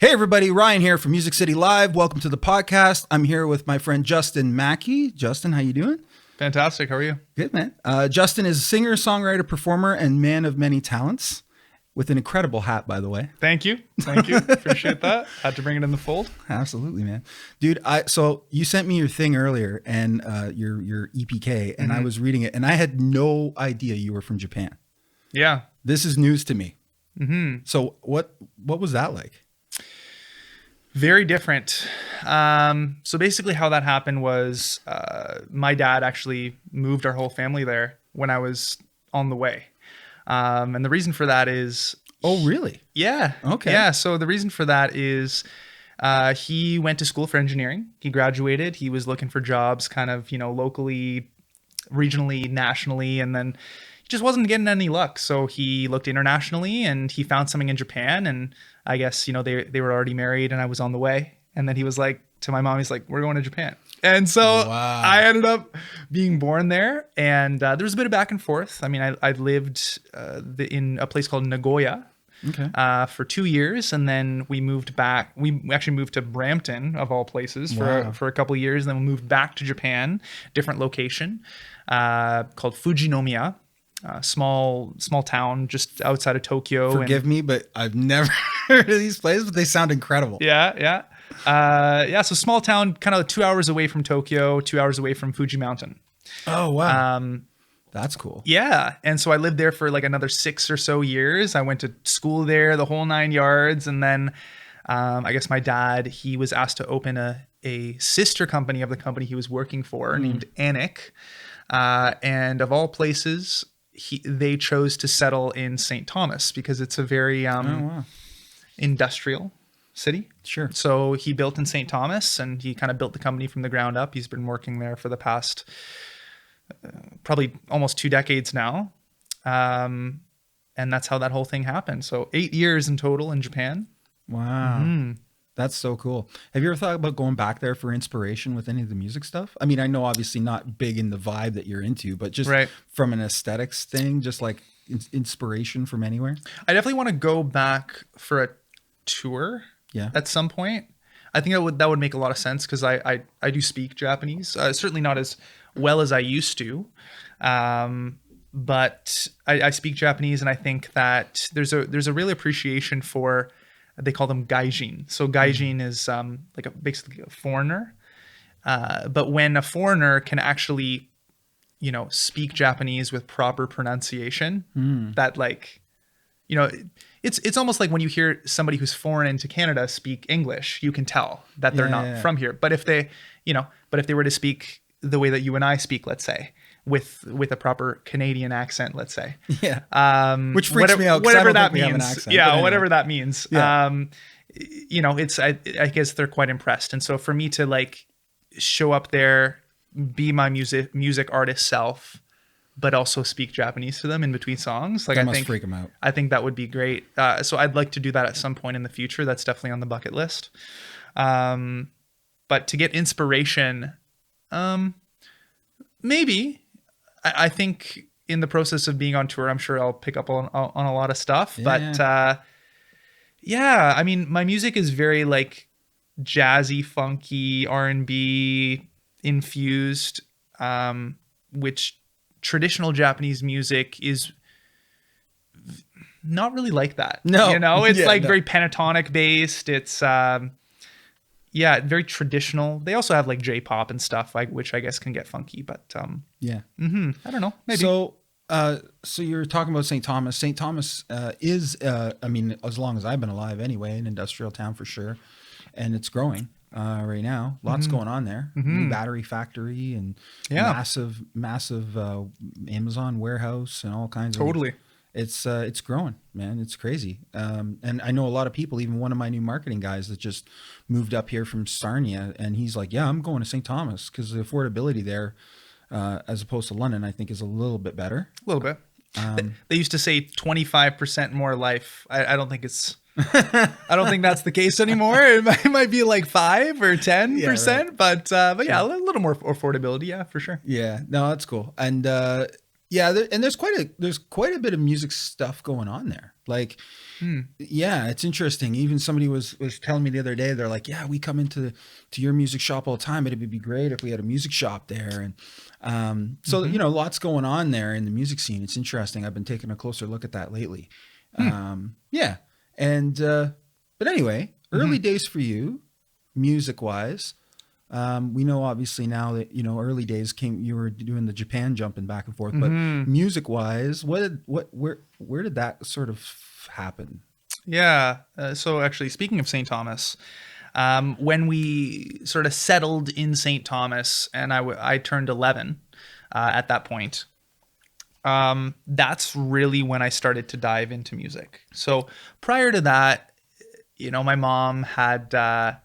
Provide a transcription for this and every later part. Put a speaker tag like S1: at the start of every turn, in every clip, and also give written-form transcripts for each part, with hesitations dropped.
S1: Hey everybody, Ryan here from Music City Live. Welcome to the podcast. I'm here with my friend Justin Maki. Justin, how you doing?
S2: Fantastic. How are you?
S1: Good, man. Justin is a singer, songwriter, performer, and man of many talents with an incredible hat, by the way.
S2: Thank you. Appreciate that. Had to bring it in the fold.
S1: Absolutely, man. Dude, so you sent me your thing earlier and your EPK, and I was reading it, and I had no idea you were from Japan.
S2: Yeah.
S1: This is news to me. So what was that like?
S2: Very different. So basically how that happened was my dad actually moved our whole family there when I was on the way. And the reason for that is...
S1: Oh, really?
S2: Yeah.
S1: Okay.
S2: Yeah. So the reason for that is he went to school for engineering. He graduated. He was looking for jobs kind of, locally, regionally, nationally, and then he just wasn't getting any luck. So he looked internationally and he found something in Japan. And I guess, they were already married and I was on the way. And then he was like, to my mom, he's like, we're going to Japan. And so I ended up being born there. And there was a bit of back and forth. I mean, I lived in a place called Nagoya for 2 years. And then we moved back. We actually moved to Brampton, of all places, for a couple of years. And then we moved back to Japan, different location called Fujinomiya. Small town just outside of Tokyo.
S1: Forgive me, but I've never heard of these places, but they sound incredible.
S2: Yeah. So small town, kind of 2 hours away from Tokyo, 2 hours away from Fuji Mountain.
S1: Oh, wow. That's cool.
S2: Yeah. And so I lived there for like another 6 or so years. I went to school there, the whole 9 yards. And then I guess my dad, he was asked to open a sister company of the company he was working for named Anik. And of all places, they chose to settle in St. Thomas because it's a very industrial city.
S1: Sure.
S2: So he built in St. Thomas and he kind of built the company from the ground up. He's been working there for the past probably almost 2 decades now. And that's how that whole thing happened. So 8 years in total in Japan.
S1: Wow. That's so cool. Have you ever thought about going back there for inspiration with any of the music stuff? I mean, I know obviously not big in the vibe that you're into, but just from an aesthetics thing, just like inspiration from anywhere?
S2: I definitely want to go back for a tour at some point. I think that would make a lot of sense because I do speak Japanese. Certainly not as well as I used to. But I speak Japanese, and I think that there's a real appreciation for... They call them gaijin. So gaijin is basically a foreigner. But when a foreigner can actually, speak Japanese with proper pronunciation, that it's almost like when you hear somebody who's foreign into Canada speak English, you can tell that they're not from here. But if they were to speak the way that you and I speak, let's say, with a proper Canadian accent, let's say.
S1: Yeah. Which freaks me out.
S2: Whatever that means.
S1: Accent,
S2: yeah. Whatever that means. Yeah. I guess they're quite impressed. And so for me to show up there, be my music artist self, but also speak Japanese to them in between songs.
S1: That must freak them out.
S2: I think that would be great. So I'd like to do that at some point in the future. That's definitely on the bucket list. But to get inspiration, maybe. I think in the process of being on tour, I'm sure I'll pick up on a lot of stuff. But I mean, my music is very jazzy, funky, R&B infused, which traditional Japanese music is not really like that.
S1: No.
S2: It's very pentatonic based. It's very traditional. They also have J-pop and stuff, which I guess can get funky, but I don't know. Maybe.
S1: So you're talking about St. Thomas. St. Thomas is, as long as I've been alive anyway, an industrial town for sure, and it's growing right now. Lots going on there. New battery factory and massive Amazon warehouse and all kinds of.
S2: Totally.
S1: It's growing, man. It's crazy. And I know a lot of people, even one of my new marketing guys that just moved up here from Sarnia, and he's like, yeah, I'm going to St. Thomas because the affordability there, as opposed to London, I think is a little bit better.
S2: A little bit. They used to say 25% more life. I don't think it's... I don't think that's the case anymore. It might be 5 or 10%, but a little more affordability. Yeah, for sure.
S1: Yeah, no, that's cool. And there's quite a bit of music stuff going on there. Like, yeah, it's interesting. Even somebody was telling me the other day, they're like, yeah, we come to your music shop all the time. It'd be great if we had a music shop there. And so, lots going on there in the music scene. It's interesting. I've been taking a closer look at that lately. Yeah. And, but anyway, early days for you, music wise. We know obviously now that, early days you were doing the Japan jumping back and forth, but music wise, where did that sort of happen?
S2: Yeah. So actually, speaking of St. Thomas, when we sort of settled in St. Thomas and I turned 11 at that point, that's really when I started to dive into music. So prior to that, my mom had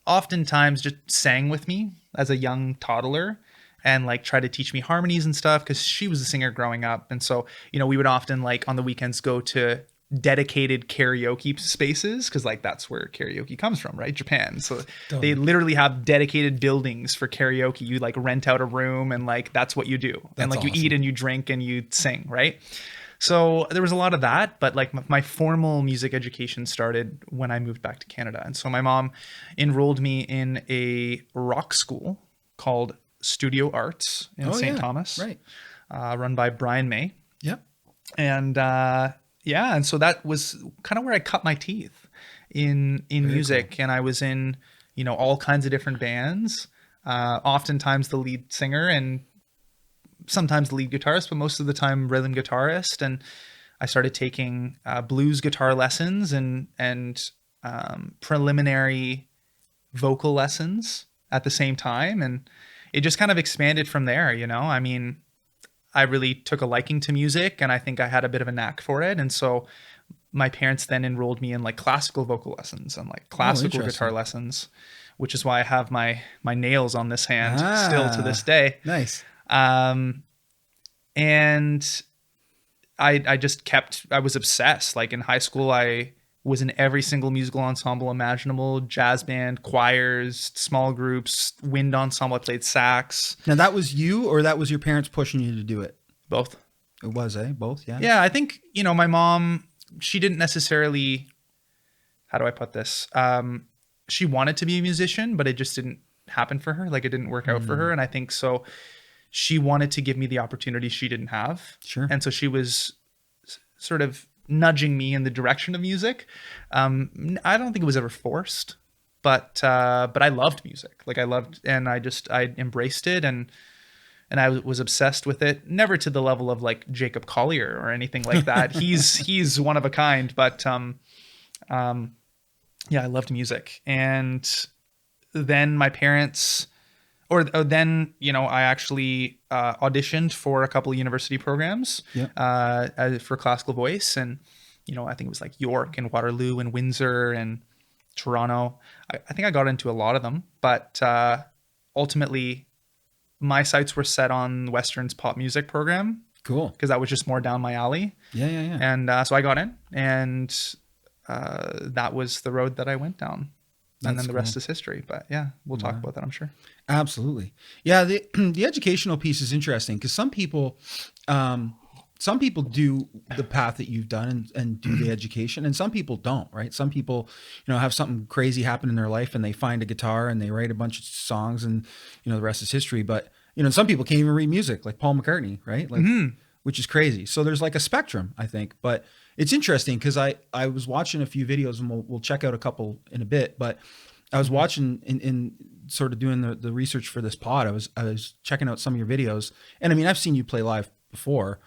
S2: oftentimes just sang with me as a young toddler and like try to teach me harmonies and stuff because she was a singer growing up. And so, we would often like on the weekends go to dedicated karaoke spaces because like that's where karaoke comes from, right? Japan. So They literally have dedicated buildings for karaoke. You like rent out a room and like that's what you do. And like awesome. You eat and you drink and you sing, right? So there was a lot of that, but like my formal music education started when I moved back to Canada. And so my mom enrolled me in a rock school called Studio Arts in St. Thomas,
S1: right?
S2: Run by Brian May.
S1: Yep.
S2: And and so that was kind of where I cut my teeth in music. Cool. And I was in, all kinds of different bands, oftentimes the lead singer and sometimes the lead guitarist, but most of the time rhythm guitarist. And I started taking blues guitar lessons and preliminary vocal lessons at the same time. And it just kind of expanded from there. I mean, I really took a liking to music and I think I had a bit of a knack for it. And so my parents then enrolled me in like classical vocal lessons and like classical guitar lessons, which is why I have my nails on this hand still to this day.
S1: Nice.
S2: And I was obsessed. Like in high school, I was in every single musical ensemble imaginable, jazz band, choirs, small groups, wind ensemble. I played sax.
S1: Now that was you or that was your parents pushing you to do it?
S2: Both.
S1: It was, both. Yeah.
S2: Yeah. I think, my mom, she didn't necessarily, how do I put this? She wanted to be a musician, but it just didn't happen for her. Like it didn't work out for her. And I think so she wanted to give me the opportunity she didn't have.
S1: Sure.
S2: And so she was sort of nudging me in the direction of music. I don't think it was ever forced, but I loved music. Like I embraced it and I was obsessed with it. Never to the level of like Jacob Collier or anything like that. He's one of a kind, but I loved music. And then my parents, I actually auditioned for a couple of university programs for classical voice. And, I think it was like York and Waterloo and Windsor and Toronto. I think I got into a lot of them, but ultimately my sights were set on Western's pop music program.
S1: Cool.
S2: Because that was just more down my alley.
S1: Yeah.
S2: And so I got in and that was the road that I went down. And then the rest is history. But yeah, we'll talk about that, I'm sure.
S1: Absolutely. Yeah, the educational piece is interesting because some people do the path that you've done and do the education, and some people don't, right? Some people, have something crazy happen in their life and they find a guitar and they write a bunch of songs and, the rest is history. But, some people can't even read music like Paul McCartney, right? Like, which is crazy. So there's like a spectrum, I think. But it's interesting because I was watching a few videos and we'll check out a couple in a bit, but I was watching in sort of doing the research for this pod. I was checking out some of your videos, and I mean, I've seen you play live before,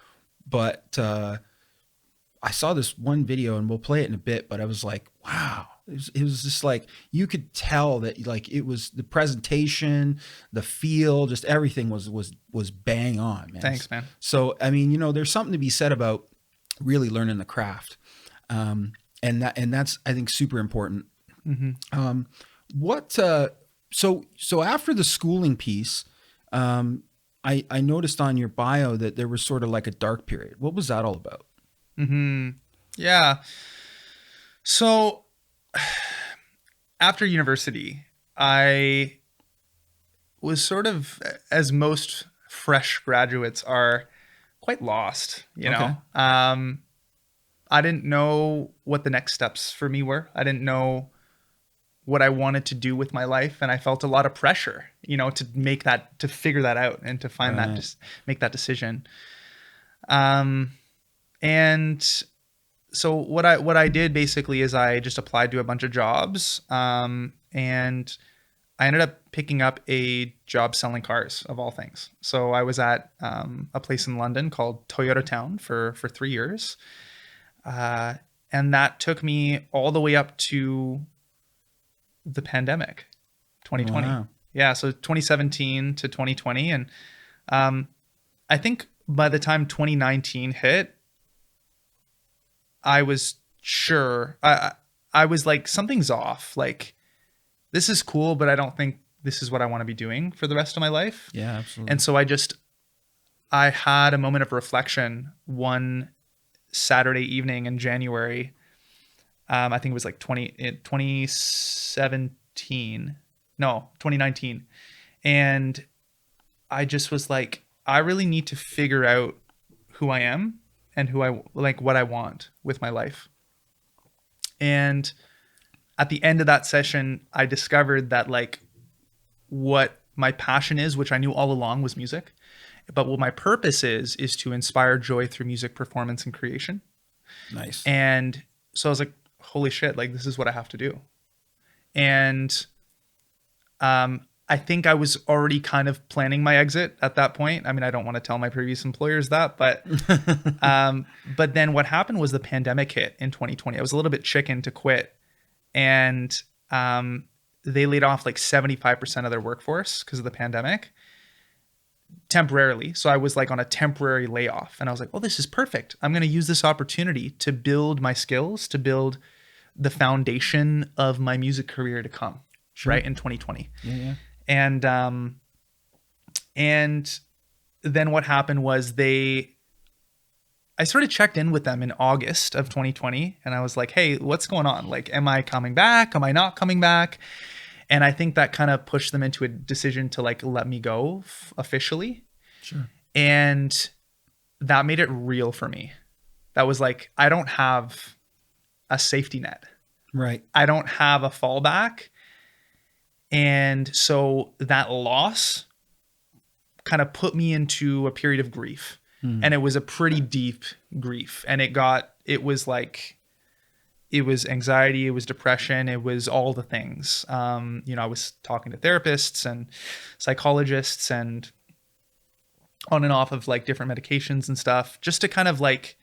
S1: but I saw this one video and we'll play it in a bit, but I was like, wow, it was just like, you could tell that like it was the presentation, the feel, just everything was bang on, man.
S2: Thanks, man.
S1: So, I mean, there's something to be said about really learning the craft. And that's, I think, super important. Mm-hmm. So after the schooling piece, I noticed on your bio that there was sort of like a dark period. What was that all about?
S2: Mm-hmm. Yeah. So after university, I was sort of, as most fresh graduates are, quite lost, you know? I I didn't know what the next steps for me were. I didn't know what I wanted to do with my life. And I felt a lot of pressure, to figure that out and to find that, just make that decision. And so what I did basically is I just applied to a bunch of jobs. And I ended up picking up a job selling cars, of all things. So I was at a place in London called Toyota Town for 3 years. And that took me all the way up to the pandemic, 2020. Wow. Yeah, so 2017 to 2020. And I think by the time 2019 hit, I was sure, I was like, something's off. Like, this is cool, but I don't think this is what I want to be doing for the rest of my life.
S1: Yeah, absolutely.
S2: And so I had a moment of reflection one Saturday evening in January. I think it was like 2019. And I just was like, I really need to figure out who I am and what I want with my life. And at the end of that session, I discovered that like what my passion is, which I knew all along was music, but what my purpose is to inspire joy through music performance and creation.
S1: Nice.
S2: And so I was like, holy shit, like this is what I have to do. And I think I was already kind of planning my exit at that point. I mean, I don't want to tell my previous employers that, but but then what happened was the pandemic hit in 2020. I was a little bit chicken to quit, and they laid off like 75% of their workforce because of the pandemic temporarily. So I was like on a temporary layoff, and I was like, well, this is perfect. I'm going to use this opportunity to build my skills, to build the foundation of my music career to come. Sure. Right, in 2020.
S1: Yeah.
S2: And then what happened was I sort of checked in with them in August of 2020, and I was like, hey, what's going on? Like, am I coming back? Am I not coming back? And I think that kind of pushed them into a decision to like let me go officially.
S1: Sure.
S2: And that made it real for me. That was like, I don't have a safety net.
S1: Right.
S2: I don't have a fallback. And so that loss kind of put me into a period of grief. And it was a pretty deep grief. And it was anxiety, it was depression, it was all the things. I was talking to therapists and psychologists and on and off of like different medications and stuff, just to kind of like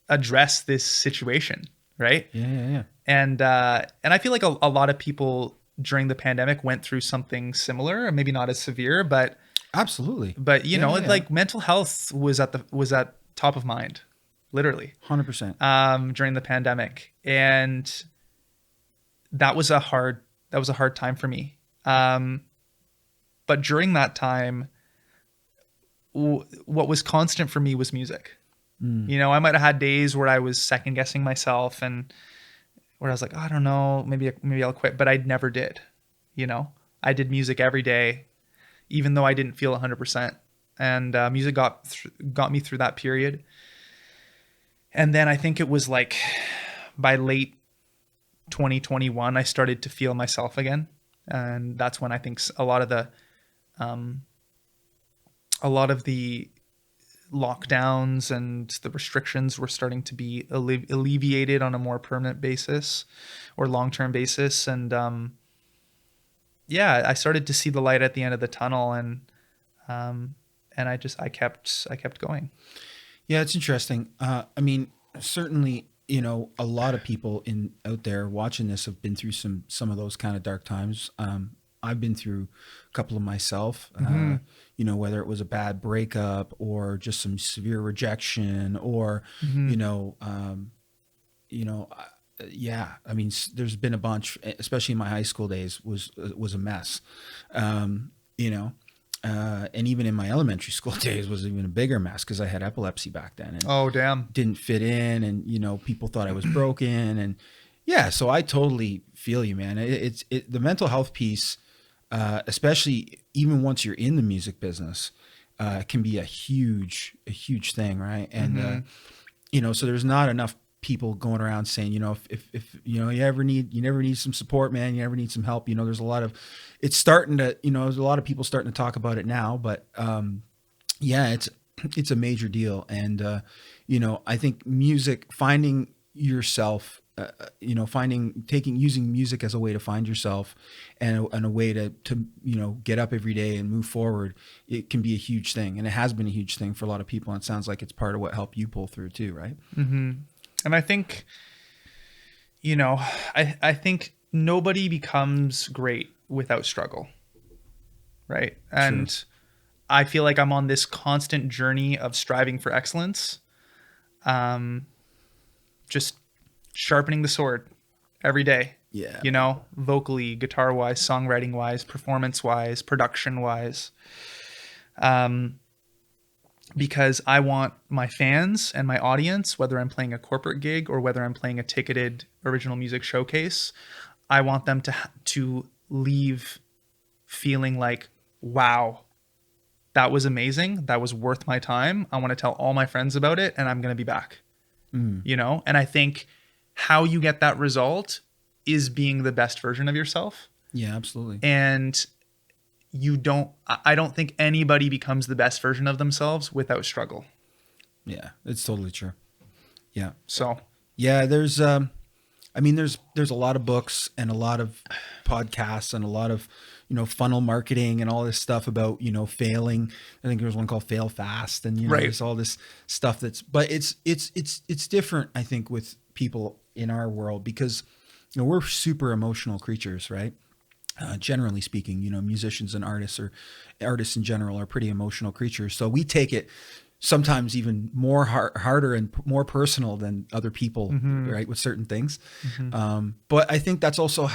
S2: address this situation. Right.
S1: Yeah.
S2: And I feel like a lot of people during the pandemic went through something similar, or maybe not as severe, but
S1: absolutely.
S2: But like mental health was at top of mind, literally
S1: 100%.
S2: During the pandemic. And that was a hard time for me. But during that time, what was constant for me was music. I might have had days where I was second guessing myself and where I was like, I don't know, maybe I'll quit, but I never did. I did music every day, even though I didn't feel 100%. And music got me through that period. And then I think it was like by late 2021, I started to feel myself again. And that's when I think a lot of the lockdowns and the restrictions were starting to be alleviated on a more permanent basis or long-term basis. And I started to see the light at the end of the tunnel, and I kept going.
S1: Yeah, it's interesting. I mean, certainly, a lot of people out there watching this have been through some of those kind of dark times. I've been through a couple of myself, whether it was a bad breakup or just some severe rejection or, yeah, I mean, there's been a bunch, especially in my high school days was a mess, and even in my elementary school days was even a bigger mess because I had epilepsy back then. And
S2: oh, damn.
S1: Didn't fit in, and, people thought I was broken. And yeah, so I totally feel you, man. It's the mental health piece, especially even once you're in the music business, can be a huge thing. Right. And, so there's not enough people going around saying, if you never need some support, man, you never need some help. There's a lot of, it's starting to, there's a lot of people starting to talk about it now, but yeah, it's a major deal. And, I think music, finding yourself, using music as a way to find yourself and a way to get up every day and move forward, it can be a huge thing. And it has been a huge thing for a lot of people. And it sounds like it's part of what helped you pull through too, right?
S2: Mm-hmm. And I think, I think nobody becomes great without struggle. Right. And
S1: True.
S2: I feel like I'm on this constant journey of striving for excellence. Just sharpening the sword every day.
S1: Yeah.
S2: Vocally, guitar wise, songwriting wise, performance wise, production wise. Because I want my fans and my audience, whether I'm playing a corporate gig or whether I'm playing a ticketed original music showcase, I want them to leave feeling like, wow, that was amazing. That was worth my time. I want to tell all my friends about it, and I'm going to be back. And I think how you get that result is being the best version of yourself.
S1: Yeah, absolutely.
S2: And I don't think anybody becomes the best version of themselves without struggle.
S1: Yeah, it's totally true. Yeah.
S2: So,
S1: yeah, there's a lot of books and a lot of podcasts and a lot of, funnel marketing and all this stuff about, failing. I think there's one called Fail Fast, and,
S2: right.
S1: There's all this stuff but it's different, I think, with people in our world because, we're super emotional creatures, right? Generally speaking, musicians and artists in general are pretty emotional creatures. So we take it sometimes even more harder and more personal than other people, right? With certain things. But I think that's also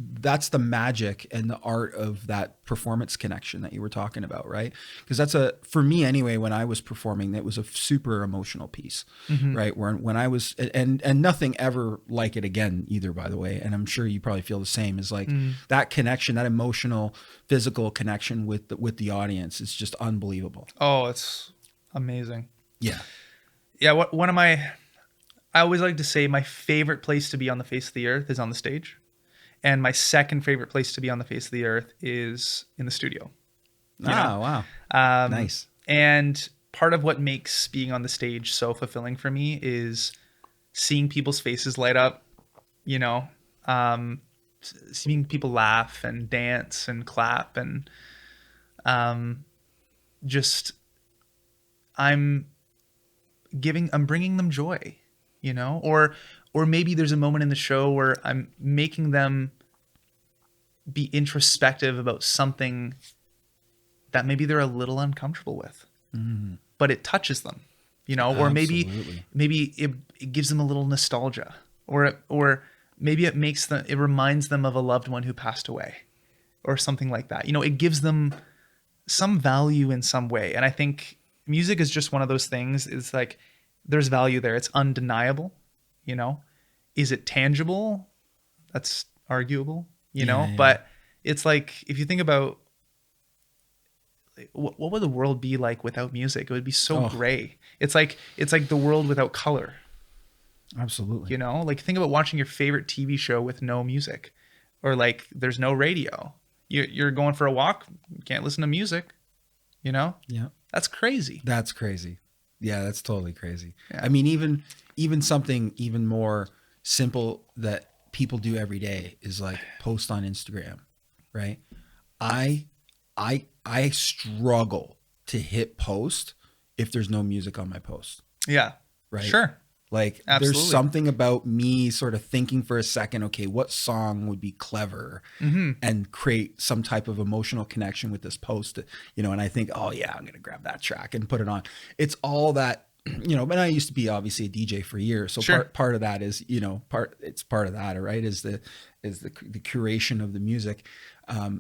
S1: that's the magic and the art of that performance connection that you were talking about, right? Because for me anyway, when I was performing, that was a super emotional piece, right? When I was, and nothing ever like it again either, by the way. And I'm sure you probably feel the same, is like that connection, that emotional, physical connection with the audience is just unbelievable.
S2: Oh, it's amazing.
S1: Yeah.
S2: Yeah. I always like to say my favorite place to be on the face of the earth is on the stage. And my second favorite place to be on the face of the earth is in the studio.
S1: Wow. Nice.
S2: And part of what makes being on the stage so fulfilling for me is seeing people's faces light up, seeing people laugh and dance and clap, and just I'm bringing them joy, or maybe there's a moment in the show where I'm making them be introspective about something that maybe they're a little uncomfortable with, but it touches them, or maybe it gives them a little nostalgia, or maybe it reminds them of a loved one who passed away or something like that. It gives them some value in some way. And I think music is just one of those things. It's like, there's value there. It's undeniable. Is it tangible? That's arguable,
S1: Yeah.
S2: But it's like, if you think about what would the world be like without music? It would be so gray. It's like the world without color.
S1: Absolutely.
S2: Like think about watching your favorite TV show with no music, or like there's no radio. You're going for a walk, you can't listen to music, Yeah. That's crazy.
S1: That's crazy. Yeah, that's totally crazy.
S2: Yeah.
S1: I mean, even something even more simple that people do every day is like post on Instagram, right? I struggle to hit post if there's no music on my post.
S2: Yeah.
S1: Right.
S2: Sure.
S1: Like
S2: Absolutely.
S1: There's something about me sort of thinking for a second, okay, what song would be clever and create some type of emotional connection with this post, and I think, oh yeah, I'm going to grab that track and put it on. It's all that, but I used to be obviously a DJ for years. So
S2: sure.
S1: part of that is, it's part of that, right? Is the curation of the music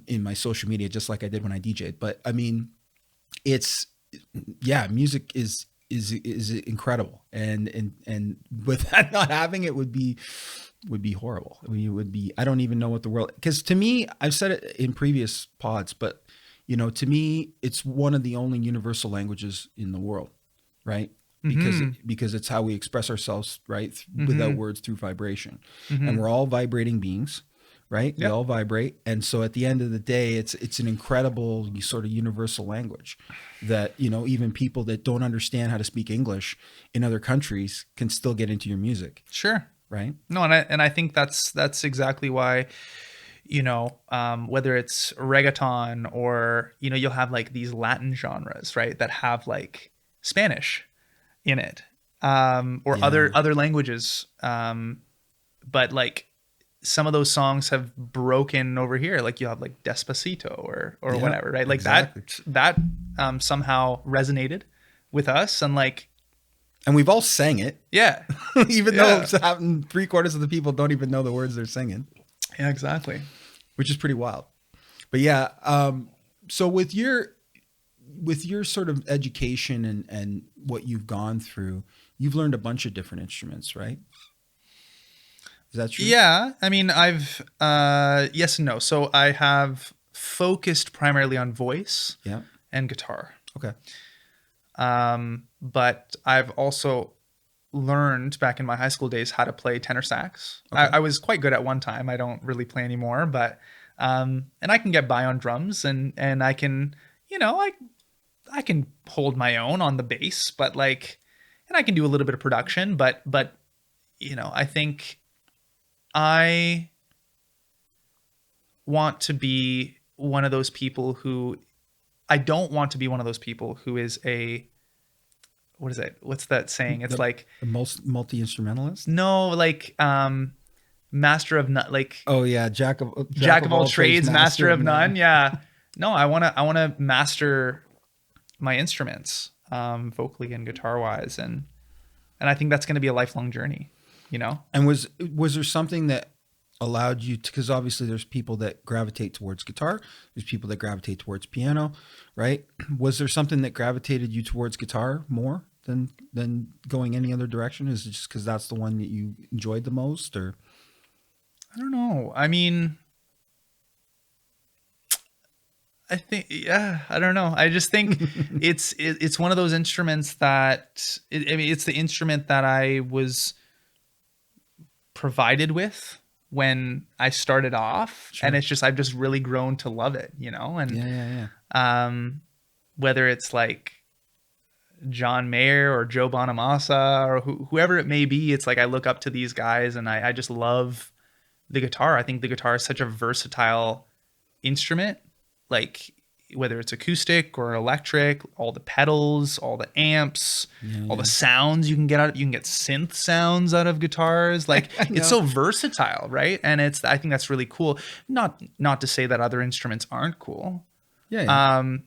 S1: in my social media, just like I did when I DJ'd. But I mean, music is incredible, and with that not having it would be horrible. I mean, it would be, I don't even know what the world, because to me, I've said it in previous pods, but to me, it's one of the only universal languages in the world, right? because it's how we express ourselves, right? Without words, through vibration. And we're all vibrating beings, right? We all vibrate. And so at the end of the day, it's an incredible sort of universal language that, you know, even people that don't understand how to speak English in other countries can still get into your music.
S2: Sure.
S1: Right.
S2: No, and I think that's exactly why, you know, whether it's reggaeton or, you know, you'll have like these Latin genres, right, that have like Spanish in it, or other languages, but like some of those songs have broken over here. Like you have like Despacito or whatever, right? Like
S1: exactly.
S2: that somehow resonated with us,
S1: and we've all sang it.
S2: Yeah.
S1: Even though it's happened, 3/4 of the people don't even know the words they're singing.
S2: Yeah, exactly.
S1: Which is pretty wild. But yeah, so with your sort of education and what you've gone through, you've learned a bunch of different instruments, right? Is that true?
S2: Yeah. I mean, I've yes and no. So I have focused primarily on voice and guitar.
S1: Okay.
S2: But I've also learned back in my high school days how to play tenor sax.
S1: Okay.
S2: I was quite good at one time. I don't really play anymore, but and I can get by on drums, and I can, you know, I can hold my own on the bass, but like, and I can do a little bit of production, but you know, I think I want to be one of those people who, I don't want to be one of those people who is a, what is it? What's that saying? It's like
S1: the most multi-instrumentalist.
S2: No, like master of none. Like
S1: jack of
S2: all trades, master of none. Yeah. No, I wanna master my instruments, vocally and guitar wise, and I think that's going to be a lifelong journey. You know.
S1: And was there something that allowed you to, because obviously there's people that gravitate towards guitar, there's people that gravitate towards piano, right? Was there something that gravitated you towards guitar more than going any other direction? Is it just because that's the one that you enjoyed the most, or?
S2: I don't know. I mean, I think, I don't know. I just think it's one of those instruments that, it's the instrument that I was provided with when I started off. Sure. And it's just, I've just really grown to love it, you know? And whether it's like John Mayer or Joe Bonamassa or whoever it may be, it's like I look up to these guys and I just love the guitar. I think the guitar is such a versatile instrument, like whether it's acoustic or electric, all the pedals, all the amps, all the sounds you can get out. You can get synth sounds out of guitars. Like it's so versatile, right? And I think that's really cool. Not to say that other instruments aren't cool. I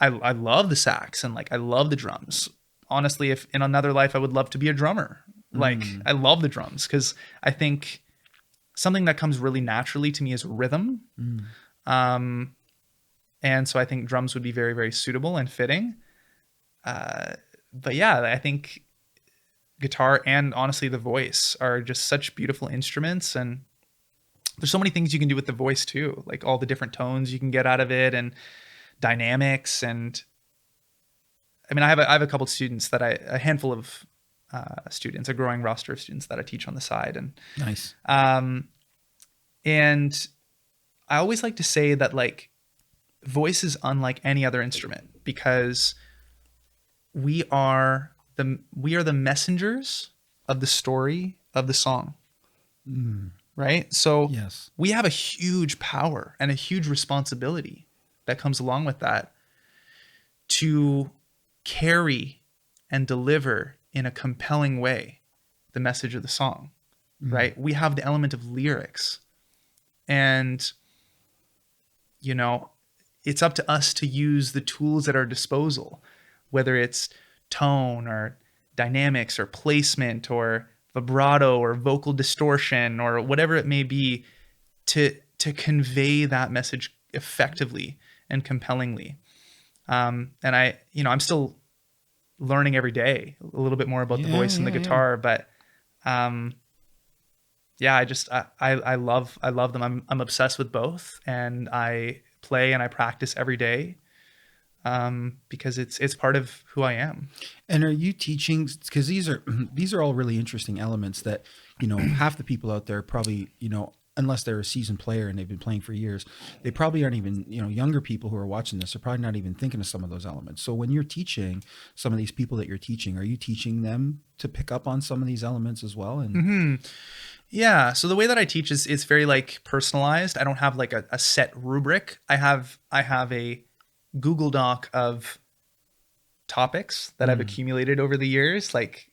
S2: love the sax and like I love the drums. Honestly, if in another life I would love to be a drummer. Like I love the drums because I think something that comes really naturally to me is rhythm. And so I think drums would be very, very suitable and fitting. But yeah, I think guitar and honestly the voice are just such beautiful instruments, and there's so many things you can do with the voice too, like all the different tones you can get out of it and dynamics. And I mean, I have a couple of students a handful of students, a growing roster of students that I teach on the side. And
S1: nice.
S2: And I always like to say that like voice is unlike any other instrument because we are the messengers of the story of the song. Right? So
S1: yes,
S2: we have a huge power and a huge responsibility that comes along with that to carry and deliver in a compelling way the message of the song, right? We have the element of lyrics, and, you know, it's up to us to use the tools at our disposal, whether it's tone or dynamics or placement or vibrato or vocal distortion or whatever it may be, to convey that message effectively and compellingly. And I'm still learning every day a little bit more about the voice and the guitar, but I love them. I'm obsessed with both, and I play and I practice every day. because it's part of who I am.
S1: And are you teaching, because these are all really interesting elements that, half the people out there probably, unless they're a seasoned player and they've been playing for years, they probably aren't even, younger people who are watching this are probably not even thinking of some of those elements. So when you're teaching some of these people that you're teaching, are you teaching them to pick up on some of these elements as well? And
S2: Yeah. So the way that I teach is it's very like personalized. I don't have like a set rubric. I have a Google Doc of topics that I've accumulated over the years, like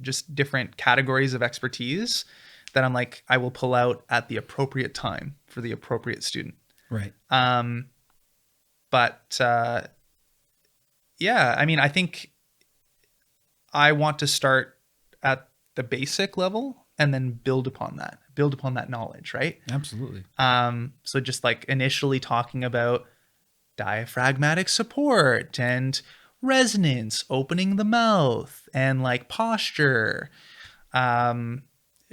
S2: just different categories of expertise that I'm like, I will pull out at the appropriate time for the appropriate student.
S1: right.
S2: But yeah, I mean, I think I want to start at the basic level and then build upon that knowledge, right?
S1: Absolutely.
S2: So just like initially talking about diaphragmatic support and resonance, opening the mouth, and like posture,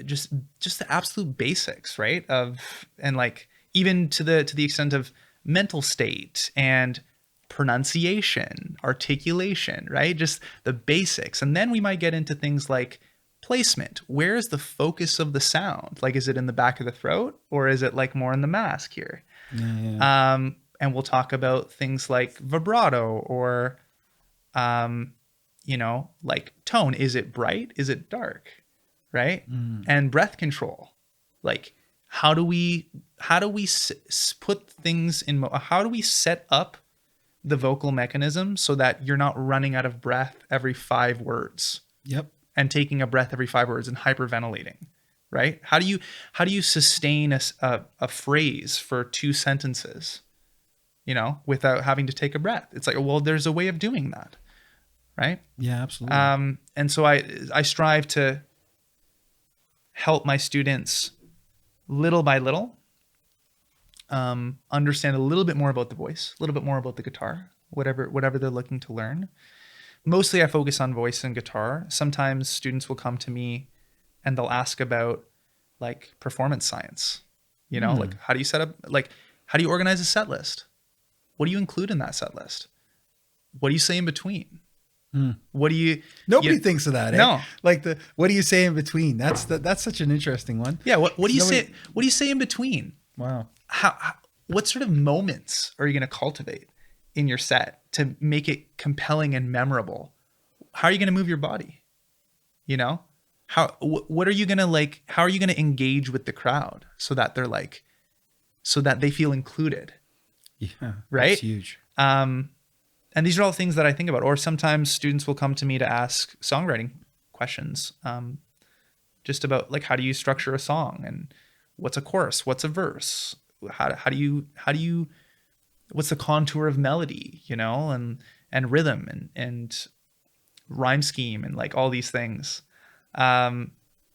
S2: just the absolute basics, right? And like even to the extent of mental state and pronunciation, articulation, right? Just the basics. And then we might get into things like placement. Where is the focus of the sound? Like, is it in the back of the throat, or is it like more in the mask here?
S1: Yeah.
S2: And we'll talk about things like vibrato or, like tone. Is it bright? Is it dark? Right? And breath control. Like, how do we put things in, how do we set up the vocal mechanism so that you're not running out of breath every 5 words?
S1: Yep.
S2: And taking a breath every 5 words and hyperventilating, right? How do you sustain a phrase for 2 sentences, without having to take a breath? It's like, well, there's a way of doing that, right?
S1: Yeah, absolutely.
S2: And so I strive to help my students little by little understand a little bit more about the voice, a little bit more about the guitar, whatever they're looking to learn. Mostly I focus on voice and guitar. Sometimes students will come to me and they'll ask about like performance science, like how do you set up, like how do you organize a set list? What do you include in that set list? What do you say in between? What do you?
S1: Nobody thinks of that.
S2: No.
S1: Like what do you say in between? That's such an interesting one.
S2: Yeah. What do you say? What do you say in between?
S1: Wow.
S2: What sort of moments are you going to cultivate in your set to make it compelling and memorable? How are you going to move your body? What are you going to like? How are you going to engage with the crowd so that they're like, so that they feel included?
S1: Yeah.
S2: Right.
S1: That's huge.
S2: And these are all things that I think about. Or sometimes students will come to me to ask songwriting questions, just about like, how do you structure a song, and what's a chorus? What's a verse? How do you, what's the contour of melody, and rhythm and rhyme scheme and like all these things. They're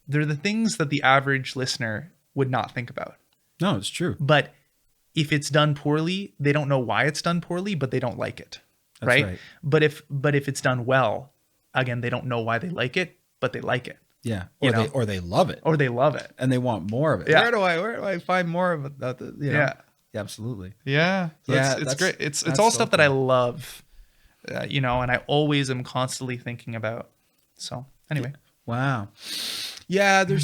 S2: the things that the average listener would not think about.
S1: No, it's true.
S2: But if it's done poorly, they don't know why it's done poorly, but they don't like it.
S1: That's
S2: right? But if it's done well, again, they don't know why they like it, but they like it.
S1: Yeah. Or they love it.
S2: Or they love it.
S1: And they want more of it.
S2: Yeah.
S1: Where do I find more of it?
S2: Yeah.
S1: Yeah, absolutely.
S2: Yeah. So
S1: Yeah,
S2: it's great. It's
S1: that's
S2: all
S1: so
S2: stuff
S1: cool.
S2: that I love, and I always am constantly thinking about. So anyway.
S1: Wow. Yeah, you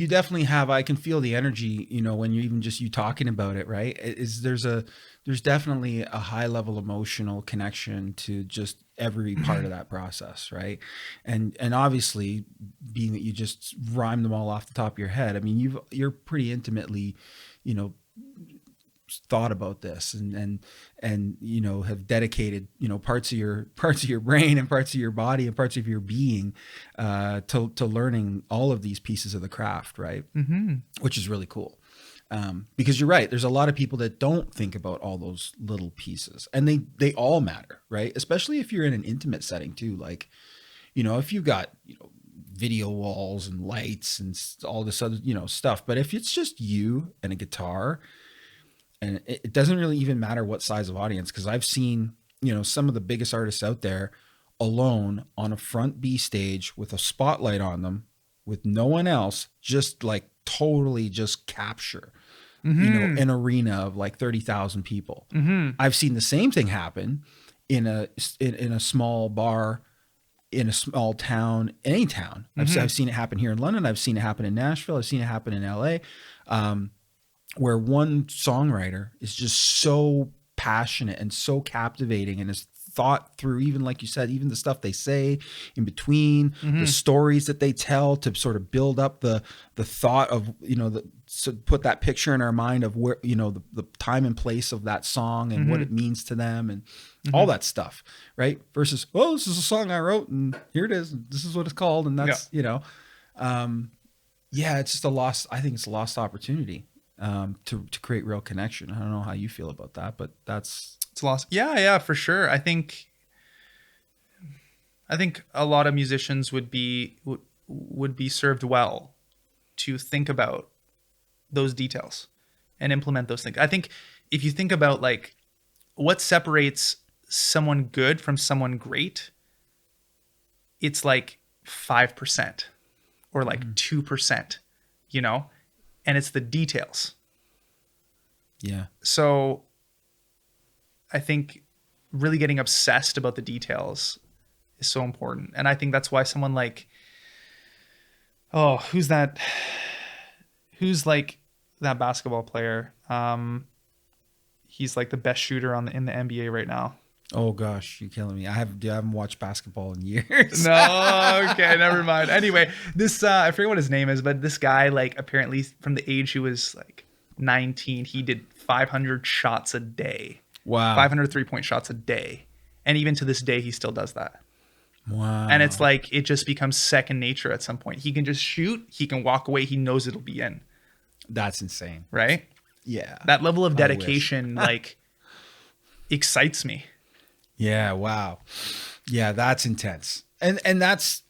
S1: definitely have, I can feel the energy, when you're even just you talking about it, right? There's definitely a high level emotional connection to just every part of that process, right? And obviously, being that you just rhyme them all off the top of your head, I mean, you're pretty intimately, thought about this and have dedicated parts of your brain and parts of your body and parts of your being to learning all of these pieces of the craft, right? Which is really cool. Because you're right, there's a lot of people that don't think about all those little pieces, and they all matter, right? Especially if you're in an intimate setting too. Like, if you've got video walls and lights and all this other stuff, but if it's just you and a guitar, and it doesn't really even matter what size of audience, because I've seen some of the biggest artists out there alone on a front B stage with a spotlight on them, with no one else, just like totally just capture an arena of like 30,000 people. I've seen the same thing happen in a small bar, in a small town, any town. I've seen it happen here in London. I've seen it happen in Nashville. I've seen it happen in LA, where one songwriter is just so passionate and so captivating and is thought through, even like you said, even the stuff they say in between, the stories that they tell to sort of build up the thought of, so put that picture in our mind of where, the time and place of that song and what it means to them and all that stuff, right? Versus, oh, this is a song I wrote and here it is. This is what it's called. And that's, it's just I think it's a lost opportunity to create real connection. I don't know how you feel about that, but it's
S2: lost. Yeah, for sure. I think a lot of musicians would be served well to think about those details and implement those things. I think if you think about like what separates someone good from someone great, it's like 5% or like 2%, and it's the details.
S1: Yeah.
S2: So I think really getting obsessed about the details is so important. And I think that's why someone like, who's like that basketball player? He's like the best shooter in the NBA right now.
S1: Oh gosh, you're killing me. I haven't watched basketball in years.
S2: No, okay, never mind. Anyway, this I forget what his name is, but this guy, like, apparently from the age he was like 19, he did 500 shots a day.
S1: Wow.
S2: 500 3-point shots a day. And even to this day, he still does that.
S1: Wow.
S2: And it's like, it just becomes second nature at some point. He can just shoot. He can walk away. He knows it'll be in.
S1: That's insane.
S2: Right?
S1: Yeah.
S2: That level of dedication, like, excites me.
S1: Yeah. Wow. Yeah. That's intense. And that's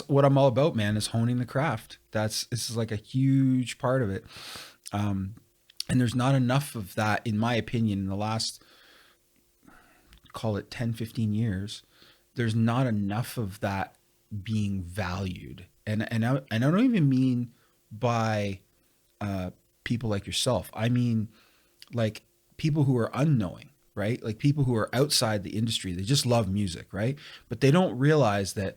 S1: what I'm all about, man, is honing the craft. This is like a huge part of it. And there's not enough of that, in my opinion, in the last, call it 10, 15 years. There's not enough of that being valued. And I don't even mean by people like yourself. I mean, like people who are unknowing, right? Like people who are outside the industry. They just love music, right? But they don't realize that,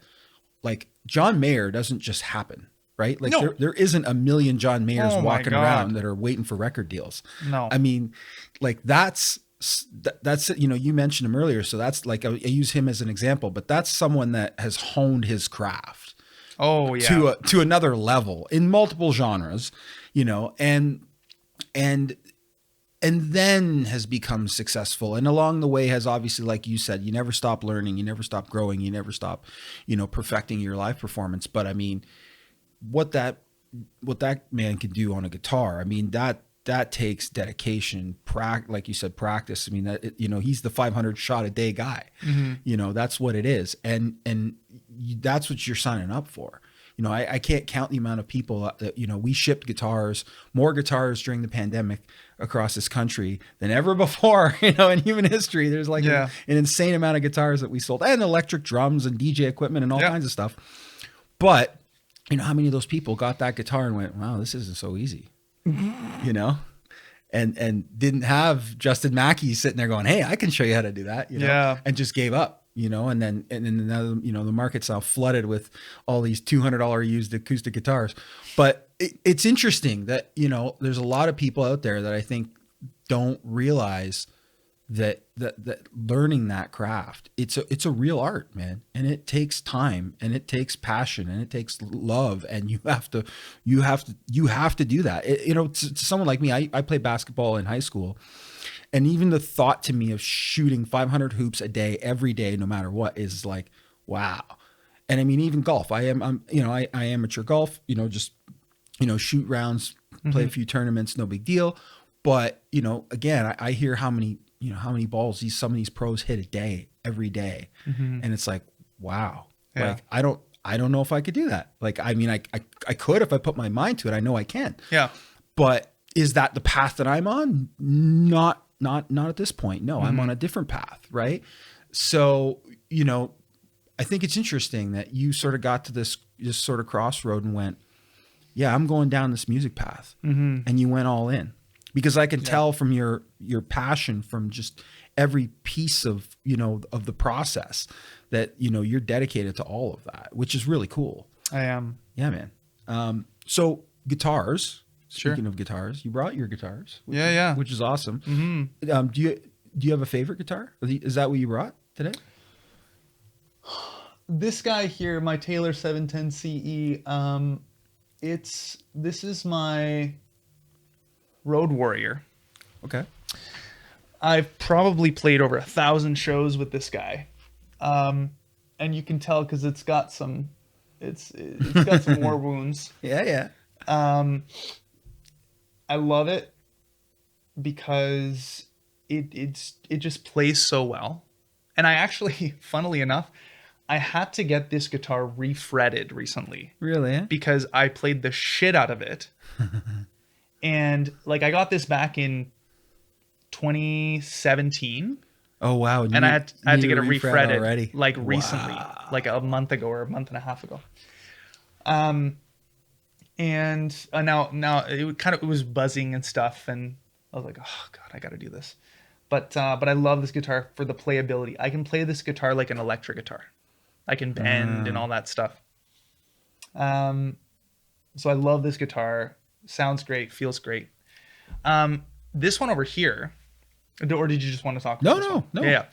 S1: like, John Mayer doesn't just happen. Right? Like
S2: no.
S1: there isn't a million John Mayers walking around that are waiting for record deals.
S2: No.
S1: I mean, like that's, you mentioned him earlier. So that's like, I use him as an example, but that's someone that has honed his craft.
S2: Oh yeah.
S1: To another level in multiple genres, and then has become successful. And along the way has obviously, like you said, you never stop learning, you never stop growing, you never stop, perfecting your live performance. But I mean, what that man can do on a guitar, I mean, that takes dedication, like you said, practice. I mean, that he's the 500 shot a day guy. That's what it is, and that's what you're signing up for. I can't count the amount of people that we shipped more guitars during the pandemic across this country than ever before. In human history, there's like an insane amount of guitars that we sold, and electric drums and DJ equipment and all kinds of stuff. But how many of those people got that guitar and went, wow, this isn't so easy, and didn't have Justin Maki sitting there going, hey, I can show you how to do that, and just gave up, and then now, the market's now flooded with all these $200 used acoustic guitars. But it's interesting that, there's a lot of people out there that I think don't realize that learning that craft, it's a real art, man, and it takes time and it takes passion and it takes love, and you have to do that. To someone like me, I played basketball in high school, and even the thought to me of shooting 500 hoops a day every day, no matter what, is like, wow. And I mean, even golf, I amateur golf, just shoot rounds, play a few tournaments, no big deal. But again, I hear how many balls some of these pros hit a day, every day. And it's like, wow. Yeah. Like, I don't know if I could do that. Like, I mean, I could if I put my mind to it. I know I can.
S2: Yeah.
S1: But is that the path that I'm on? Not at this point. No, I'm on a different path. Right. So, I think it's interesting that you sort of got to this sort of crossroad and went, yeah, I'm going down this music path. And you went all in. Because I can tell from your passion from just every piece of, you know, of the process, that, you know, you're dedicated to all of that, which is really cool.
S2: I am.
S1: Yeah, man. So guitars,
S2: Sure.
S1: speaking of guitars, you brought your guitars, which is awesome.
S2: Mm-hmm.
S1: Do you have a favorite guitar? Is that what you brought today?
S2: This guy here, my Taylor 710 CE, this is my Road Warrior.
S1: Okay.
S2: I've probably played over 1,000 shows with this guy, and you can tell because it's got some war wounds.
S1: Yeah.
S2: I love it because it just plays so well, and I actually, funnily enough, I had to get this guitar refretted recently.
S1: Really? Eh?
S2: Because I played the shit out of it. And like I got this back in 2017.
S1: Oh wow!
S2: And I had to get it refretted
S1: already.
S2: Like recently, like a month ago or a month and a half ago. And now it was buzzing and stuff, and I was like, oh god, I got to do this. But I love this guitar for the playability. I can play this guitar like an electric guitar. I can bend and all that stuff. So I love this guitar. Sounds great. Feels great. This one over here, or did you just want to talk about this one?
S1: No.
S2: Yeah.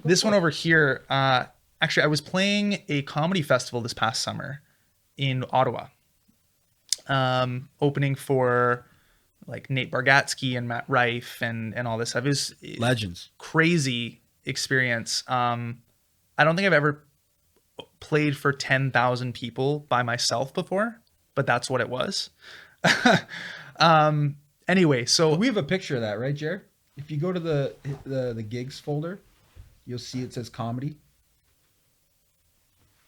S2: This one over here, actually, I was playing a comedy festival this past summer in Ottawa, opening for like Nate Bargatze and Matt Rife and all this stuff. It was
S1: legends.
S2: Crazy experience. I don't think I've ever played for 10,000 people by myself before, but that's what it was. Anyway, so
S1: we have a picture of that, right, Jared? If you go to the gigs folder, you'll see it says comedy.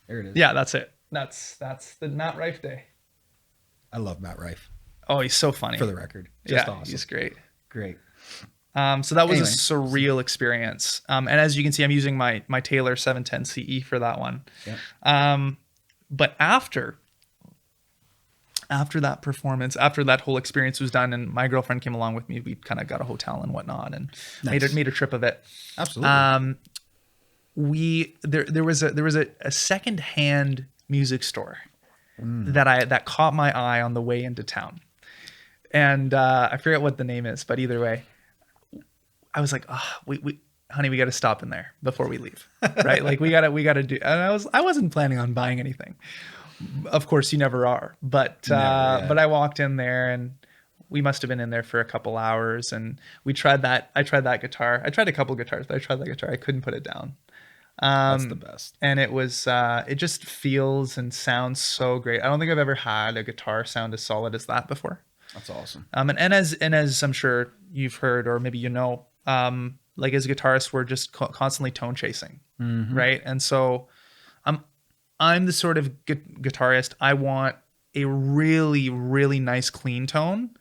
S1: There it is.
S2: Yeah, that's it. That's the Matt Rife day.
S1: I love Matt Rife.
S2: Oh, he's so funny.
S1: For the record, just awesome.
S2: He's great.
S1: Great.
S2: So that was a surreal experience. And as you can see, I'm using my Taylor 710 CE for that one.
S1: Yep.
S2: But after that performance, after that whole experience was done, and my girlfriend came along with me, we kind of got a hotel and whatnot, and made a trip of it.
S1: Absolutely.
S2: There was a secondhand music store that caught my eye on the way into town, and I forget what the name is, but either way, I was like, honey, we got to stop in there before we leave, right? Like we gotta do. And I wasn't planning on buying anything. Of course, you never are, but I walked in there, and we must have been in there for a couple hours, and we tried that. I tried that guitar. I tried a couple guitars, but I tried that guitar. I couldn't put it down.
S1: That's the best.
S2: And it was, it just feels and sounds so great. I don't think I've ever had a guitar sound as solid as that before.
S1: That's awesome.
S2: And as I'm sure you've heard, or maybe you know, like as guitarists, we're just constantly tone chasing, right? And so I'm the sort of guitarist, I want a really, really nice clean tone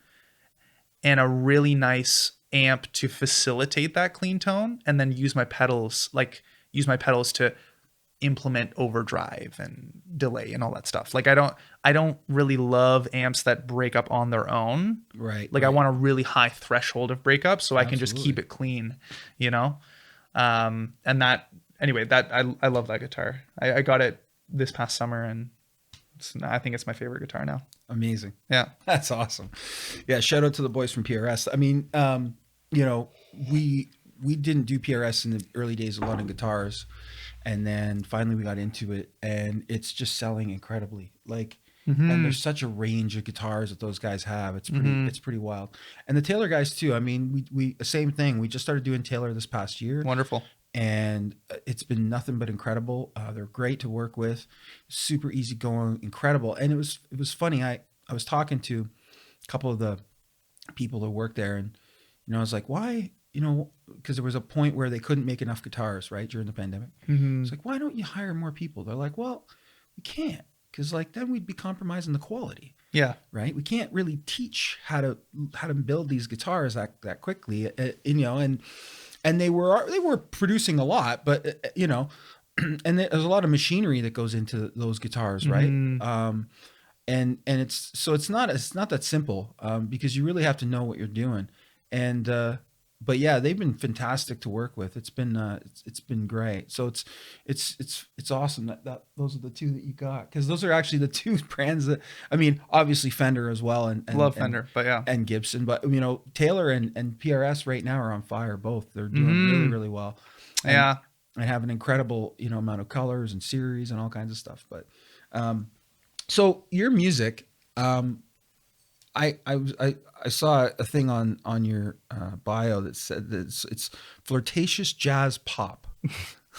S2: and a really nice amp to facilitate that clean tone, and then use my pedals to implement overdrive and delay and all that stuff. Like I don't really love amps that break up on their own.
S1: Right.
S2: Like I want a really high threshold of breakup so I can just
S1: Absolutely.
S2: keep it clean, you know? And that, anyway, that I love that guitar. I got it this past summer, and I think it's my favorite guitar now.
S1: Amazing.
S2: Yeah.
S1: That's awesome. Yeah. Shout out to the boys from PRS. I mean, you know, we didn't do PRS in the early days of loading guitars, and then finally we got into it, and it's just selling incredibly. Like, and there's such a range of guitars that those guys have. It's pretty wild. And the Taylor guys too. I mean, we same thing. We just started doing Taylor this past year.
S2: Wonderful.
S1: And it's been nothing but incredible. They're great to work with, super easy going, incredible. And it was funny. I was talking to a couple of the people that work there, and you know, I was like, why? You know, because there was a point where they couldn't make enough guitars, right, during the pandemic. It's like, why don't you hire more people? They're like, well, we can't, because like then we'd be compromising the quality.
S2: Yeah.
S1: Right. We can't really teach how to build these guitars that quickly. You know, and they were producing a lot, but you know, and there's a lot of machinery that goes into those guitars, right? And it's not that simple, because you really have to know what you're doing. And but yeah, they've been fantastic to work with. It's been great. So it's awesome that those are the two that you got, because those are actually the two brands that, I mean, obviously Fender as well, and
S2: Love Fender, but yeah,
S1: and Gibson, but you know, Taylor and PRS right now are on fire. Both they're doing really, really well. And,
S2: yeah.
S1: and have an incredible, you know, amount of colors and series and all kinds of stuff. But so your music, I saw a thing on your bio that said that it's flirtatious jazz pop.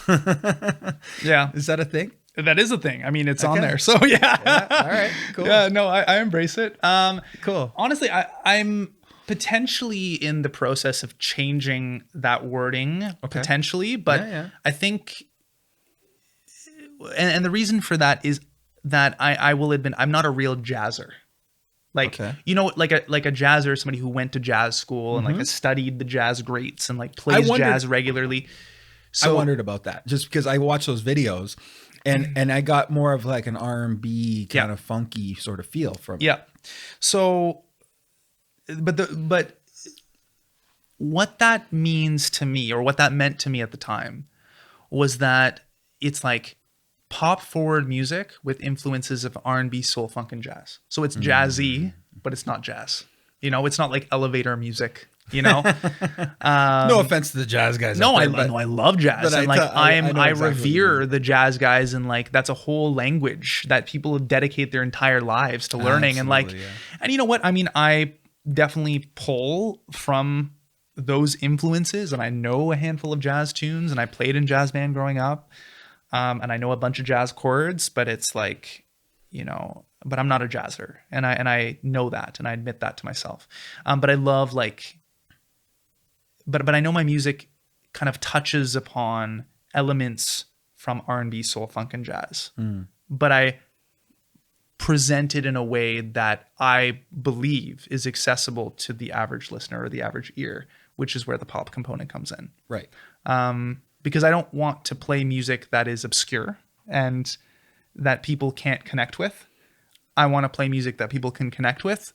S2: Yeah.
S1: Is that a thing?
S2: That is a thing. I mean, it's
S1: Okay.
S2: on there. So yeah.
S1: Yeah. All right. Cool.
S2: Yeah, no, I embrace it.
S1: Cool.
S2: Honestly, I'm potentially in the process of changing that wording, potentially, but
S1: Yeah.
S2: I think, and the reason for that is that I will admit I'm not a real jazzer. Like, you know, like a jazzer, somebody who went to jazz school and like has studied the jazz greats and like plays jazz regularly. So
S1: I wondered about that just because I watched those videos, and I got more of like an R&B kind of funky sort of feel from it.
S2: Yeah. So, but what that means to me, or what that meant to me at the time, was that it's like pop forward music with influences of R&B, soul, funk, and jazz. So it's jazzy, but it's not jazz. You know, it's not like elevator music. You know,
S1: No offense to the jazz guys.
S2: no,
S1: out there,
S2: I love jazz, and like I
S1: know exactly what you
S2: revere
S1: mean.
S2: the jazz guys, and like that's a whole language that people dedicate their entire lives to learning, and like,
S1: Absolutely, yeah.
S2: and you know what? I mean, I definitely pull from those influences, and I know a handful of jazz tunes, and I played in jazz band growing up, and I know a bunch of jazz chords, but it's like, you know, but I'm not a jazzer, and I know that, and I admit that to myself. But I love like. But I know my music kind of touches upon elements from R&B, soul, funk, and jazz. But I present it in a way that I believe is accessible to the average listener or the average ear, which is where the pop component comes in.
S1: Right.
S2: Because I don't want to play music that is obscure and that people can't connect with. I want to play music that people can connect with.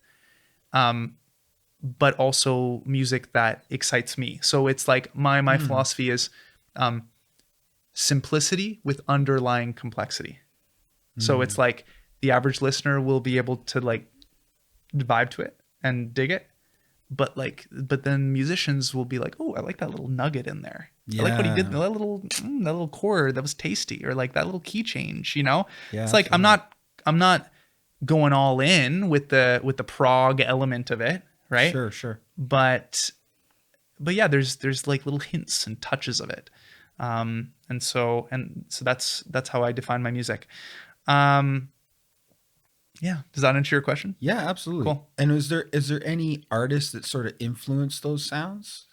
S2: But also music that excites me. So it's like my philosophy is simplicity with underlying complexity. So it's like the average listener will be able to like vibe to it and dig it. But then musicians will be like, oh, I like that little nugget in there. I like what he did. That little chord that was tasty, or like that little key change, you know?
S1: Yeah,
S2: it's like,
S1: absolutely.
S2: I'm not going all in with the prog element of it. Right.
S1: Sure.
S2: But yeah, there's like little hints and touches of it. And so that's how I define my music. Yeah. Does that answer your question?
S1: Yeah, absolutely.
S2: Cool.
S1: And is there any artist that sort of influenced those sounds?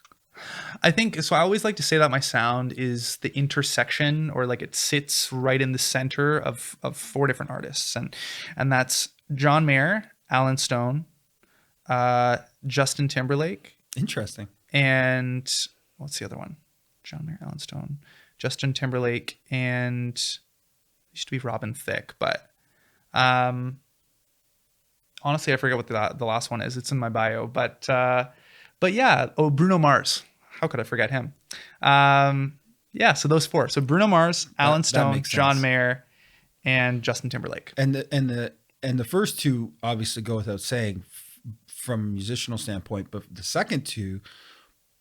S2: I think so. I always like to say that my sound is the intersection, or like it sits right in the center of 4 different artists. And that's John Mayer, Alan Stone, Justin Timberlake,
S1: Interesting.
S2: and what's the other one? John Mayer, Alan Stone, Justin Timberlake, and used to be Robin Thicke, but honestly, I forget what the last one is. It's in my bio, but yeah. Oh, Bruno Mars. How could I forget him? Yeah. So those 4. So Bruno Mars, Alan Stone,
S1: makes
S2: John
S1: sense.
S2: Mayer, and Justin Timberlake.
S1: And the first 2 obviously go without saying from a musicianal standpoint, but the second 2,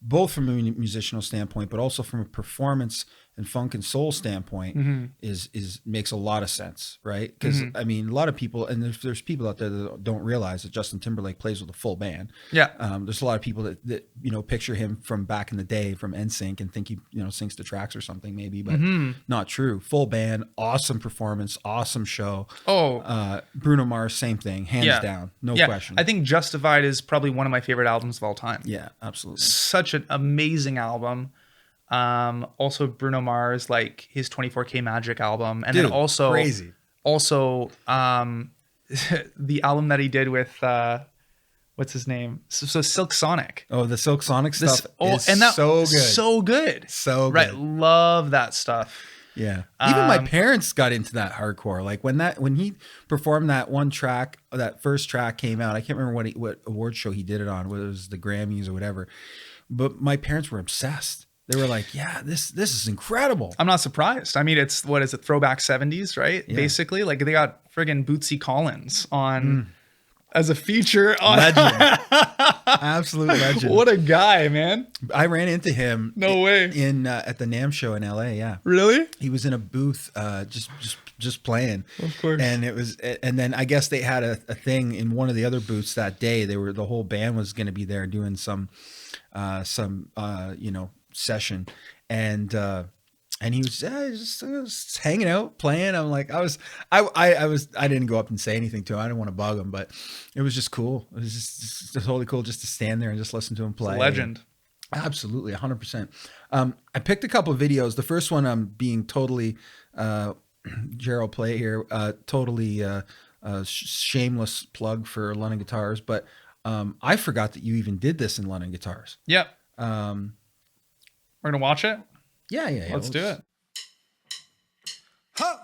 S1: both from a musicianal standpoint, but also from a performance and funk and soul standpoint, is makes a lot of sense, right? Because I mean, a lot of people, and there's people out there that don't realize that Justin Timberlake plays with a full band.
S2: Yeah.
S1: There's a lot of people that you know picture him from back in the day from NSYNC and think he sings to tracks or something maybe, but not true. Full band, awesome performance, awesome show. Bruno Mars, same thing, hands down, no question.
S2: I think Justified is probably one of my favorite albums of all time.
S1: Yeah, absolutely.
S2: Such an amazing album. Also Bruno Mars, like his 24K Magic album, and
S1: Dude,
S2: then also
S1: crazy.
S2: The album that he did with what's his name? So Silk Sonic.
S1: Oh, the Silk Sonic stuff is
S2: and that
S1: so good.
S2: So good.
S1: So good.
S2: Right. Love that stuff.
S1: Yeah. Even my parents got into that hardcore. Like when he performed that one track, that first track came out, I can't remember what award show he did it on, whether it was the Grammys or whatever. but my parents were obsessed. They were like, yeah, this is incredible.
S2: I'm not surprised. I mean, it's, what is it, throwback 70s, right?
S1: Yeah.
S2: Basically, like they got friggin' Bootsy Collins on as a feature. On
S1: Legend. Absolute legend.
S2: What a guy, man.
S1: I ran into him.
S2: No way.
S1: In at the NAMM show in LA. Yeah.
S2: Really?
S1: He was in a booth, just playing.
S2: Of course.
S1: And then I guess they had a thing in one of the other booths that day. The whole band was going to be there doing some session, and he was just hanging out, playing. I'm like, I didn't go up and say anything to him. I didn't want to bug him, but it was just cool. It was just totally cool just to stand there and just listen to him play.
S2: It's a legend.
S1: Absolutely, 100%. I picked a couple of videos. The first one, I'm being totally Gerald play here, totally shameless plug for London Guitars, but I forgot that you even did this in London Guitars.
S2: Yep. We're gonna watch it.
S1: Yeah.
S2: Let's do it.
S3: Huh.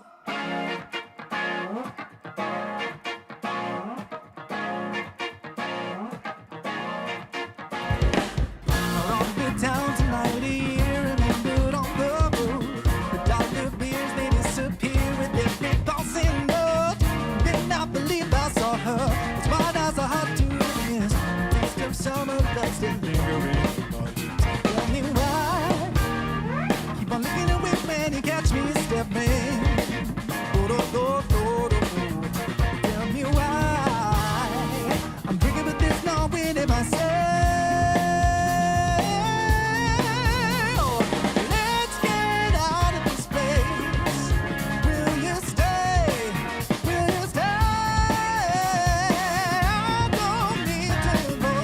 S3: Town tonight, here remembered on the road. The dollar bills, they disappear with every passing note. Did not believe I saw her. It's why that's a hard to miss. Taste of summer that's still lingering. Tell me why. Keep on looking away when you catch me stepping. Tell me why. I'm drinking, but there's no wind in my sail. Let's get out of this place. Will you stay? Will you stay? I don't need to go.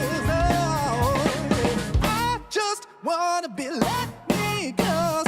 S3: I just wanna be. Let me close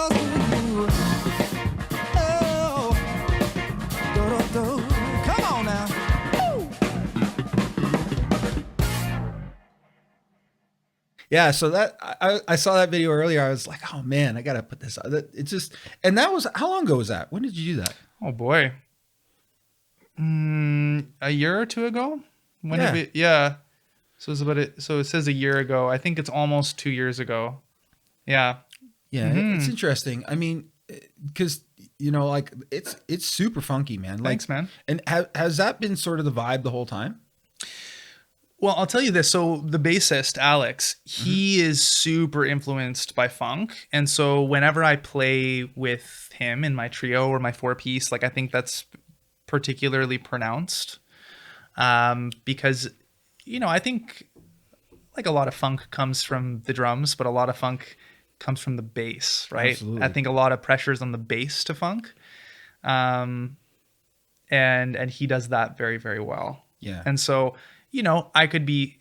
S3: to you. Oh, come on now.
S1: Yeah, so that I saw that video earlier. I was like, oh man, I gotta put this out. It's just, and that was, how long ago was that? When did you do that?
S2: Oh boy, a year or two ago. When
S1: Yeah.
S2: did we? Yeah. So it's about it. So it says a year ago. I think it's almost 2 years ago. Yeah.
S1: Yeah, it's interesting. I mean, because like it's super funky, man. Like,
S2: Thanks, man.
S1: And has that been sort of the vibe the whole time?
S2: Well, I'll tell you this. So the bassist, Alex, he is super influenced by funk. And so whenever I play with him in my trio or my 4-piece, like I think that's particularly pronounced. Because, I think like a lot of funk comes from the drums, but a lot of funk comes from the bass, right?
S1: Absolutely.
S2: I think a lot of pressure's on the bass to funk. And he does that very, very well.
S1: Yeah.
S2: And so, I could be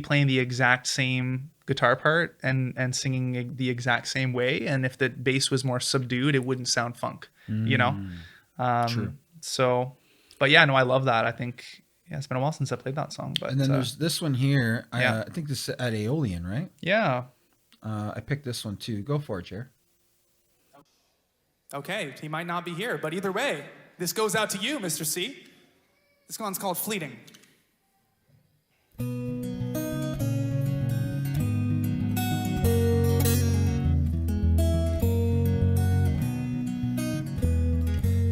S2: playing the exact same guitar part and singing the exact same way. And if the bass was more subdued, it wouldn't sound funk, you know?
S1: True.
S2: So, but yeah, no, I love that. I think, yeah, it's been a while since I played that song, but
S1: And then there's this one here.
S2: yeah.
S1: I think this is at Aeolian, right?
S2: yeah.
S1: I picked this one too. Go for it, Jer.
S4: Okay, he might not be here, but either way, this goes out to you, Mr. C. This one's called Fleeting.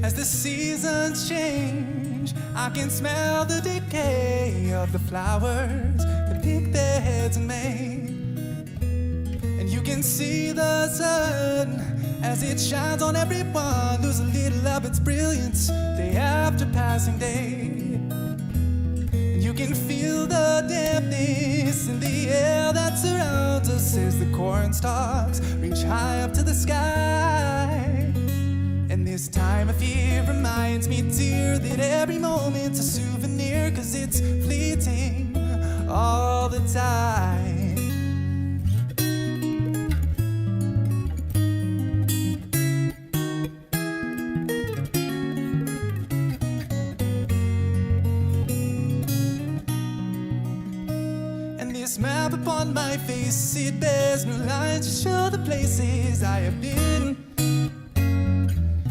S4: As the seasons change, I can smell the decay of the flowers that pick their heads in May. And you can see the sun as it shines on everyone, lose a little of its brilliance day after passing day. And you can feel the dampness in the air that surrounds us as the corn stalks reach high up to the sky. And this time of year reminds me, dear, that every moment's a souvenir, 'cause it's fleeting all the time. And this map upon my face, it bears no lines to show the places I have been.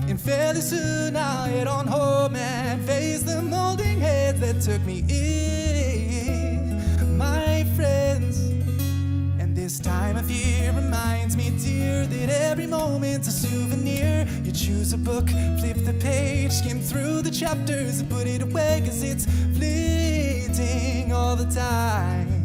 S4: And fairly soon I'll head on home and face the molding heads that took me in, my friends. And this time of year reminds me, dear, that every moment's a souvenir. You choose a book, flip the page, skim through the chapters and put it away, 'cause it's fleeting all the time.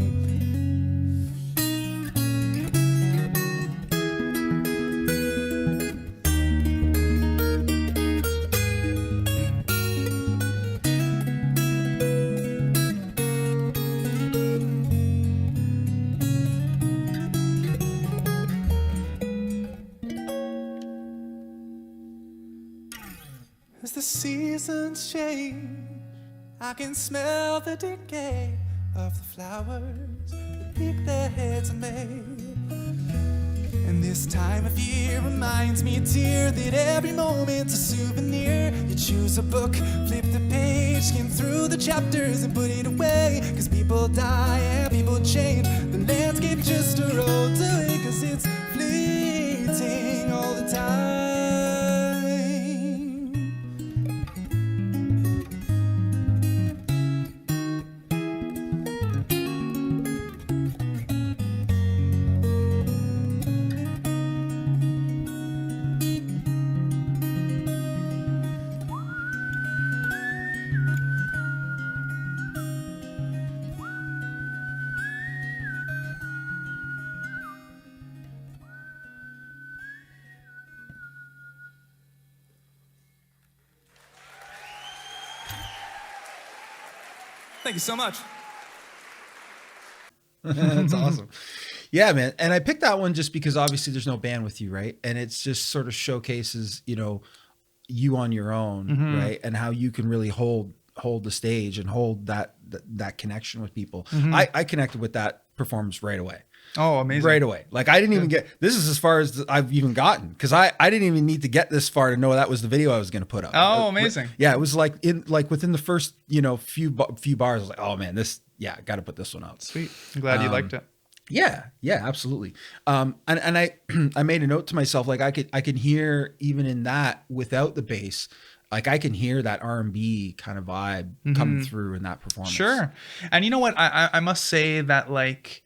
S4: As the seasons change, I can smell the decay of the flowers that pick their heads in May. And this time of year reminds me, dear, that every moment's a souvenir. You choose a book, flip the page, skim through the chapters and put it away, 'cause people die and people change. The landscape just erodes away, 'cause it's fleeting all the time. Thank you so much.
S1: That's awesome. Yeah, man. And I picked that one just because obviously there's no band with you, right? And it's just sort of showcases, you know, you on your own, right? And how you can really hold the stage and hold that connection with people. I connected with that performance right away.
S2: Oh, amazing.
S1: Right away. Like I didn't even this is as far as I've even gotten, because I didn't even need to get this far to know that was the video I was going to put up.
S2: Oh, amazing.
S1: Yeah, it was like within the first, you know, few bars, I was like, oh man, I got to put this one out.
S2: Sweet. I'm glad you liked it.
S1: Yeah, absolutely. And I I made a note to myself, like I can hear even in that without the bass, like I can hear that R&B kind of vibe coming through in that performance.
S2: Sure. And you know what? I must say that, like,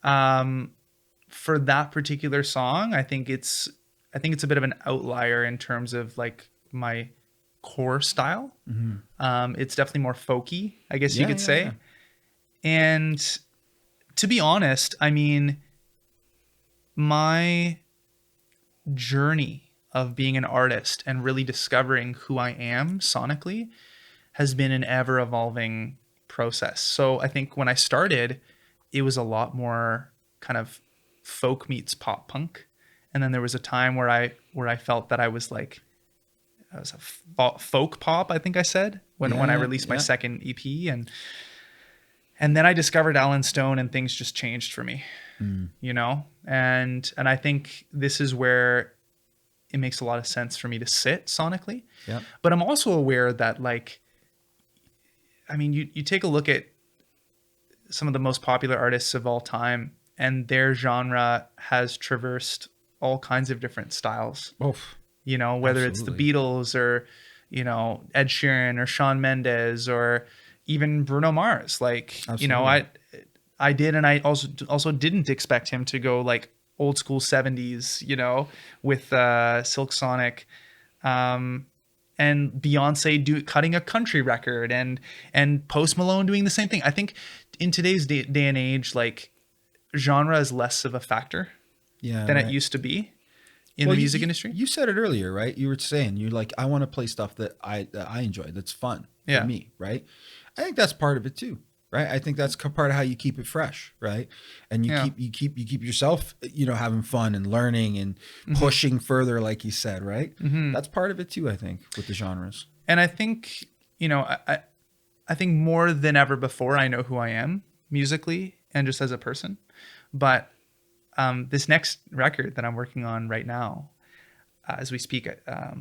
S2: for that particular song, I think it's a bit of an outlier in terms of like my core style. It's definitely more folky, I guess you could say.
S1: Yeah.
S2: And to be honest, I mean, my journey of being an artist and really discovering who I am sonically has been an ever evolving process. So I think when I started, it was a lot more kind of folk meets pop punk. And then there was a time where I felt that I was like, I was a folk pop, I think I said, when I released my second EP. And then I discovered Alan Stone, and things just changed for me, you know? And I think this is where it makes a lot of sense for me to sit sonically.
S1: Yeah.
S2: But I'm also aware that, like, I mean, you take a look at some of the most popular artists of all time, and their genre has traversed all kinds of different styles.
S1: Oof.
S2: You know, whether it's the Beatles or, you know, Ed Sheeran or Shawn Mendes or even Bruno Mars. Like, you know, I did, and I also didn't expect him to go like old school 70s, you know, with Silk Sonic, and Beyonce cutting a country record, and Post Malone doing the same thing. I think in today's day and age, like, genre is less of a factor than it used to be in the music industry.
S1: You said it earlier, right? You were saying you're like, I want to play stuff that I enjoy, that's fun for me, right? I think that's part of it too, right? I think that's part of how you keep it fresh, right? And you keep yourself, you know, having fun and learning and pushing further, like you said, right? That's part of it too, I think, with the genres.
S2: And I think, you know, I think more than ever before, I know who I am musically and just as a person. But this next record that I'm working on right now, as we speak, I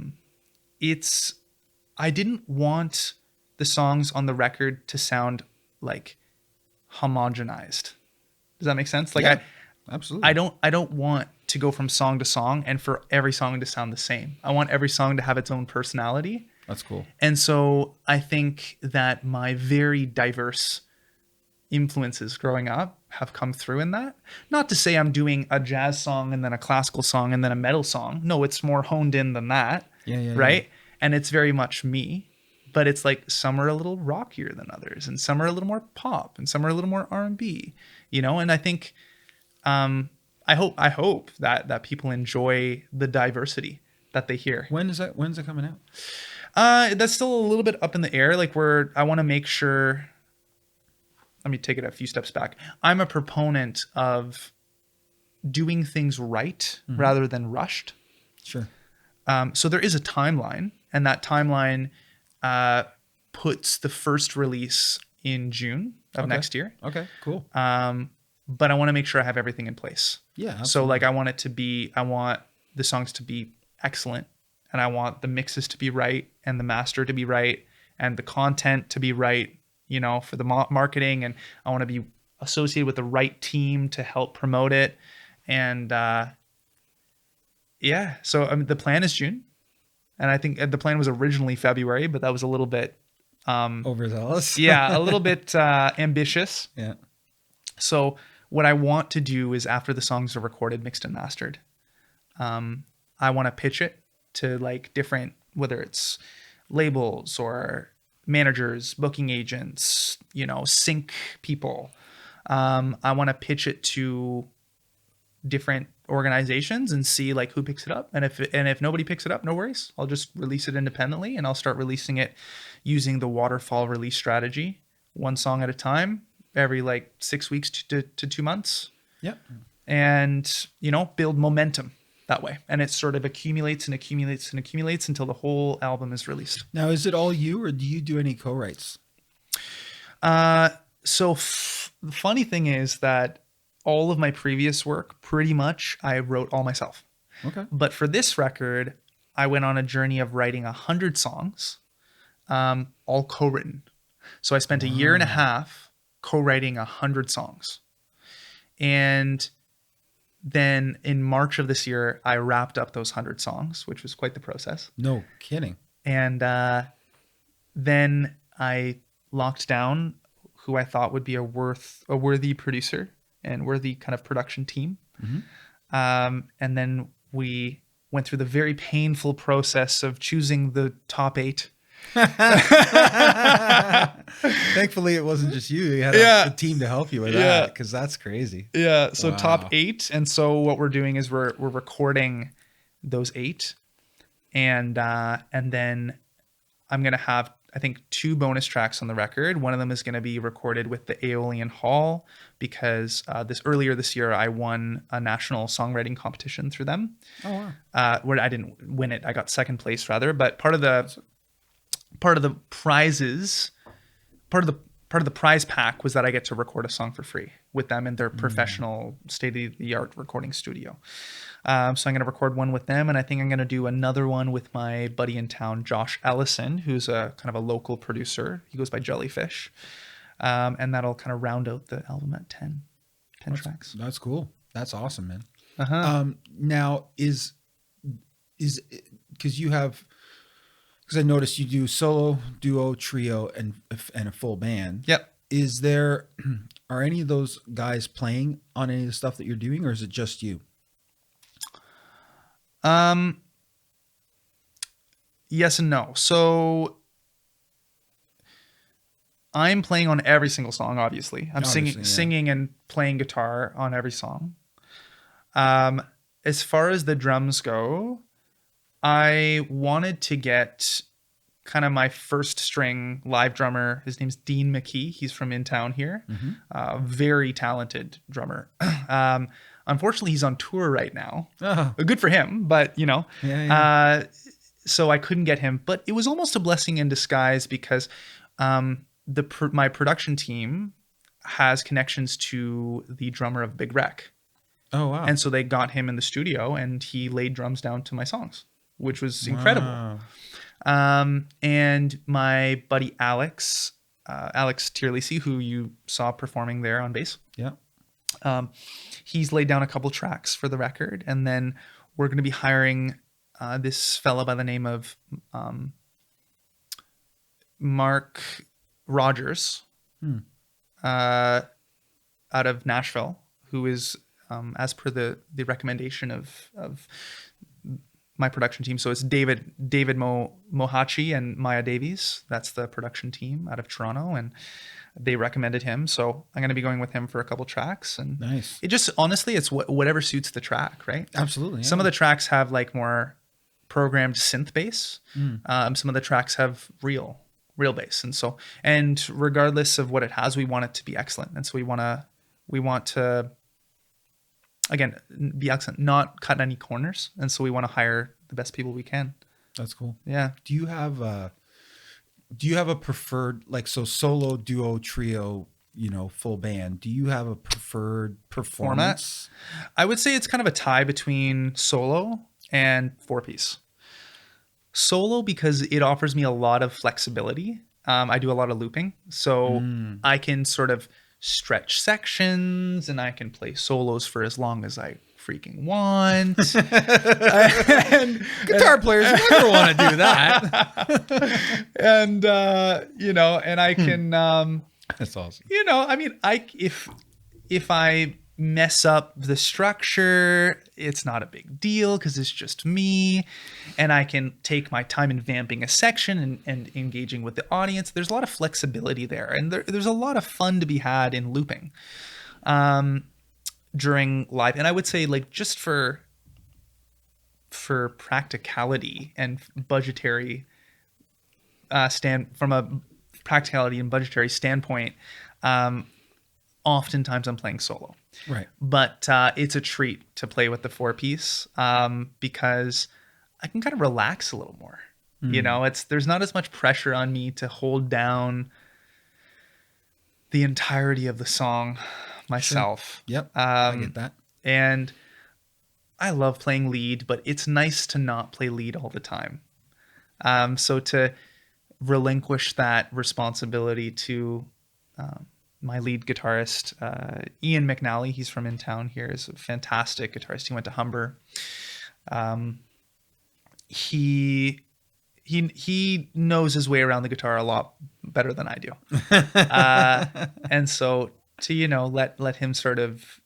S2: didn't want the songs on the record to sound like homogenized. Does that make sense? Like,
S1: absolutely.
S2: I don't want to go from song to song and for every song to sound the same. I want every song to have its own personality.
S1: That's cool.
S2: And so I think that my very diverse influences growing up have come through in that. Not to say I'm doing a jazz song and then a classical song and then a metal song. No, it's more honed in than that. Right? And it's very much me. But it's like some are a little rockier than others, and some are a little more pop, and some are a little more R&B, you know? And I think, I hope that people enjoy the diversity that they hear.
S1: When's it coming out?
S2: That's still a little bit up in the air. Like, I want to make sure, let me take it a few steps back. I'm a proponent of doing things right rather than rushed.
S1: Sure.
S2: So there is a timeline, and that timeline puts the first release in June of next year.
S1: Okay, cool.
S2: But I want to make sure I have everything in place.
S1: Yeah. Absolutely.
S2: So like, I want the songs to be excellent, and I want the mixes to be right, and the master to be right, and the content to be right, you know, for the marketing. And I want to be associated with the right team to help promote it. And so I mean, the plan is June. And I think the plan was originally February, but that was a little bit
S1: overzealous.
S2: A little bit ambitious.
S1: Yeah.
S2: So what I want to do is, after the songs are recorded, mixed and mastered, I want to pitch it to like different, whether it's labels or managers, booking agents, you know, sync people. I want to pitch it to different organizations and see like who picks it up. And if nobody picks it up, no worries. I'll just release it independently, and I'll start releasing it using the waterfall release strategy, one song at a time, every like 6 weeks to 2 months.
S1: Yep.
S2: And, you know, build momentum that way. And it sort of accumulates and accumulates and accumulates until the whole album is released.
S1: Now, is it all you, or do you do any co-writes?
S2: So the funny thing is that all of my previous work, pretty much, I wrote all myself.
S1: Okay.
S2: But for this record, I went on a journey of writing 100 songs, all co-written. So I spent a year and a half co-writing 100 songs. And then in March of this year, I wrapped up those 100 songs, which was quite the process.
S1: No kidding.
S2: And then I locked down who I thought would be a worthy producer and worthy kind of production team. And then we went through the very painful process of choosing the top 8.
S1: Thankfully, it wasn't just you. You had a team to help you with that, because that's crazy.
S2: Yeah. So top 8. And so what we're doing is we're recording those 8. And then I'm going to have, I think, 2 bonus tracks on the record. One of them is going to be recorded with the Aeolian Hall, because earlier this year I won a national songwriting competition through them.
S1: Oh wow!
S2: Where I didn't win it, I got second place rather. But part of the part of the prize pack was that I get to record a song for free with them in their professional state-of-the-art recording studio. So I'm going to record one with them, and I think I'm going to do another one with my buddy in town, Josh Ellison, who's a kind of a local producer. He goes by Jellyfish. And that'll kind of round out the album at 10 tracks.
S1: That's cool. That's awesome, man. Now is because you have, because I noticed you do solo, duo, trio, and a full band.
S2: Yep.
S1: Are any of those guys playing on any of the stuff that you're doing, or is it just you?
S2: Yes and no. So I'm playing on every single song, obviously. I'm singing and playing guitar on every song. As far as the drums go, I wanted to get kind of my first string live drummer. His name's Dean Maki. He's from in town here. Very talented drummer. Unfortunately, he's on tour right now. Good for him, but you know. So I couldn't get him. But it was almost a blessing in disguise because my production team has connections to the drummer of Big Wreck.
S1: Oh, wow.
S2: And so they got him in the studio and he laid drums down to my songs, which was incredible. And my buddy Alex Tierlisi, who you saw performing there on bass.
S1: Yeah.
S2: He's laid down a couple tracks for the record. And then we're going to be hiring this fella by the name of Mark Rogers out of Nashville, who is, as per the recommendation of my production team. So it's David Mohachi and Maya Davies. That's the production team out of Toronto, and they recommended him. So I'm going to be going with him for a couple tracks. And
S1: nice.
S2: It just, honestly, it's whatever suits the track, right?
S1: Absolutely. Yeah.
S2: Some of the tracks have like more programmed synth bass. Some of the tracks have real bass. And regardless of what it has, we want it to be excellent. And so we want to, again, be excellent, not cut any corners. And so we want to hire the best people we can.
S1: That's cool.
S2: Yeah.
S1: Do you have a preferred, like, so solo, duo, trio, full band, do you have a preferred performance?
S2: Format? I would say it's kind of a tie between solo and 4-piece. Solo, because it offers me a lot of flexibility. I do a lot of looping, so I can sort of stretch sections and I can play solos for as long as I freaking want.
S1: And guitar players never want to do that.
S2: And and I can
S1: that's awesome.
S2: I mean, if I mess up the structure, it's not a big deal because it's just me, and I can take my time in vamping a section and engaging with the audience. There's a lot of flexibility there, and there's a lot of fun to be had in looping during live. And I would say, like, just for practicality and budgetary from a practicality and budgetary standpoint, oftentimes I'm playing solo.
S1: Right.
S2: But it's a treat to play with the 4-piece because I can kind of relax a little more. There's not as much pressure on me to hold down the entirety of the song myself.
S1: Sure. Yep. I get that.
S2: And I love playing lead, but it's nice to not play lead all the time. So to relinquish that responsibility to my lead guitarist, Ian McNally, he's from in town here, is a fantastic guitarist. He went to Humber. He knows his way around the guitar a lot better than I do. And so to, let him sort of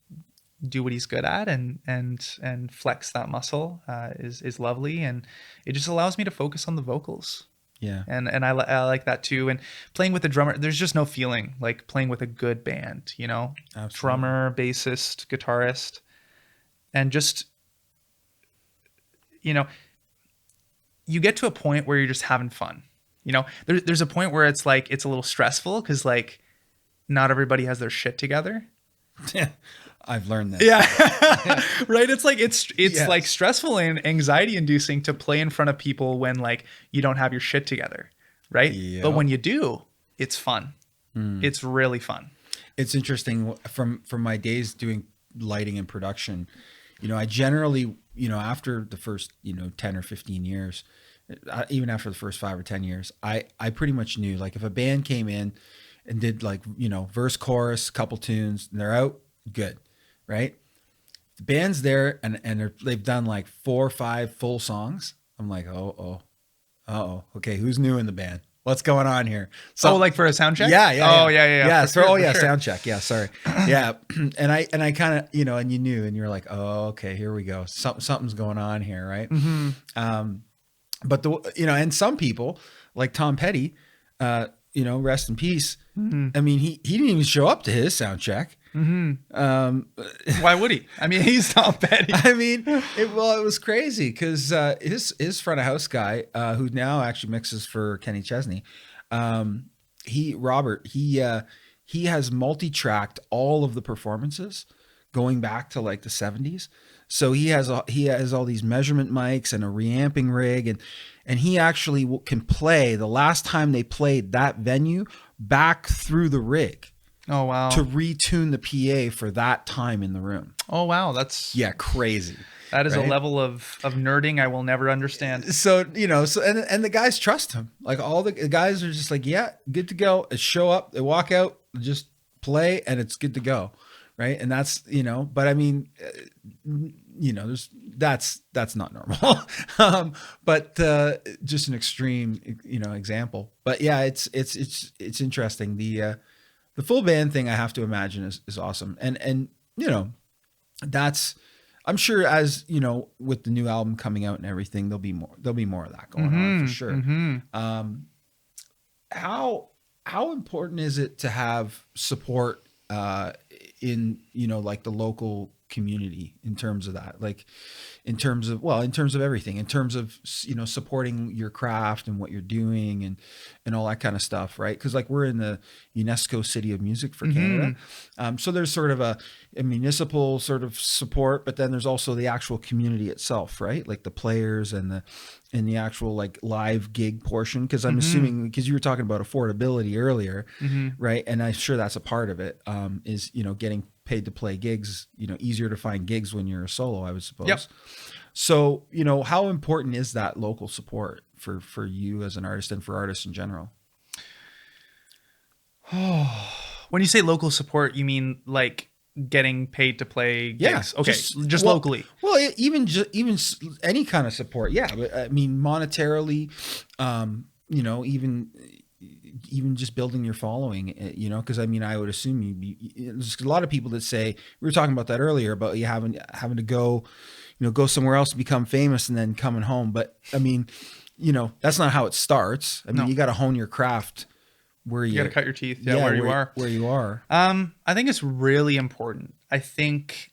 S2: do what he's good at and flex that muscle is lovely. And it just allows me to focus on the vocals.
S1: Yeah.
S2: And I like that too. And playing with a drummer, there's just no feeling like playing with a good band,
S1: Absolutely.
S2: Drummer, bassist, guitarist, and just, you get to a point where you're just having fun. There's a point where it's like, it's a little stressful because like not everybody has their shit together.
S1: Yeah. I've learned that.
S2: Yeah. Right. It's like, it's
S1: Yes.
S2: like stressful and anxiety inducing to play in front of people when like you don't have your shit together. Right.
S1: Yep.
S2: But when you do, it's fun. It's really fun.
S1: It's interesting from my days doing lighting and production. I generally, after the first, 10 or 15 years, even after the first 5 or 10 years, I pretty much knew, like, if a band came in and did, like, verse, chorus, couple tunes, and they're out, good, right? The band's there and they've done like 4 or 5 full songs. I'm like, okay, who's new in the band? What's going on here? So,
S2: like for a sound check?
S1: Yeah.
S2: Oh, yeah.
S1: For
S2: sure.
S1: sound check. Yeah, sorry. Yeah, and I kind of, and you knew, and you're like, oh, okay, here we go. Something's going on here, right? But and some people like Tom Petty, rest in peace. I mean, he didn't even show up to his sound check.
S2: Why would he? I mean, he's Tom Petty.
S1: I mean, it was crazy because his front of house guy, who now actually mixes for Kenny Chesney, Robert, he has multi-tracked all of the performances going back to like the 70s. So he has all these measurement mics and a reamping rig, and he actually can play the last time they played that venue back through the rig.
S2: Oh, wow.
S1: To retune the PA for that time in the room.
S2: Oh, wow. That's
S1: crazy.
S2: That is
S1: right?
S2: A level of nerding I will never understand.
S1: So, and the guys trust him. Like, all the guys are just like, yeah, good to go. They show up, they walk out, just play, and it's good to go. Right. And that's, but I mean, that's not normal. But just an extreme, example. But yeah, it's interesting. The full band thing, I have to imagine, is awesome. And that's, I'm sure, as with the new album coming out and everything, there'll be more of that going on for sure. How important is it to have support in like the local community in terms of that, like in terms of everything, in terms of supporting your craft and what you're doing and all that kind of stuff, right? Because like we're in the UNESCO City of Music for Canada, so there's sort of a municipal sort of support, but then there's also the actual community itself, right? Like the players and the actual like live gig portion, because I'm assuming, because you were talking about affordability earlier, right? And I'm sure that's a part of it, is getting paid to play gigs, easier to find gigs when you're a solo, I would suppose. Yep. So, how important is that local support for you as an artist and for artists in general?
S2: When you say local support, you mean like getting paid to play gigs?
S1: Yeah,
S2: okay, just locally.
S1: Well, even any kind of support. Yeah, but I mean monetarily, even just building your following, because I mean, I would assume there's a lot of people that say, we were talking about that earlier, about you having to go somewhere else to become famous and then coming home. But I mean, that's not how it starts. I mean, you got to hone your craft where you got to
S2: cut your teeth. Where you are. I think it's really important. I think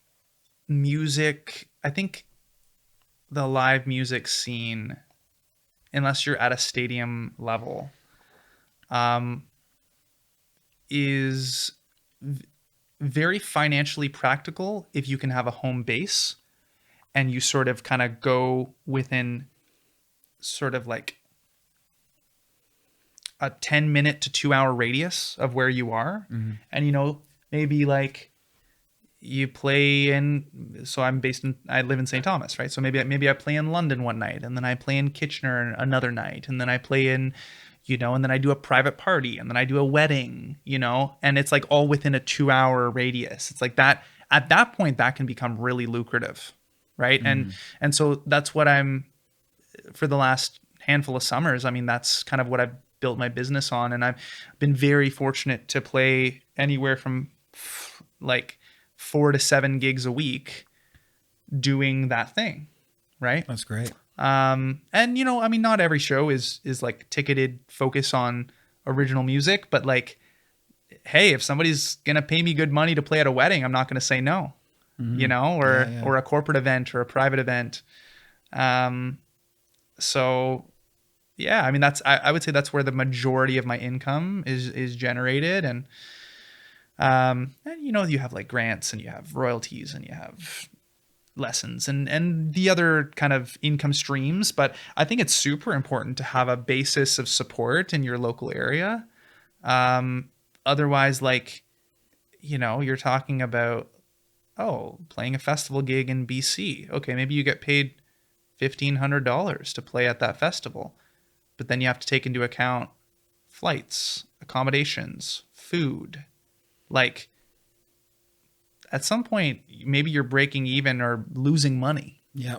S2: the live music scene, unless you're at a stadium level, is very financially practical if you can have a home base and you sort of kind of go within sort of like a 10-minute to 2-hour radius of where you are. And, maybe like you play in, so I live in St. Thomas, right? So maybe I play in London one night, and then I play in Kitchener another night, and then I play in, and then I do a private party, and then I do a wedding, and it's like all within a 2-hour radius. It's like that, at that point, that can become really lucrative, right? And so that's what for the last handful of summers, I mean, that's kind of what I've built my business on. And I've been very fortunate to play anywhere from like 4 to 7 gigs a week doing that thing, right?
S1: That's great.
S2: And I mean, not every show is like ticketed focus on original music, but like, hey, if somebody's gonna pay me good money to play at a wedding, I'm not gonna say no, or a corporate event or a private event. So yeah, I mean, I would say that's where the majority of my income is generated. And you have like grants, and you have royalties, and you have lessons and the other kind of income streams. But I think it's super important to have a basis of support in your local area. otherwise, like, you're talking about, playing a festival gig in BC. Okay, maybe you get paid $1,500 to play at that festival, but then you have to take into account flights, accommodations, food. Like, at some point, maybe you're breaking even or losing money.
S1: Yeah.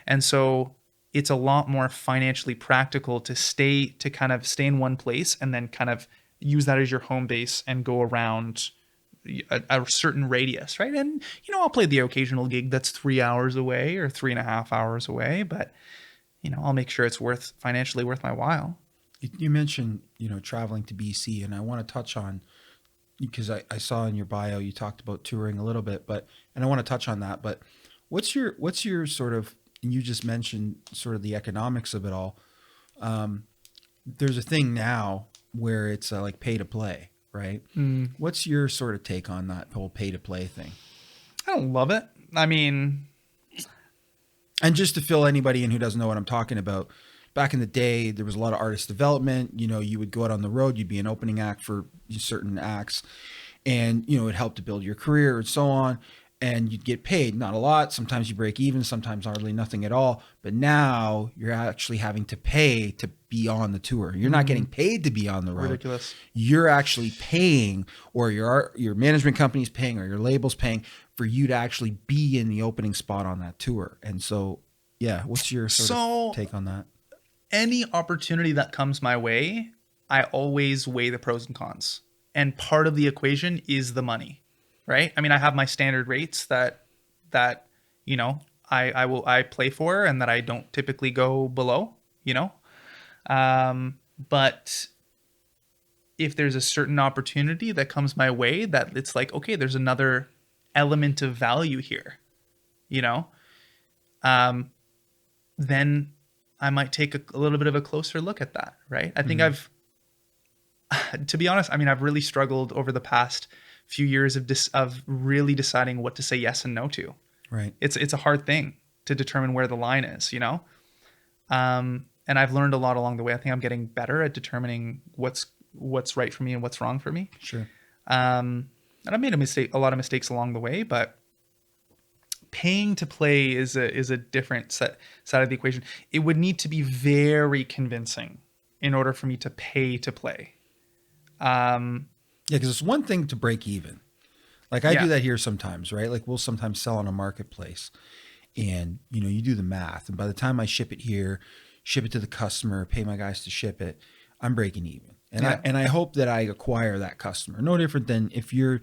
S2: And so it's a lot more financially practical to kind of stay in one place and then kind of use that as your home base and go around a certain radius, right? And, I'll play the occasional gig that's 3 hours away or 3.5 hours away, but, I'll make sure it's financially worth my while.
S1: You mentioned, traveling to BC, and I want to touch on, because I saw in your bio, you talked about touring a little bit, and I want to touch on that, but what's your sort of, and you just mentioned sort of the economics of it all. There's a thing now where it's like pay to play, right? What's your sort of take on that whole pay to play thing?
S2: I don't love it. I mean,
S1: and just to fill anybody in who doesn't know what I'm talking about, back in the day, there was a lot of artist development. You would go out on the road, you'd be an opening act for certain acts, and, it helped to build your career and so on. And you'd get paid, not a lot. Sometimes you break even, sometimes hardly nothing at all. But now you're actually having to pay to be on the tour. You're not getting paid to be on the road.
S2: Ridiculous.
S1: You're actually paying, or your management company's paying, or your label's paying for you to actually be in the opening spot on that tour. And so, yeah, what's your sort of take on that?
S2: Any opportunity that comes my way, I always weigh the pros and cons. And part of the equation is the money. Right. I mean, I have my standard rates that I play for and that I don't typically go below, but if there's a certain opportunity that comes my way that it's like, okay, there's another element of value here, then I might take a little bit of a closer look at that. Right. I think to be honest, I mean, I've really struggled over the past few years of really deciding what to say yes and no to.
S1: Right.
S2: It's a hard thing to determine where the line is, and I've learned a lot along the way. I think I'm getting better at determining what's right for me and what's wrong for me.
S1: Sure.
S2: And I made a lot of mistakes along the way, but paying to play is a different side of the equation. It would need to be very convincing in order for me to pay to play.
S1: Yeah, because it's one thing to break even. Like I do that here sometimes, right? Like we'll sometimes sell on a marketplace, and you do the math, and by the time I ship it here, ship it to the customer, pay my guys to ship it, I'm breaking even. And I hope that I acquire that customer. No different than if you're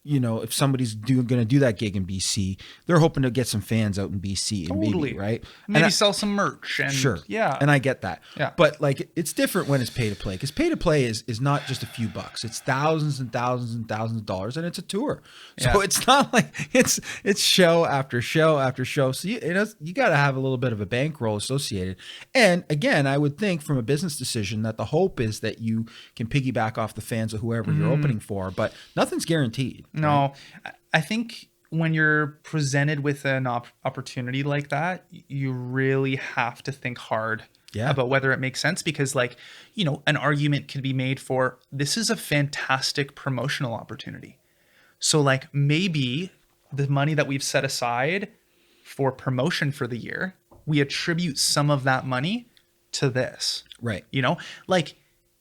S1: if somebody's going to do that gig in BC, they're hoping to get some fans out in BC and maybe, right?
S2: Maybe sell some merch. And,
S1: sure.
S2: Yeah.
S1: And I get that.
S2: Yeah.
S1: But like, it's different when it's pay to play, because pay to play is not just a few bucks. It's thousands and thousands and thousands of dollars, and it's a tour. So it's not like it's show after show after show. So you got to have a little bit of a bankroll associated. And again, I would think from a business decision that the hope is that you can piggyback off the fans of whoever you're opening for, but nothing's guaranteed.
S2: No, right? I think when you're presented with an opportunity like that, you really have to think hard about whether it makes sense, because an argument can be made for, this is a fantastic promotional opportunity. So maybe the money that we've set aside for promotion for the year, we attribute some of that money to this.
S1: Right.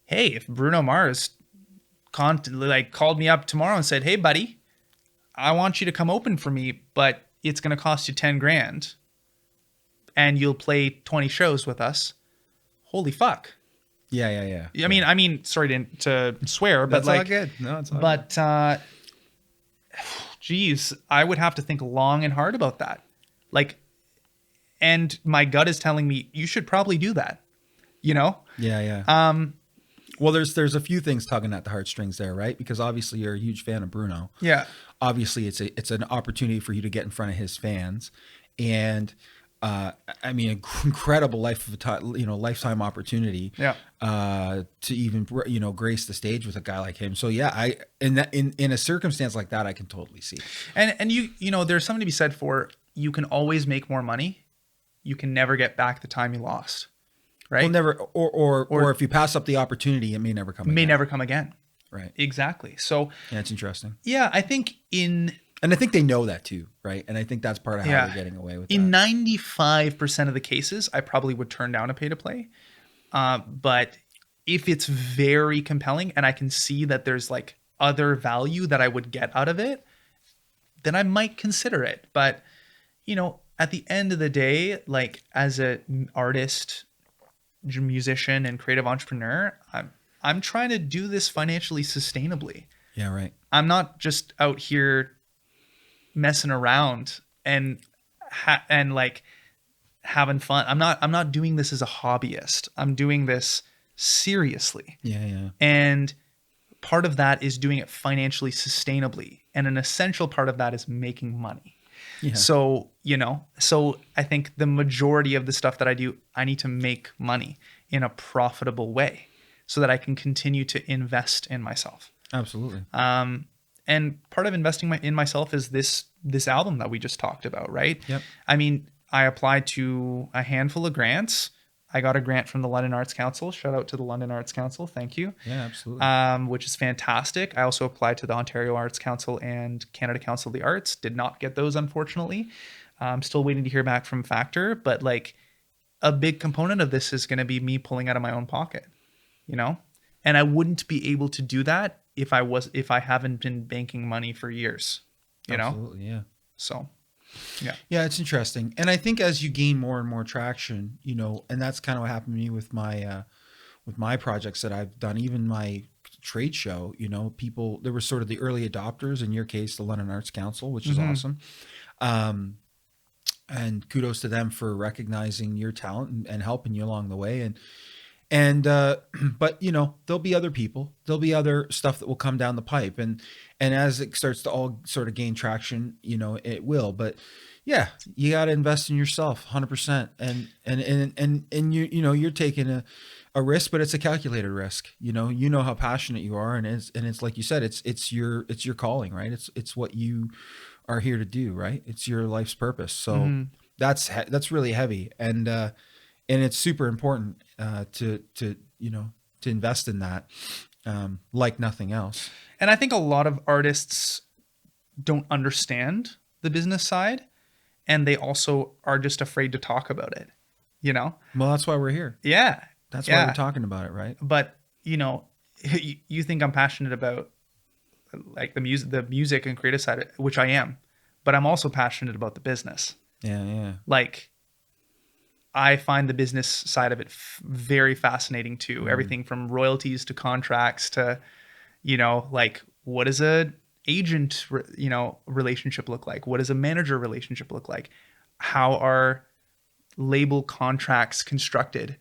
S2: Hey, if Bruno Mars called me up tomorrow and said, hey buddy, I want you to come open for me, but it's going to cost you 10 grand and you'll play 20 shows with us. Holy fuck.
S1: Yeah.
S2: I mean, sorry to swear, but
S1: that's all good. No, it's all
S2: good. Geez, I would have to think long and hard about that. And my gut is telling me you should probably do that,
S1: Yeah. Well, there's a few things tugging at the heartstrings there, right? Because obviously you're a huge fan of Bruno.
S2: Yeah.
S1: Obviously, it's an opportunity for you to get in front of his fans, and incredible lifetime opportunity. Yeah. To even grace the stage with a guy like him. So yeah, in a circumstance like that, I can totally see.
S2: And there's something to be said for, you can always make more money. You can never get back the time you lost. Right.
S1: Well, never, or if you pass up the opportunity, it may never come again.
S2: May never come again.
S1: Right.
S2: Exactly. So
S1: Yeah, it's interesting.
S2: yeah, I think
S1: And I think they know that too, right? And I think that's part of how
S2: Yeah.
S1: they're getting away with
S2: in
S1: that.
S2: 95% of the cases, I probably would turn down a pay to play. But if it's very compelling and I can see that there's like other value that I would get out of it, then I might consider it. But, you know, at the end of the day, like as an artist, musician, and creative entrepreneur, I'm trying to do this financially sustainably.
S1: Yeah, right.
S2: I'm not just out here messing around and like having fun. I'm not doing this as a hobbyist. I'm doing this seriously.
S1: Yeah, yeah.
S2: And part of that is doing it financially sustainably. And an essential part of that is making money.
S1: Yeah.
S2: So, you know, so I think the majority of the stuff that I do, I need to make money in a profitable way so that I can continue to invest in myself.
S1: Absolutely.
S2: And part of investing in myself is this album that we just talked about, right?
S1: Yep.
S2: I mean, I applied to a handful of grants. I got a grant from the London Arts Council. Shout out to the London Arts Council. Thank you.
S1: Yeah, absolutely.
S2: Which is fantastic. I also applied to the Ontario Arts Council and Canada Council of the Arts. Did not get those, unfortunately. I'm still waiting to hear back from Factor, but like a big component of this is going to be me pulling out of my own pocket, you know? And I wouldn't be able to do that if I haven't been banking money for years, you know?
S1: Absolutely, yeah.
S2: So, yeah.
S1: Yeah, it's interesting. And I think as you gain more and more traction, you know, and that's kind of what happened to me with my projects that I've done, even my trade show, you know, there were sort of the early adopters, in your case, the London Arts Council, which is awesome. And kudos to them for recognizing your talent and helping you along the way. But you know, there'll be other people, there'll be other stuff that will come down the pipe. And as it starts to all sort of gain traction, you know, it will, but yeah, you got to invest in yourself 100%. And you know, you're taking a risk, but it's a calculated risk. You know how passionate you are. And it's like you said, it's your calling, right? It's what you are here to do, right? It's your life's purpose. So that's really heavy. And it's super important to invest in that, like nothing else.
S2: And I think a lot of artists don't understand the business side, and they also are just afraid to talk about it, you know?
S1: Well, that's why we're here.
S2: Yeah.
S1: That's why we're talking about it, right?
S2: But, you know, you think I'm passionate about like the music and creative side, which I am, but I'm also passionate about the business.
S1: Yeah, yeah.
S2: Like, I find the business side of it very fascinating too. Everything from royalties to contracts to, you know, like what does a agent, you know, relationship look like? What does a manager relationship look like? How are label contracts constructed?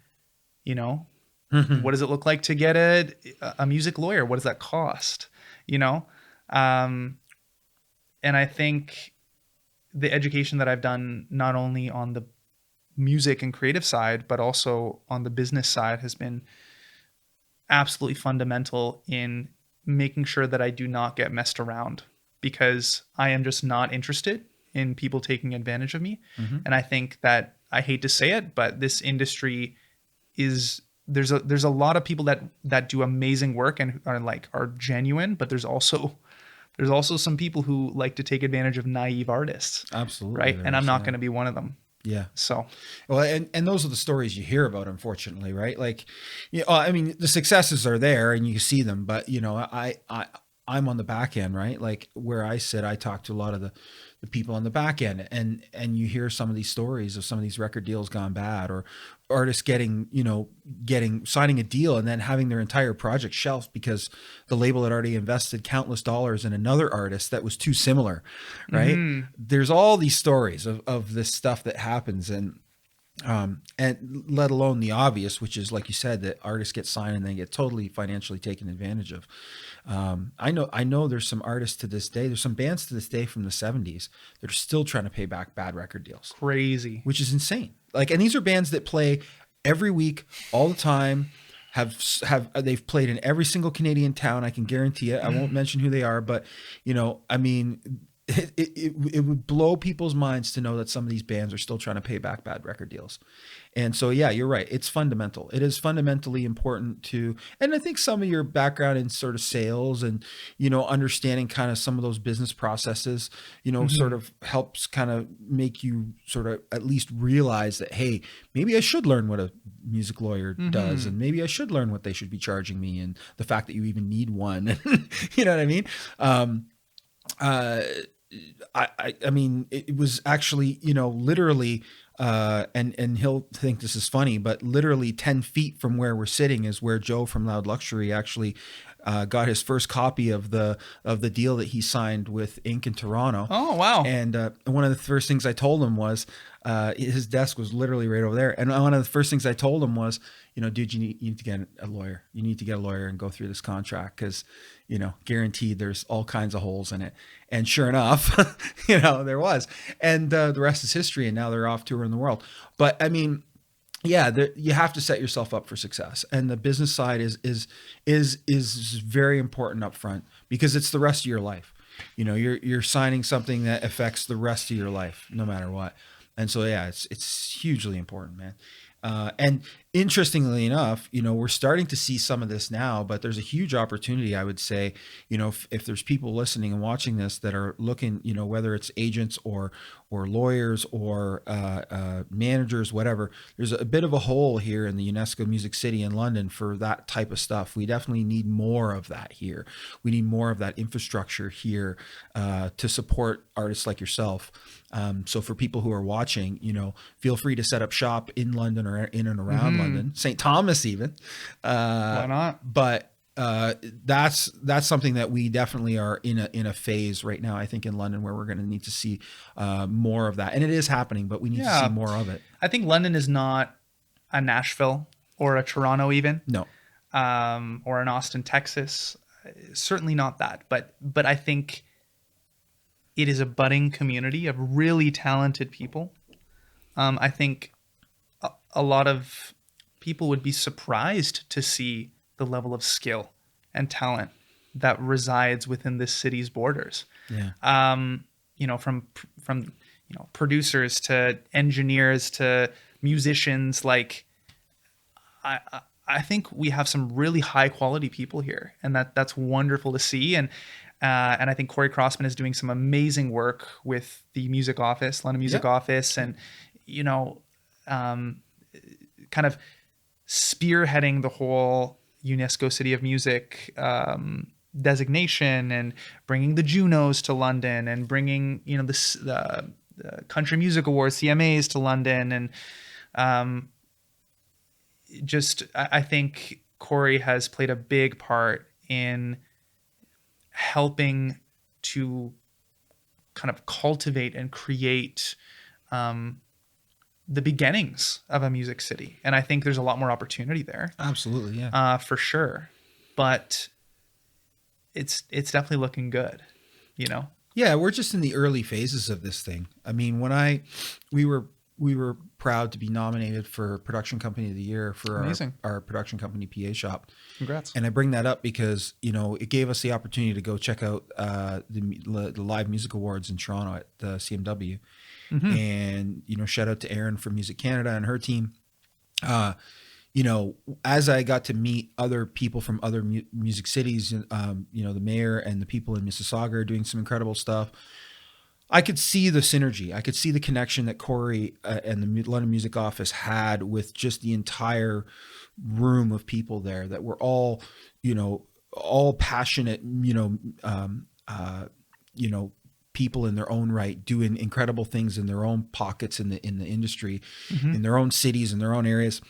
S2: You know, what does it look like to get a music lawyer? What does that cost? You know? And I think the education that I've done, not only on the music and creative side, but also on the business side, has been absolutely fundamental in making sure that I do not get messed around, because I am just not interested in people taking advantage of me. And I think that, I hate to say it, but this industry there's a lot of people that do amazing work and are genuine, but there's also some people who like to take advantage of naive artists.
S1: Absolutely.
S2: Right. And I'm not going to be one of them.
S1: Yeah.
S2: So,
S1: well, and those are the stories you hear about, unfortunately, right? Like, you know, I mean, the successes are there and you see them, but you know, I'm on the back end, right? Like where I sit, I talk to a lot of the people on the back end, and you hear some of these stories of some of these record deals gone bad, or artists signing a deal and then having their entire project shelved because the label had already invested countless dollars in another artist that was too similar, right? There's all these stories of this stuff that happens, and let alone the obvious, which is, like you said, that artists get signed and they get totally financially taken advantage of. I know there's some artists to this day, there's some bands to this day from the 70s that are still trying to pay back bad record deals.
S2: Crazy.
S1: Which is insane. Like, and these are bands that play every week, all the time, they've played in every single Canadian town. I can guarantee it. I won't mention who they are, but you know, I mean, it would blow people's minds to know that some of these bands are still trying to pay back bad record deals. And so, yeah, you're right. It's fundamental. It is fundamentally important to, and I think some of your background in sort of sales and, understanding kind of some of those business processes, sort of helps kind of make you sort of at least realize that, hey, maybe I should learn what a music lawyer does, and maybe I should learn what they should be charging me, and the fact that you even need one. You know what I mean? I mean, it was actually, literally, and he'll think this is funny, but literally 10 feet from where we're sitting is where Joe from Loud Luxury actually got his first copy of the deal that he signed with Inc. in Toronto.
S2: Oh, wow.
S1: And one of the first things I told him was, his desk was literally right over there. And one of the first things I told him was, dude, you need to get a lawyer. You need to get a lawyer and go through this contract because, guaranteed there's all kinds of holes in it. And sure enough, there was. And the rest is history. And now they're off touring the world. But I mean, yeah, you have to set yourself up for success, and the business side is very important up front because it's the rest of your life. You're signing something that affects the rest of your life, no matter what. And so, yeah, it's hugely important, man. And interestingly enough, we're starting to see some of this now, but there's a huge opportunity, I would say, if there's people listening and watching this that are looking, whether it's agents or lawyers or managers, whatever, there's a bit of a hole here in the UNESCO Music City in London for that type of stuff. We definitely need more of that here. We need more of that infrastructure here to support artists like yourself. So for people who are watching, feel free to set up shop in London or in and around London, St. Thomas even.
S2: Why not?
S1: But that's something that we definitely are in a phase right now, I think, in London, where we're going to need to see more of that. And it is happening, but we need to see more of it.
S2: I think London is not a Nashville or a Toronto even.
S1: No.
S2: Or an Austin, Texas. Certainly not that. But I think it is a budding community of really talented people. I think a lot of people would be surprised to see the level of skill and talent that resides within this city's borders.
S1: Yeah.
S2: From producers to engineers to musicians, like I think we have some really high quality people here, and that's wonderful to see. And I think Corey Crossman is doing some amazing work with the music office, London Music Office, and kind of spearheading the whole UNESCO City of Music designation, and bringing the Junos to London, and bringing the Country Music Awards, CMAs, to London, and I think Corey has played a big part in helping to kind of cultivate and create the beginnings of a music city. And I think there's a lot more opportunity there.
S1: Absolutely. Yeah.
S2: For sure. But it's definitely looking good,
S1: Yeah, we're just in the early phases of this thing. I mean, we were proud to be nominated for Production Company of the Year for our production company, PA Shop.
S2: Congrats.
S1: And I bring that up because, it gave us the opportunity to go check out the Live Music Awards in Toronto at the CMW. And, shout out to Erin from Music Canada and her team. As I got to meet other people from other music cities, the mayor and the people in Mississauga are doing some incredible stuff. I could see the synergy. I could see the connection that Corey and the London Music Office had with just the entire room of people there that were all, all passionate, people in their own right, doing incredible things in their own pockets in the industry, in their own cities, in their own areas.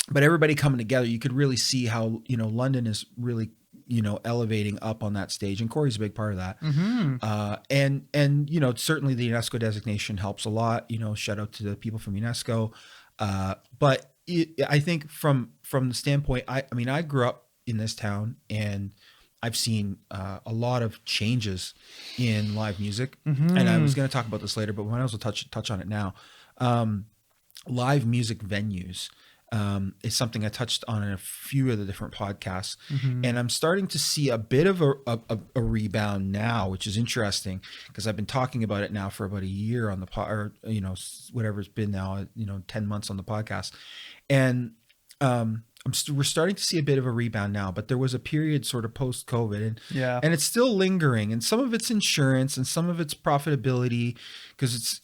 S1: But everybody coming together, you could really see how, London is really, elevating up on that stage. And Corey's a big part of that. And certainly the UNESCO designation helps a lot, shout out to the people from UNESCO. But I think from the standpoint, I grew up in this town, and I've seen a lot of changes in live music. And I was going to talk about this later, but we might as well touch on it now. Live music venues is something I touched on in a few of the different podcasts. And I'm starting to see a bit of a rebound now, which is interesting because I've been talking about it now for about a year on the or, whatever it's been now, 10 months on the podcast. And, we're starting to see a bit of a rebound now, but there was a period sort of post COVID and it's still lingering, and some of it's insurance and some of it's profitability because it's,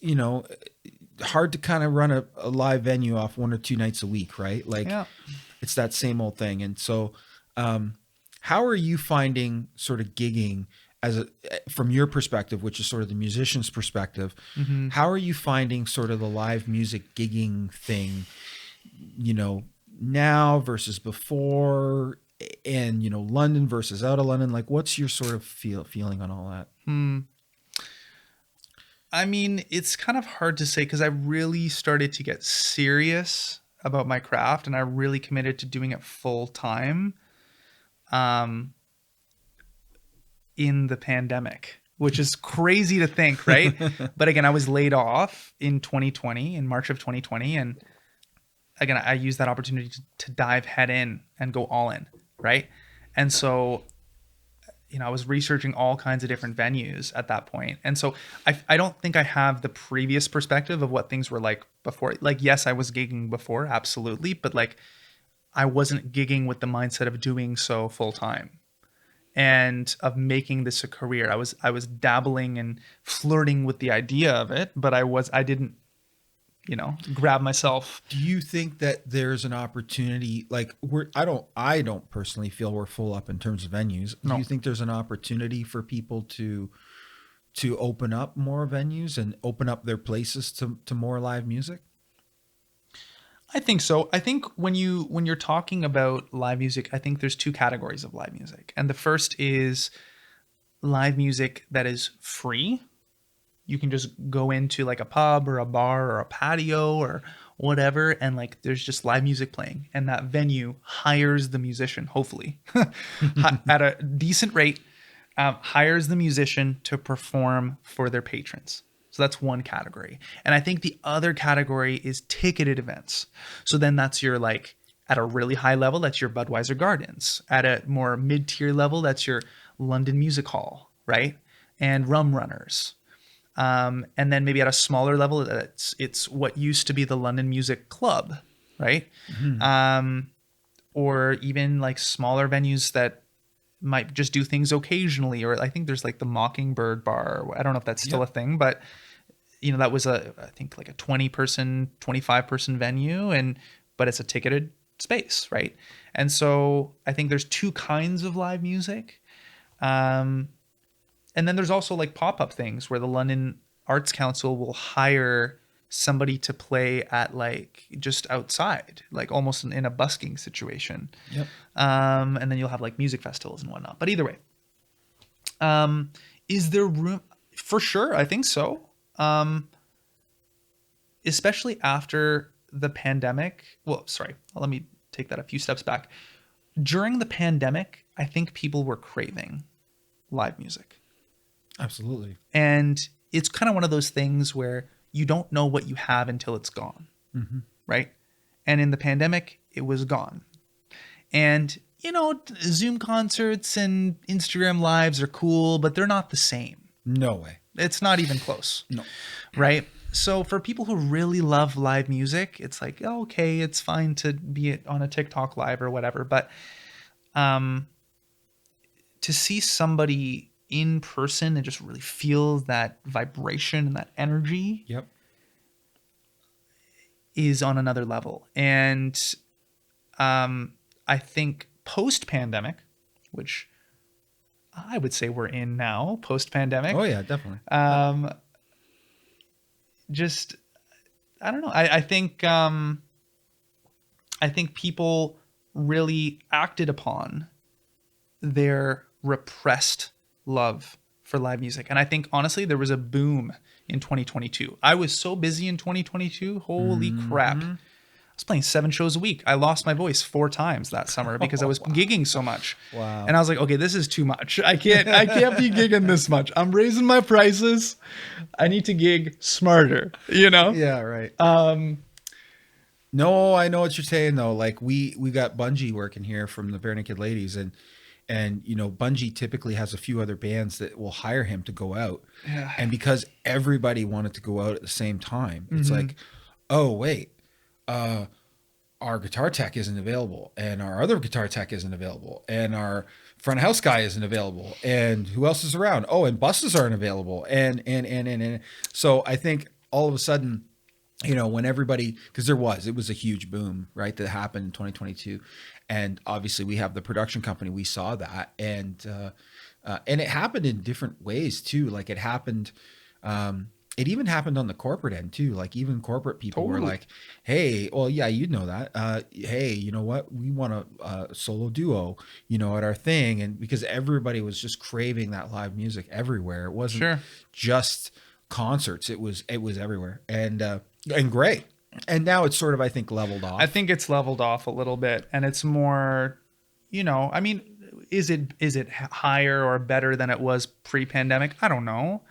S1: hard to kind of run a live venue off 1 or 2 nights a week, right? Like it's that same old thing. And so, how are you finding sort of gigging from your perspective, which is sort of the musician's perspective? How are you finding sort of the live music gigging thing, now versus before, and London versus out of London? Like, what's your sort of feeling on all that?
S2: I mean, it's kind of hard to say because I really started to get serious about my craft and I really committed to doing it full time in the pandemic, which is crazy to think, right? But again, I was laid off in 2020, in March of 2020, and again, I used that opportunity to dive head in and go all in, right? And so, I was researching all kinds of different venues at that point. And so I don't think I have the previous perspective of what things were like before. Like, yes, I was gigging before, absolutely. But like, I wasn't gigging with the mindset of doing so full time and of making this a career. I was dabbling and flirting with the idea of it, but I didn't, grab myself.
S1: Do you think that there's an opportunity, like I don't personally feel we're full up in terms of venues. No. Do you think there's an opportunity for people to open up more venues and open up their places to more live music?
S2: I think so. I think when you're talking about live music, I think there's 2 categories of live music. And the first is live music that is free. You can just go into like a pub or a bar or a patio or whatever, and like there's just live music playing, and that venue hires the musician, hopefully at a decent rate, hires the musician to perform for their patrons. So that's one category. And I think the other category is ticketed events. So then that's your, like, at a really high level, that's your Budweiser Gardens. At a more mid-tier level, that's your London Music Hall, right? And Rum Runners. And then maybe at a smaller level, it's what used to be the London Music Club, right? Mm-hmm. Or even like smaller venues that might just do things occasionally. Or I think there's like the Mockingbird Bar. I don't know if that's still a thing, but you know, that was I think like a 20-person, 25-person venue, but it's a ticketed space, right? And so I think there's 2 kinds of live music. And then there's also like pop-up things where the London Arts Council will hire somebody to play at like just outside, like almost in a busking situation. Yep. And then you'll have like music festivals and whatnot. But either way, is there room? For sure, I think so. Especially after the pandemic. Well, sorry, let me take that a few steps back. During the pandemic, I think people were craving live music.
S1: Absolutely.
S2: And it's kind of one of those things where you don't know what you have until it's gone, mm-hmm. right? And in the pandemic, it was gone. And, you know, Zoom concerts and Instagram lives are cool, but they're not the same.
S1: No way.
S2: It's not even close.
S1: No.
S2: Right? So for people who really love live music, it's like, oh, okay, it's fine to be on a TikTok live or whatever. But to see somebody in person and just really feel that vibration and that energy is on another level. And I think post-pandemic, which I would say we're in now, post-pandemic.
S1: Oh yeah, definitely.
S2: Just, I don't know. I think people really acted upon their repressed love for live music. And I think, honestly, there was a boom in 2022. I was so busy in 2022. Holy crap. I was playing 7 shows a week. I lost my voice 4 times that summer because I was gigging so much.
S1: Wow.
S2: And I was like, okay, this is too much. I can't be gigging this much. I'm raising my prices. I need to gig smarter, you know?
S1: Yeah, right. No, I know what you're saying though. Like we got Bungie working here from the Bare Naked Ladies, and you know Bungie typically has a few other bands that will hire him to go out.
S2: Yeah.
S1: And because everybody wanted to go out at the same time, it's like, oh wait, our guitar tech isn't available, and our other guitar tech isn't available, and our front house guy isn't available, and who else is around? Oh, and buses aren't available, and so I think all of a sudden, you know, when everybody, because it was a huge boom, right, that happened in 2022, and obviously we have the production company, we saw that, and it happened in different ways too. Like it happened. It even happened on the corporate end too. Like even corporate people were like, hey, well, yeah, you know that. Hey, you know what? We want a solo duo, you know, at our thing. And because everybody was just craving that live music everywhere. It wasn't just concerts. It was everywhere. And great. And now it's sort of, I think, leveled off.
S2: I think it's leveled off a little bit, and it's more, you know, I mean, is it higher or better than it was pre-pandemic? I don't know.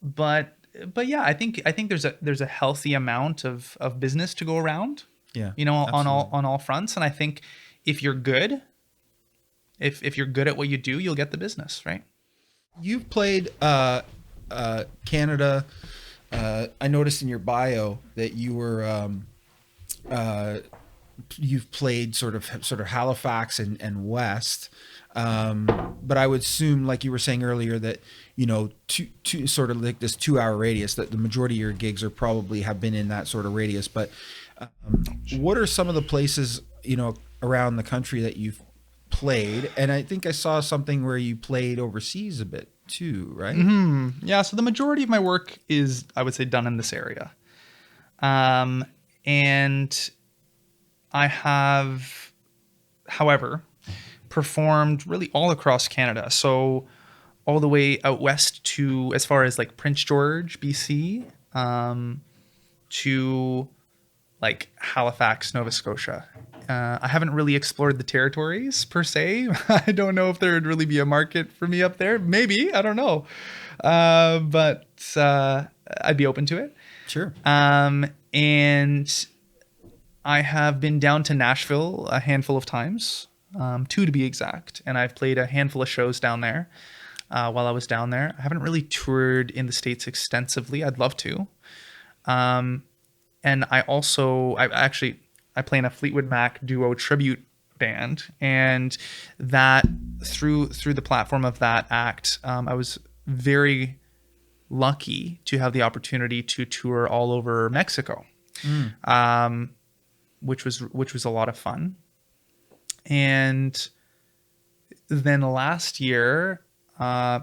S2: But yeah, I think there's a healthy amount of business to go around.
S1: Yeah,
S2: you know,
S1: absolutely.
S2: on all fronts. And I think if you're good, if you're good at what you do, you'll get the business, right?
S1: You've played Canada. I noticed in your bio that you were you've played sort of Halifax and West. But I would assume, like you were saying earlier, that, you know, two sort of like this 2 hour radius, that the majority of your gigs are probably have been in that sort of radius. But what are some of the places, you know, around the country that you've played? And I think I saw something where you played overseas a bit too, right?
S2: Mm-hmm. Yeah. So the majority of my work is, I would say, done in this area. And I have, however, performed really all across Canada. So all the way out west to as far as like Prince George, BC, to like Halifax, Nova Scotia. I haven't really explored the territories per se. I don't know if there would really be a market for me up there. Maybe, I don't know. But I'd be open to it.
S1: Sure.
S2: And I have been down to Nashville a handful of times. 2 to be exact, and I've played a handful of shows down there while I was down there. I haven't really toured in the States extensively. I'd love to. And I play in a Fleetwood Mac duo tribute band, and that through the platform of that act, I was very lucky to have the opportunity to tour all over Mexico, which was a lot of fun. And then last year, I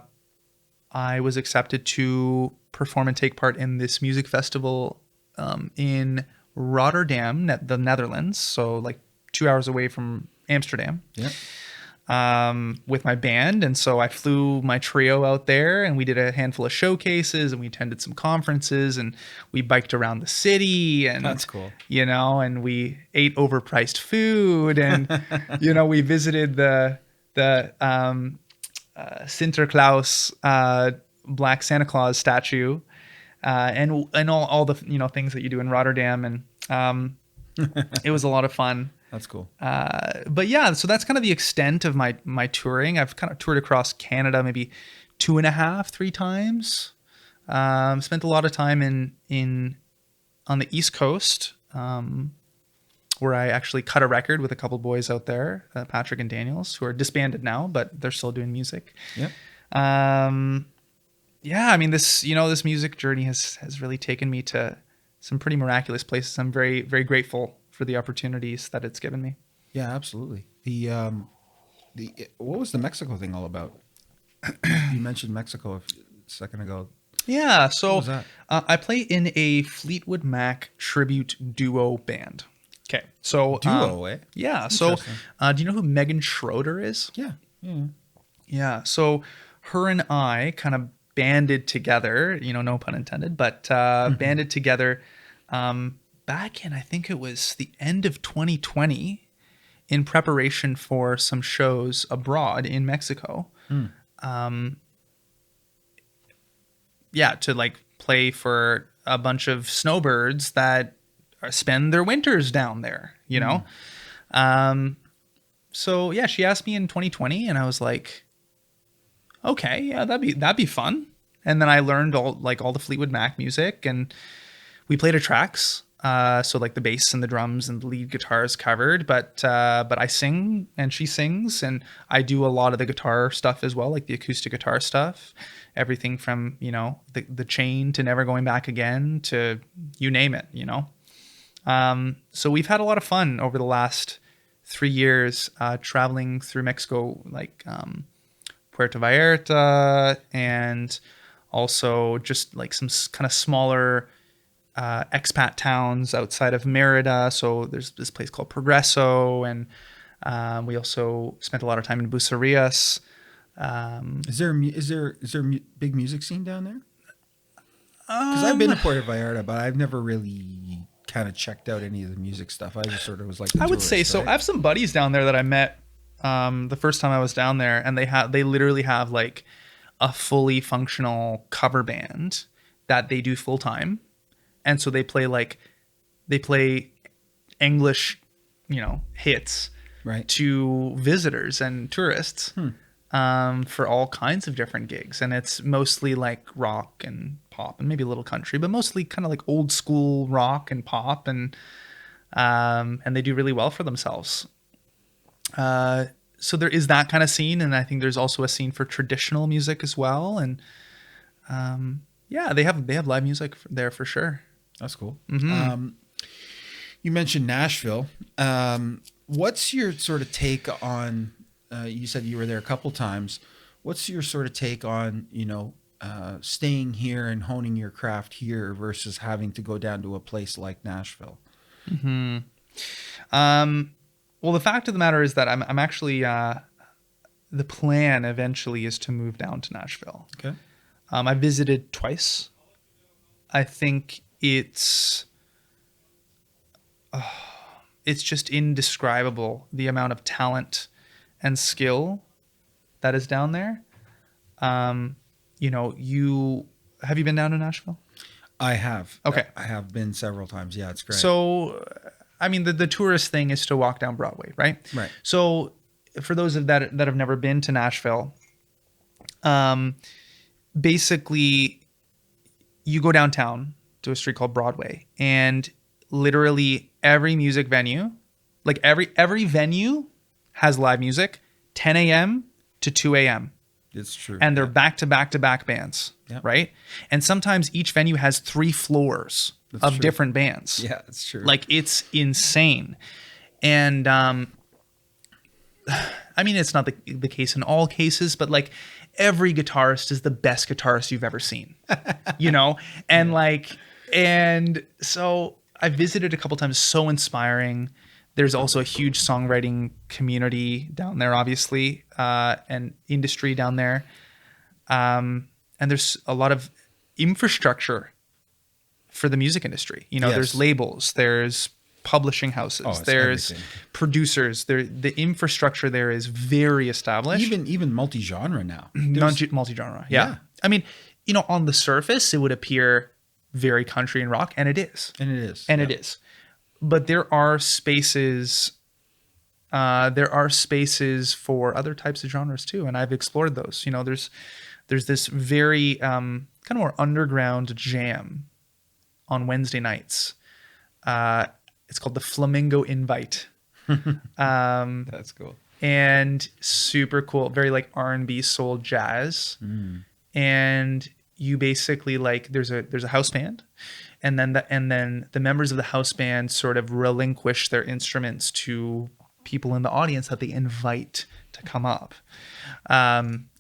S2: was accepted to perform and take part in this music festival in Rotterdam, the Netherlands. So like 2 hours away from Amsterdam.
S1: Yeah.
S2: With my band. And so I flew my trio out there, and we did a handful of showcases, and we attended some conferences, and we biked around the city, and
S1: That's cool.
S2: You know, and we ate overpriced food, and you know, we visited the Sinterklaas Black Santa Claus statue, and all the, you know, things that you do in Rotterdam, and it was a lot of fun.
S1: That's cool.
S2: But yeah, so that's kind of the extent of my touring. I've kind of toured across Canada maybe 2.5, 3 times. Spent a lot of time on the East Coast, where I actually cut a record with a couple boys out there, Patrick and Daniels, who are disbanded now, but they're still doing music.
S1: Yep.
S2: Yeah, I mean, this music journey has really taken me to some pretty miraculous places. I'm very, very grateful for the opportunities that it's given me.
S1: Yeah, absolutely. What was the Mexico thing all about? You mentioned Mexico a second ago.
S2: Yeah, so
S1: What was that?
S2: I play in a Fleetwood Mac tribute duo band. Okay, so
S1: Duo, eh?
S2: Yeah, so
S1: Interesting.
S2: do you know who Megan Schroeder is?
S1: Yeah.
S2: Yeah, so her and I kind of banded together, you know, no pun intended, but banded together back in, I think it was the end of 2020, in preparation for some shows abroad in Mexico. Yeah, to like play for a bunch of snowbirds that spend their winters down there, you know? So yeah, she asked me in 2020 and I was like, okay, yeah, that'd be fun. And then I learned all the Fleetwood Mac music, and we played a tracks. So like the bass and the drums and the lead guitar is covered, but I sing and she sings, and I do a lot of the guitar stuff as well, like the acoustic guitar stuff, everything from, you know, the Chain to Never Going Back Again to you name it, you know? So we've had a lot of fun over the last 3 years, traveling through Mexico, like, Puerto Vallarta, and also just like some kind of smaller, expat towns outside of Merida. So there's this place called Progreso, and we also spent a lot of time in Bucerías.
S1: Is there a big music scene down there? Because I've been to Puerto Vallarta, but I've never really kind of checked out any of the music stuff. I just sort of was like,
S2: I would say so.
S1: right?
S2: I have some buddies down there that I met the first time I was down there, and they literally have like a fully functional cover band that they do full time. And so they play English, you know, hits
S1: Right.
S2: to visitors and tourists for all kinds of different gigs. And it's mostly like rock and pop and maybe a little country, but mostly kind of like old school rock and pop. And they do really well for themselves. So there is that kind of scene. And I think there's also a scene for traditional music as well. And yeah, they have live music there for sure.
S1: That's cool.
S2: Mm-hmm.
S1: You mentioned Nashville. What's your sort of take on, you said you were there a couple times. What's your sort of take on, you know, staying here and honing your craft here versus having to go down to a place like Nashville?
S2: Mm-hmm. Well, the fact of the matter is that I'm actually, the plan eventually is to move down to Nashville.
S1: Okay.
S2: I visited twice. I think it's just indescribable, the amount of talent and skill that is down there. You know, have you been down to Nashville?
S1: I have.
S2: Okay.
S1: I have been several times. Yeah, it's great.
S2: So, I mean, the tourist thing is to walk down Broadway, right?
S1: Right.
S2: So for those that have never been to Nashville, basically you go downtown to a street called Broadway, and literally every music venue, like every venue has live music, 10 a.m. to 2 a.m.
S1: It's true.
S2: And they're back to back to back bands,
S1: Yeah.
S2: right? And sometimes each venue has 3 floors of
S1: true.
S2: different bands.
S1: Yeah, it's true.
S2: Like, it's insane. And I mean, it's not the case in all cases, but like every guitarist is the best guitarist you've ever seen, you know? And and so I visited a couple times, so inspiring. There's also a huge songwriting community down there, obviously, and industry down there. And there's a lot of infrastructure for the music industry. You know,
S1: Yes.
S2: there's labels, there's publishing houses,
S1: it's
S2: there's
S1: everything.
S2: producers. The infrastructure there is very established.
S1: even multi-genre now.
S2: Multi-genre. Yeah.
S1: Yeah.
S2: I mean, you know, on the surface, it would appear very country and rock, and it is.
S1: And it is.
S2: And
S1: Yeah.
S2: it is. But there are spaces for other types of genres too, and I've explored those. You know, there's this very kind of more underground jam on Wednesday nights. It's called the Flamingo Invite.
S1: That's cool.
S2: And super cool, very like R&B, soul, jazz. And you basically, like, there's a house band, and then the members of the house band sort of relinquish their instruments to people in the audience that they invite to come up.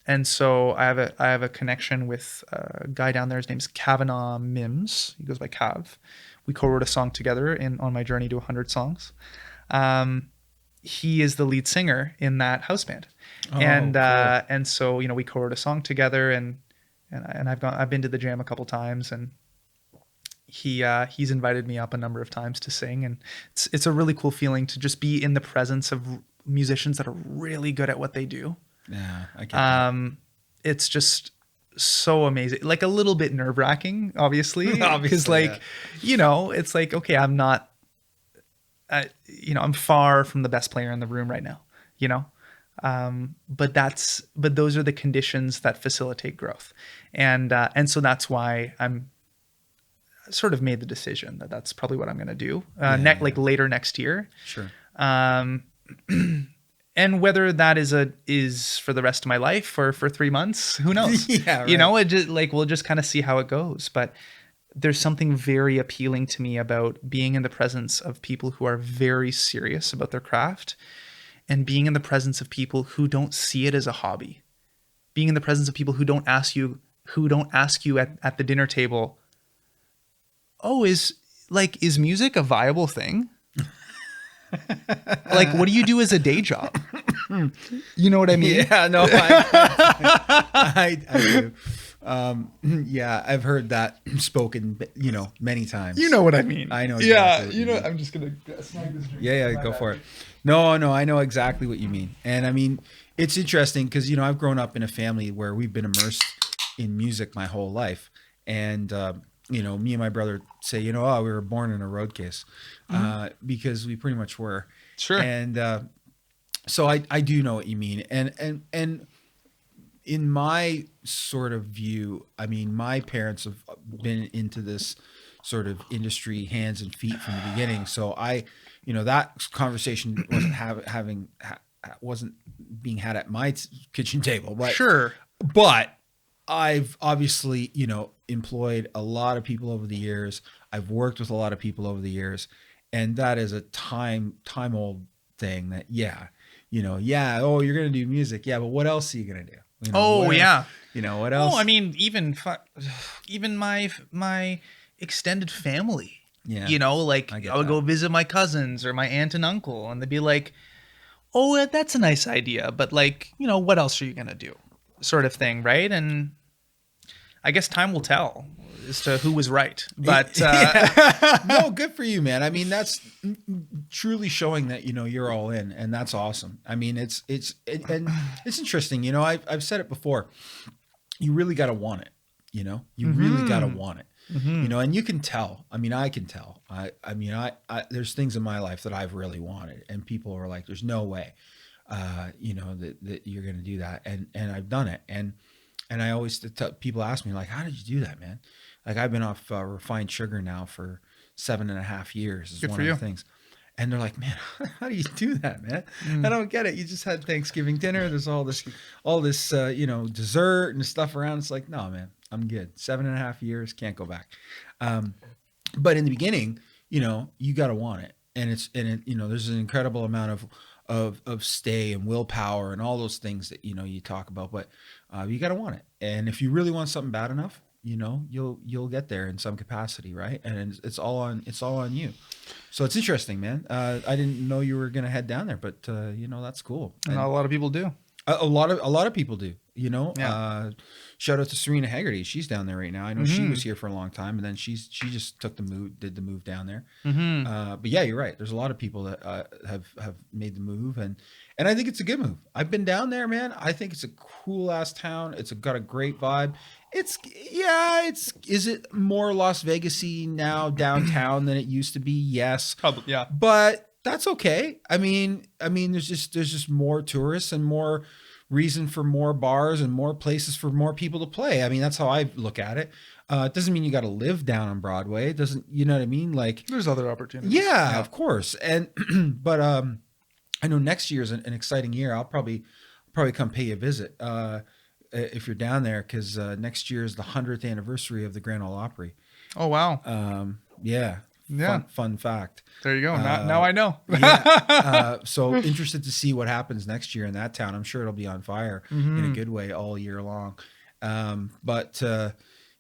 S2: And so I have a connection with a guy down there. His name's Kavanaugh Mims. He goes by Cav. We co-wrote a song together on my journey to 100 songs. He is the lead singer in that house band.
S1: Oh,
S2: and
S1: cool.
S2: And so, you know, we co-wrote a song together, and I've been to the jam a couple times, and he's invited me up a number of times to sing, and it's a really cool feeling to just be in the presence of musicians that are really good at what they do.
S1: Yeah, I get that.
S2: It's just so amazing, like a little bit nerve wracking, obviously, because
S1: Obviously,
S2: like, you know, it's like, okay, I'm not, you know, I'm far from the best player in the room right now, you know, but those are the conditions that facilitate growth. And so that's why I'm sort of made the decision that that's probably what I'm going to do, like later next year.
S1: Sure.
S2: And whether that is for the rest of my life or for 3 months, who knows?
S1: Yeah, right.
S2: You know, it just, like, we'll just kind of see how it goes. But there's something very appealing to me about being in the presence of people who are very serious about their craft, and being in the presence of people who don't see it as a hobby. Being in the presence of people who don't ask you at the dinner table, oh, is music a viable thing? Like, what do you do as a day job? You know what I mean?
S1: Yeah, no, I do. Yeah, I've heard that spoken, you know, many times.
S2: You know what I mean?
S1: I know.
S2: Yeah,
S1: exactly what
S2: you know.
S1: mean.
S2: I'm just gonna snag this drink.
S1: Yeah, go for it. No, I know exactly what you mean. And I mean, it's interesting because, you know, I've grown up in a family where we've been immersed in music my whole life. And, you know, me and my brother say, you know, we were born in a road case, because we pretty much were.
S2: Sure.
S1: And so I do know what you mean. And in my sort of view, I mean, my parents have been into this sort of industry hands and feet from the beginning. So you know, that conversation wasn't being had at my kitchen table. But,
S2: Sure.
S1: But I've obviously, you know, employed a lot of people over the years. I've worked with a lot of people over the years, and that is a time old thing that, you know, oh, you're going to do music. Yeah. But what else are you going to do? You know, you know, what else?
S2: Oh, I mean, even my extended family.
S1: Yeah.
S2: You know, like I would
S1: that.
S2: go visit my cousins or my aunt and uncle, and they'd be like, "Oh, that's a nice idea, but like, you know, what else are you gonna do?" Sort of thing, right? And I guess time will tell as to who was right. But
S1: no, good for you, man. I mean, that's truly showing that, you know, you're all in, and that's awesome. I mean, and it's interesting. You know, I've said it before. You really got to want it. You know, you really got to want it. You know, and you can tell. I mean, I can tell. I mean, there's things in my life that I've really wanted, and people are like, "There's no way, you know, that you're going to do that," and I've done it. And I always people ask me like, "How did you do that, man?" Like, I've been off refined sugar now for 7.5 years. Is
S2: Good
S1: one
S2: for
S1: of
S2: you.
S1: the things. And they're like, "Man, how do you do that, man? I don't get it. You just had Thanksgiving dinner. There's all this, you know, dessert and stuff around." It's like, no, man, I'm good. 7.5 years, can't go back. But in the beginning, you know, you got to want it, and you know, there's an incredible amount of stay and willpower and all those things that, you know, you talk about. But you got to want it, and if you really want something bad enough, you know, you'll get there in some capacity, right? And it's all on you. So it's interesting, man. I didn't know you were gonna head down there, but you know, that's cool. And
S2: not a lot of people do.
S1: a lot of people do. You know,
S2: Yeah.
S1: shout out to Serena Haggerty. She's down there right now. I know she was here for a long time, and then she just did the move down there. But yeah, you're right. There's a lot of people that have made the move, and I think it's a good move. I've been down there, man. I think it's a cool ass town. It's got a great vibe. Is it more Las Vegas-y now downtown than it used to be? Yes.
S2: Probably, yeah.
S1: But that's okay. I mean, there's just more tourists and more reason for more bars and more places for more people to play. I mean, that's how I look at it. It doesn't mean you got to live down on Broadway. It doesn't, you know what I mean? Like,
S2: There's other opportunities.
S1: yeah, of course. And but I know next year is an exciting year. I'll probably come pay you a visit if you're down there, because next year is the 100th anniversary of the Grand Ole Opry.
S2: Oh, wow.
S1: Yeah.
S2: Yeah.
S1: Fun fact.
S2: There you go. Now I know.
S1: So interested to see what happens next year in that town. I'm sure it'll be on fire in a good way all year long. But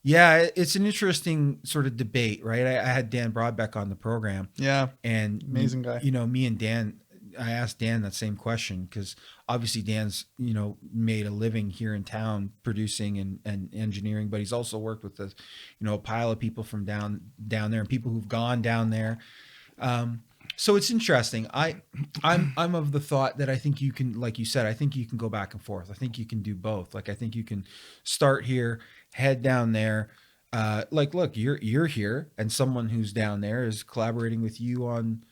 S1: yeah, it's an interesting sort of debate, right? I had Dan Broadbeck on the program.
S2: Yeah.
S1: And
S2: Amazing guy.
S1: You know, me and Dan, I asked Dan that same question, because obviously Dan's, you know, made a living here in town producing and engineering, but he's also worked with a pile of people from down there, and people who've gone down there. So it's interesting. I'm of the thought that I think you can, like you said, I think you can go back and forth. I think you can do both. Like I think you can start here, head down there. Like, look, you're here, and someone who's down there is collaborating with you on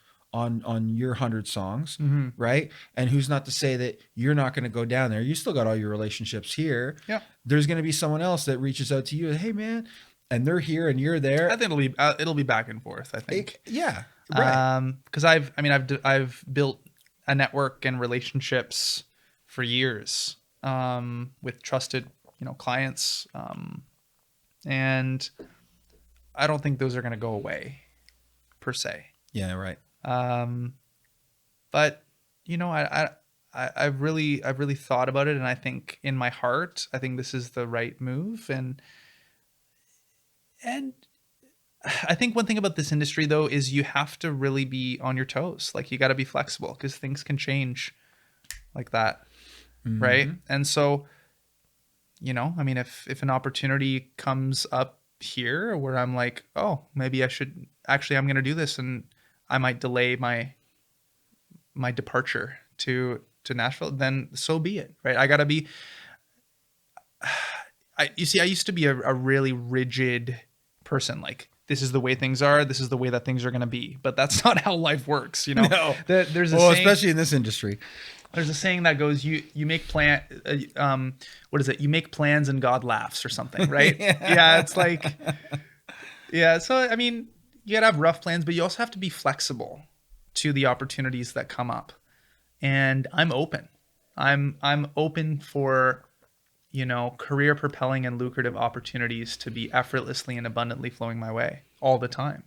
S1: your 100 songs, right? And who's not to say that you're not going to go down there? You still got all your relationships here.
S2: Yeah.
S1: There's going to be someone else that reaches out to you. Hey, man, and they're here and you're there.
S2: I think it'll be back and forth. I think.
S1: Yeah. Right.
S2: Because I've built a network and relationships for years with trusted clients, and I don't think those are going to go away per se.
S1: Yeah. Right.
S2: But I've really thought about it, and I think in my heart, I think this is the right move, and I think one thing about this industry though is you have to really be on your toes. Like you got to be flexible because things can change like that. Right. And so, if an opportunity comes up here where I'm like, oh, maybe I'm going to do this, and I might delay my departure to Nashville, then so be it. Right. I gotta be, I used to be a really rigid person. Like, this is the way things are. This is the way that things are going to be. But that's not how life works.
S1: No.
S2: There's a saying,
S1: especially in this industry.
S2: There's a saying that goes, you make what is it? You make plans and God laughs or something, right? Yeah. It's like, yeah. So, you gotta have rough plans, but you also have to be flexible to the opportunities that come up. And I'm open. I'm open for, career propelling and lucrative opportunities to be effortlessly and abundantly flowing my way all the time.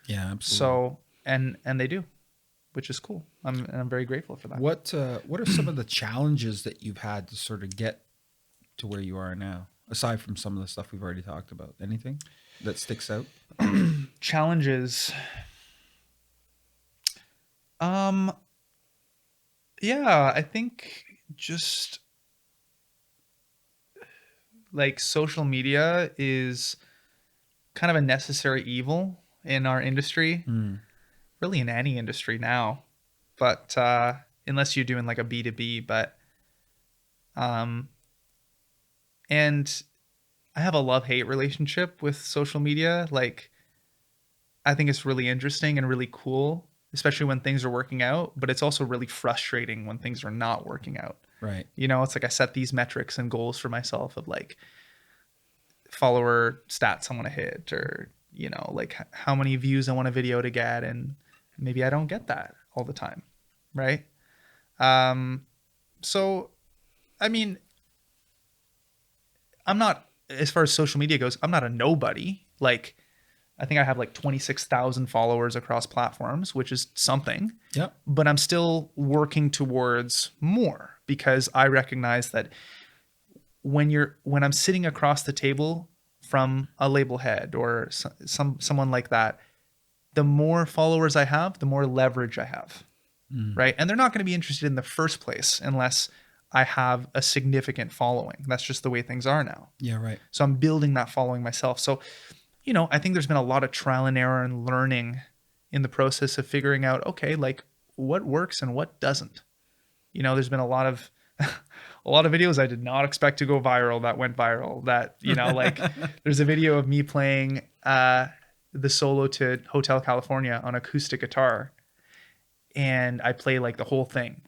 S1: Yeah, absolutely.
S2: So, and they do, which is cool. I'm very grateful for that.
S1: What are some of the challenges that you've had to sort of get to where you are now, aside from some of the stuff we've already talked about? Anything that sticks out?
S2: Challenges. Yeah, I think just like social media is kind of a necessary evil in our industry, really in any industry now, but unless you're doing like a B2B, but and I have a love-hate relationship with social media. Like, I think it's really interesting and really cool, especially when things are working out, but it's also really frustrating when things are not working out.
S1: Right.
S2: It's like I set these metrics and goals for myself of like follower stats I want to hit, or, like how many views I want a video to get. And maybe I don't get that all the time. Right. So, I'm not, as far as social media goes, I'm not a nobody. Like, I think I have like 26,000 followers across platforms, which is something.
S1: Yeah.
S2: But I'm still working towards more, because I recognize that when I'm sitting across the table from a label head or someone like that, the more followers I have, the more leverage I have. Right. And they're not going to be interested in the first place unless I have a significant following. That's just the way things are now.
S1: Yeah. Right.
S2: So I'm building that following myself. So, I think there's been a lot of trial and error and learning in the process of figuring out, okay, like what works and what doesn't. There's been a lot of videos I did not expect to go viral that went viral. That, like there's a video of me playing the solo to Hotel California on acoustic guitar, and I play like the whole thing.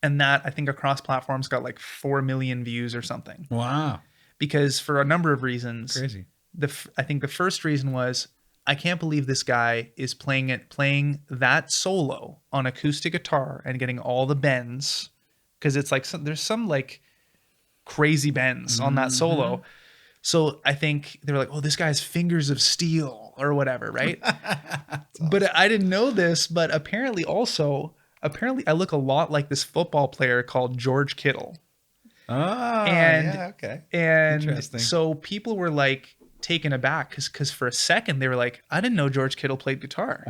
S2: And that, I think, across platforms got like 4 million views or something.
S1: Wow.
S2: Because for a number of reasons.
S1: Crazy.
S2: I think the first reason was, I can't believe this guy is playing that solo on acoustic guitar and getting all the bends, because it's like there's some like crazy bends on that solo. So I think they were like, oh, this guy has fingers of steel or whatever, right? Awesome. But I didn't know this, but apparently I look a lot like this football player called George Kittle.
S1: Oh, yeah, okay.
S2: And
S1: interesting.
S2: So people were like taken aback because for a second they were like, I didn't know George Kittle played guitar.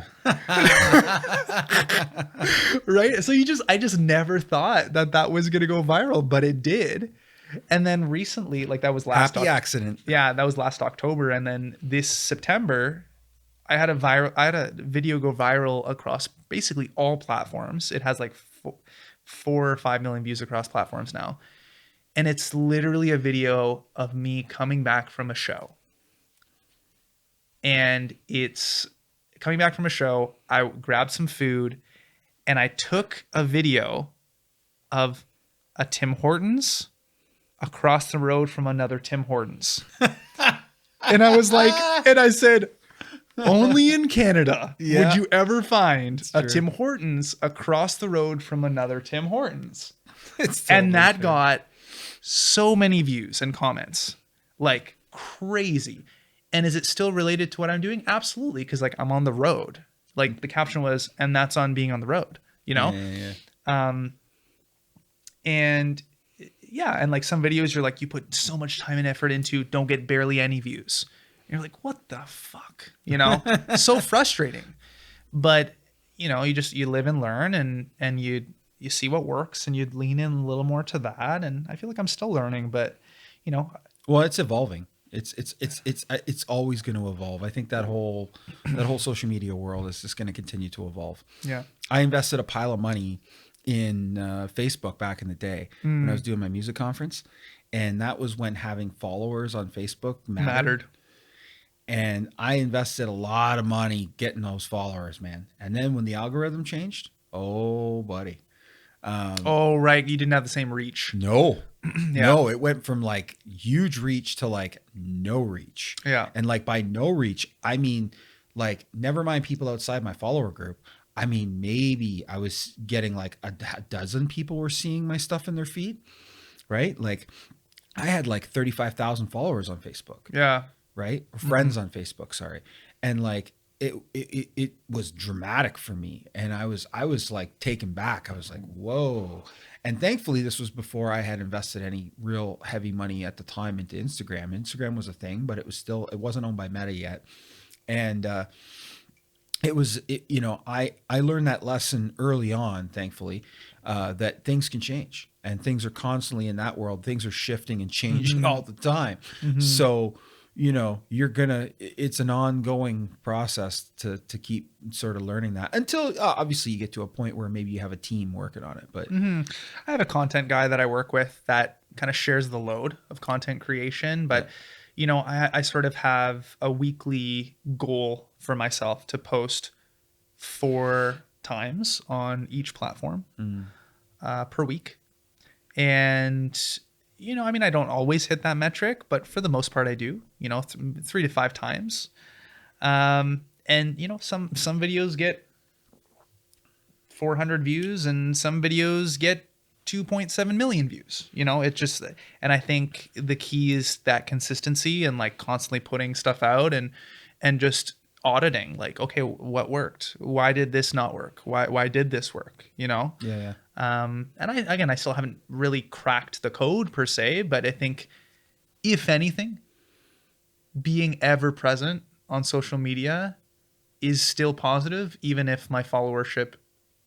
S2: Right. So I just never thought that was going to go viral, but it did. And then recently, like that was last
S1: happy accident.
S2: Yeah, that was last October. And then this September, I had a video go viral across basically all platforms. It has like 4 or 5 million views across platforms now. And it's literally a video of me coming back from a show. And it's coming back from a show. I grabbed some food and I took a video of a Tim Hortons across the road from another Tim Hortons. And I was like, and I said, only in Canada would you ever find a Tim Hortons across the road from another Tim Hortons. And that got so many views and comments, like crazy. And is it still related to what I'm doing? Absolutely. Because like I'm on the road. Like the caption was, and that's on being on the road, you know? And yeah, and like some videos you're like, you put so much time and effort into, don't get barely any views. And you're like, what the fuck? You know? So frustrating. But you know, you live and learn, and you see what works, and you'd lean in a little more to that. And I feel like I'm still learning, but you know,
S1: well, it's evolving. It's always going to evolve. I think that whole social media world is just going to continue to evolve.
S2: Yeah.
S1: I invested a pile of money in Facebook back in the day when I was doing my music conference, and that was when having followers on Facebook mattered. And I invested a lot of money getting those followers, man. And then when the algorithm changed, oh buddy.
S2: Oh right, you didn't have the same reach.
S1: No. No, it went from like huge reach to like no reach.
S2: Yeah.
S1: And like by no reach, I mean like never mind people outside my follower group. I mean, maybe I was getting like a dozen people were seeing my stuff in their feed, right? Like I had like 35,000 followers on Facebook.
S2: Yeah.
S1: Right? Friends on Facebook, sorry. And like it was dramatic for me. And I was like taken back. I was like, whoa. And thankfully this was before I had invested any real heavy money at the time into Instagram. Instagram was a thing, but it wasn't owned by Meta yet. And you know, I learned that lesson early on, thankfully, that things can change, and things are constantly in that world. Things are shifting and changing all the time. So, you know, it's an ongoing process to keep sort of learning that until obviously you get to a point where maybe you have a team working on it. But
S2: I have a content guy that I work with that kind of shares the load of content creation. But, you know, I sort of have a weekly goal for myself to post 4 times on each platform per week. And you know, I mean, I don't always hit that metric, but for the most part I do, you know, 3 to 5 times. And you know, some videos get 400 views and some videos get 2.7 million views, you know, it just, and I think the key is that consistency and like constantly putting stuff out and just auditing, like, okay, what worked? Why did this not work? Why did this work? You know?
S1: Yeah.
S2: And I still haven't really cracked the code per se, but I think if anything, being ever present on social media is still positive, even if my followership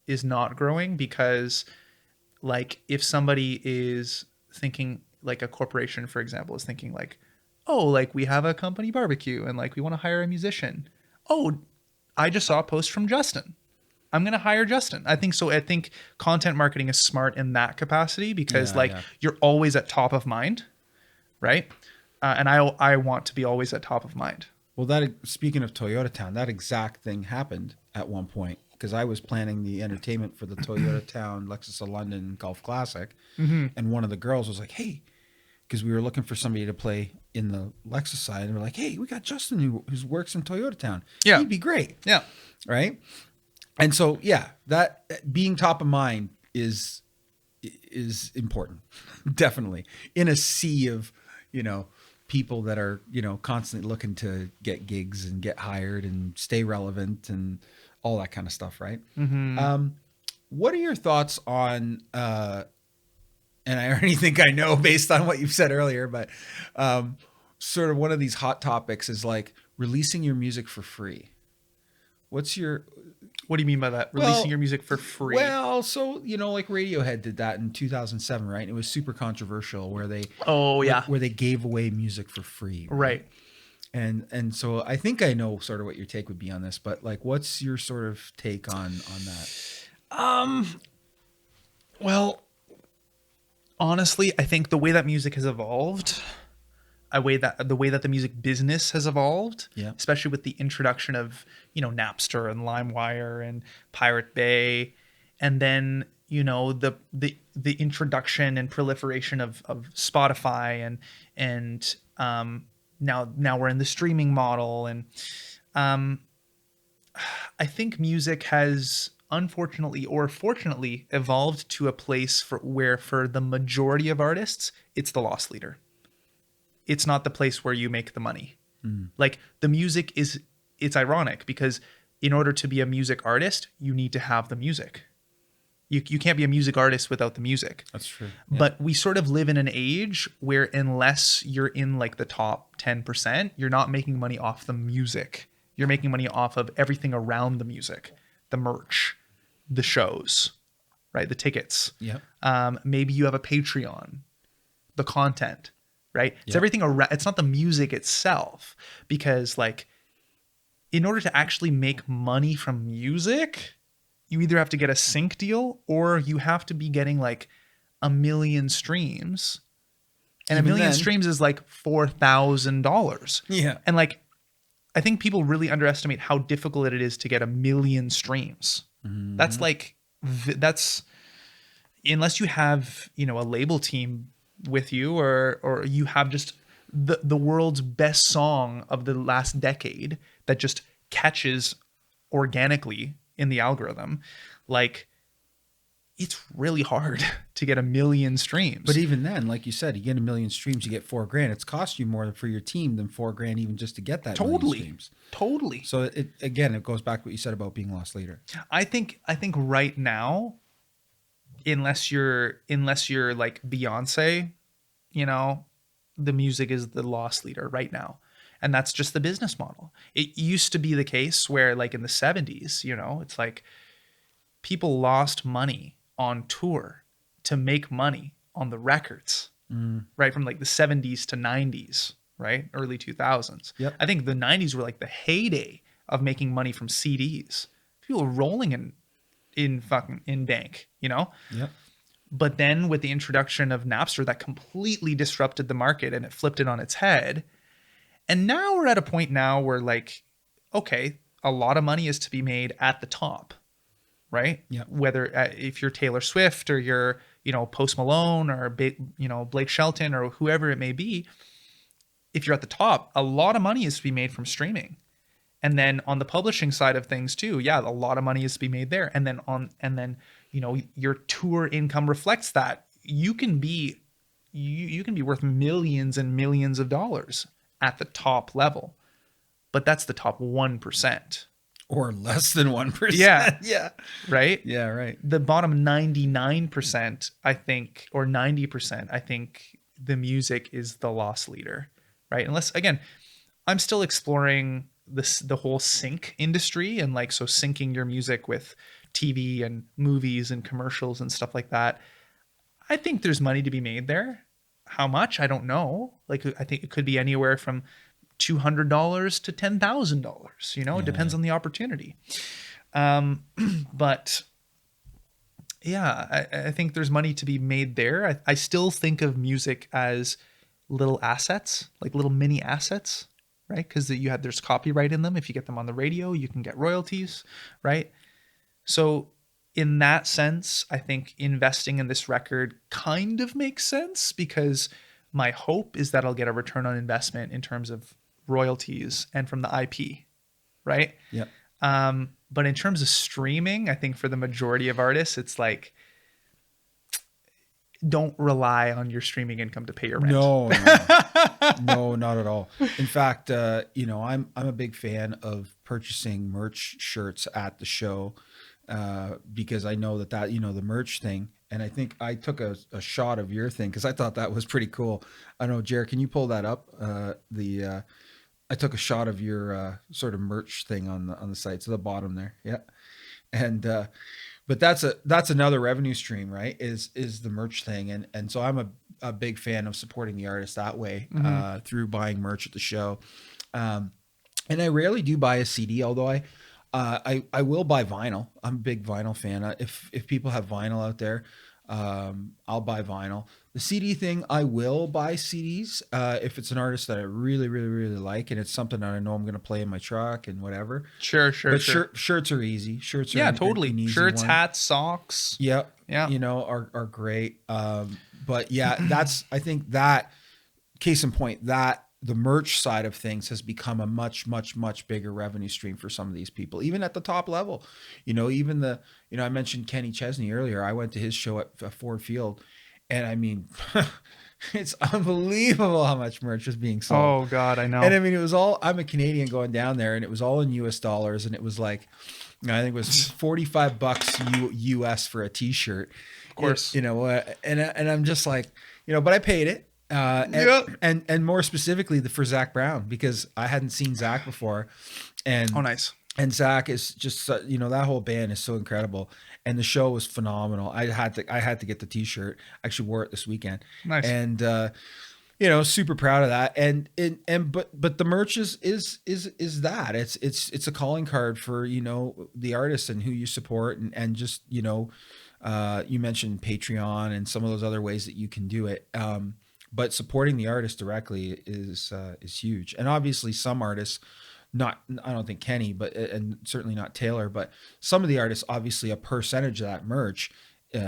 S2: is not growing, because like if somebody is thinking, like a corporation, for example, is thinking like, oh, like we have a company barbecue and like we want to hire a musician. Oh, I just saw a post from Justin. I'm going to hire Justin. I think so. I think content marketing is smart in that capacity because you're always at top of mind, right? And I want to be always at top of mind.
S1: Well, speaking of Toyota Town, that exact thing happened at one point because I was planning the entertainment for the Toyota Town Lexus of London Golf Classic. And one of the girls was like, hey, because we were looking for somebody to play in the Lexus side. And we're like, hey, we got Justin who works in Toyota Town. Yeah. He'd be great.
S2: Yeah.
S1: Right. And so, yeah, that being top of mind is important. Definitely. In a sea of, you know, people that are, you know, constantly looking to get gigs and get hired and stay relevant and all that kind of stuff. Right. What are your thoughts on, and I already think I know based on what you've said earlier, but sort of one of these hot topics is like releasing your music for free. What do you mean by that? Releasing your music for free? Well, so, you know, like Radiohead did that in 2007, right? It was super controversial where they where they gave away music for free.
S2: Right.
S1: And so I think I know sort of what your take would be on this, but like, what's your sort of take on that?
S2: Well, honestly, I think the way that music has evolved, the way that the music business has evolved,
S1: Yeah.
S2: especially with the introduction of, Napster and LimeWire and Pirate Bay, and then, the introduction and proliferation of Spotify and now we're in the streaming model, and I think music has unfortunately or fortunately evolved to a place where for the majority of artists, it's the loss leader. It's not the place where you make the money. Like the music it's ironic because in order to be a music artist, you need to have the music. You can't be a music artist without the music.
S1: That's true.
S2: But we sort of live in an age where unless you're in like the top 10%, you're not making money off the music. You're making money off of everything around the music, the merch, the shows, right? The tickets.
S1: Yeah.
S2: Maybe you have a Patreon, the content, right? It's
S1: Yeah.
S2: everything around. It's not the music itself, because like in order to actually make money from music, you either have to get a sync deal or you have to be getting like 1 million streams. And
S1: Even
S2: 1 million
S1: then-
S2: streams is like $4,000.
S1: Yeah.
S2: And like, I think people really underestimate how difficult it is to get 1 million streams. That's like, that's unless you have, a label team with you or you have just the world's best song of the last decade that just catches organically in the algorithm, like it's really hard to get 1 million streams.
S1: But even then, like you said, you get 1 million streams, you get $4,000. It's cost you more for your team than $4,000 even just to get that 1 million streams.
S2: Totally.
S1: So it goes back to what you said about being lost leader.
S2: I think right now, unless you're like Beyonce, the music is the loss leader right now. And that's just the business model. It used to be the case where like in the 70s, it's like people lost money on tour to make money on the records, right? From like the 70s to 90s, right? Early 2000s.
S1: Yep.
S2: I think the 90s were like the heyday of making money from CDs. People were rolling in bank,
S1: Yep.
S2: But then with the introduction of Napster, that completely disrupted the market and it flipped it on its head. And now we're at a point now where like, okay, a lot of money is to be made at the top, right?
S1: Yeah.
S2: Whether if you're Taylor Swift or you're, Post Malone or, Blake Shelton or whoever it may be, if you're at the top, a lot of money is to be made from streaming. And then on the publishing side of things too, yeah, a lot of money is to be made there. And then your tour income reflects that. You can be worth millions and millions of dollars at the top level, but that's the top 1%.
S1: Or less than 1%.
S2: Yeah.
S1: Yeah.
S2: Right?
S1: Yeah, right.
S2: The bottom 99%, I think, or 90%, I think the music is the loss leader, right? Unless, again, I'm still exploring the whole sync industry and like, so syncing your music with TV and movies and commercials and stuff like that. I think there's money to be made there. How much? I don't know. Like, I think it could be anywhere from $200 to $10,000. It depends on the opportunity. But yeah, I think there's money to be made there. I still think of music as little assets, like little mini assets, right? Because there's copyright in them. If you get them on the radio, you can get royalties, right? So in that sense, I think investing in this record kind of makes sense because my hope is that I'll get a return on investment in terms of royalties and from the IP, right?
S1: Yep.
S2: But in terms of streaming, I think for the majority of artists, it's like, don't rely on your streaming income to pay your rent.
S1: No, no, not at all. In fact, I'm a big fan of purchasing merch shirts at the show because I know that the merch thing. And I think I took a shot of your thing because I thought that was pretty cool. I don't know, Jared, can you pull that up? I took a shot of your sort of merch thing on the site, so the bottom there, yeah. And but that's another revenue stream, right? Is the merch thing, and so I'm a big fan of supporting the artist that way through buying merch at the show. And I rarely do buy a CD, although I will buy vinyl. I'm a big vinyl fan. If people have vinyl out there, I'll buy vinyl. The CD thing, I will buy CDs if it's an artist that I really, really, really like, and it's something that I know I'm going to play in my truck and whatever.
S2: Sure.
S1: But shirts are easy. Shirts are
S2: Totally.
S1: an easy
S2: Shirts,
S1: one.
S2: hats, socks.
S1: Yeah.
S2: Yeah.
S1: Are great. But yeah, I think that case in point, that the merch side of things has become a much, much, much bigger revenue stream for some of these people, even at the top level. Even I mentioned Kenny Chesney earlier. I went to his show at Ford Field, and I mean, it's unbelievable how much merch is being sold.
S2: Oh God, I know.
S1: And I mean, it was all, I'm a Canadian going down there, and it was all in US dollars. And it was like, I think it was $45 US for a t-shirt.
S2: Of course.
S1: And I'm just like, but I paid it. And more specifically for Zach Brown, because I hadn't seen Zach before, and
S2: oh, nice.
S1: And Zach is just that whole band is so incredible, and the show was phenomenal. I had to get the t-shirt. I actually wore it this weekend.
S2: Nice.
S1: And super proud of that. But the merch is that it's a calling card for the artists and who you support, and just you mentioned Patreon and some of those other ways that you can do it. But supporting the artist directly is huge. And obviously some artists, I don't think Kenny, and certainly not Taylor, but some of the artists, obviously a percentage of that merch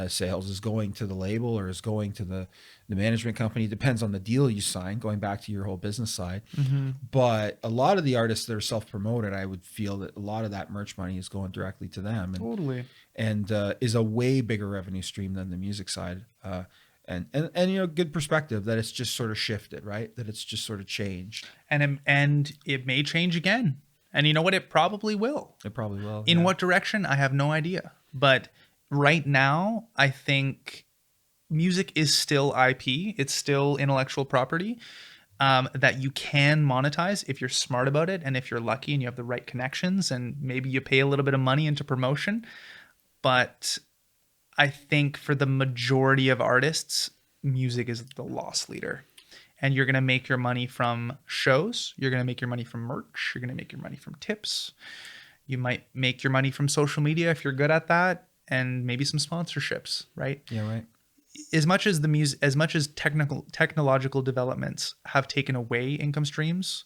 S1: sales is going to the label or is going to the management company. Depends on the deal you sign, going back to your whole business side. Mm-hmm. But a lot of the artists that are self-promoted, I would feel that a lot of that merch money is going directly to them. And,
S2: totally.
S1: And is a way bigger revenue stream than the music side. And good perspective that it's just sort of shifted, right? That it's just sort of changed.
S2: And it may change again. And you know what? It probably will.
S1: It probably will.
S2: In what direction? I have no idea. But right now, I think music is still IP. It's still intellectual property that you can monetize if you're smart about it, and if you're lucky and you have the right connections, and maybe you pay a little bit of money into promotion. But I think for the majority of artists, music is the loss leader. And you're going to make your money from shows. You're going to make your money from merch. You're going to make your money from tips. You might make your money from social media if you're good at that, and maybe some sponsorships, right?
S1: Yeah, right.
S2: As much as technological developments have taken away income streams,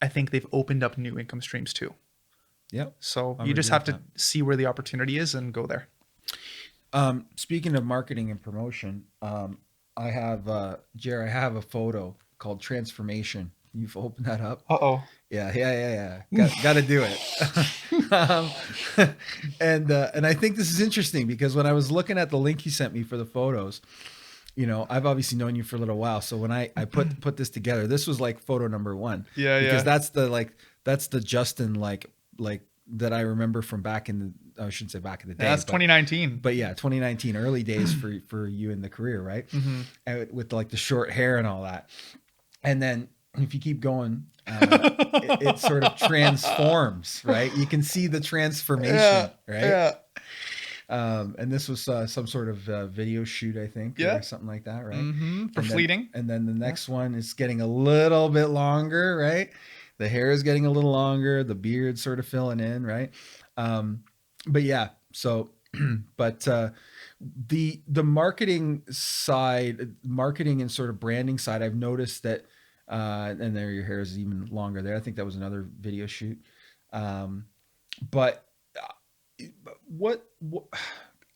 S2: I think they've opened up new income streams too.
S1: Yep.
S2: So you just have to see where the opportunity is and go there.
S1: Speaking of marketing and promotion, I have Jer, I have a photo called Transformation. You've opened that up.
S2: Uh-oh.
S1: Yeah. Got to do it. And I think this is interesting because when I was looking at the link you sent me for the photos, I've obviously known you for a little while. So when I put this together, this was like photo number one.
S2: Yeah.
S1: Because that's the Justin like that I remember from back in the, I shouldn't say back in the day.
S2: That's 2019.
S1: But yeah, 2019, early days for you in the career, right? Mm-hmm. And with like the short hair and all that. And then if you keep going, it sort of transforms, right? You can see the transformation, right?
S2: Yeah.
S1: And this was some sort of video shoot, I think, or something like that, right?
S2: Mm-hmm. For Fleeting.
S1: And then the next one is getting a little bit longer, right? The hair is getting a little longer, the beard sort of filling in, right? But yeah, so, but the marketing side, marketing and sort of branding side, I've noticed that, and there your hair is even longer there. I think that was another video shoot. But what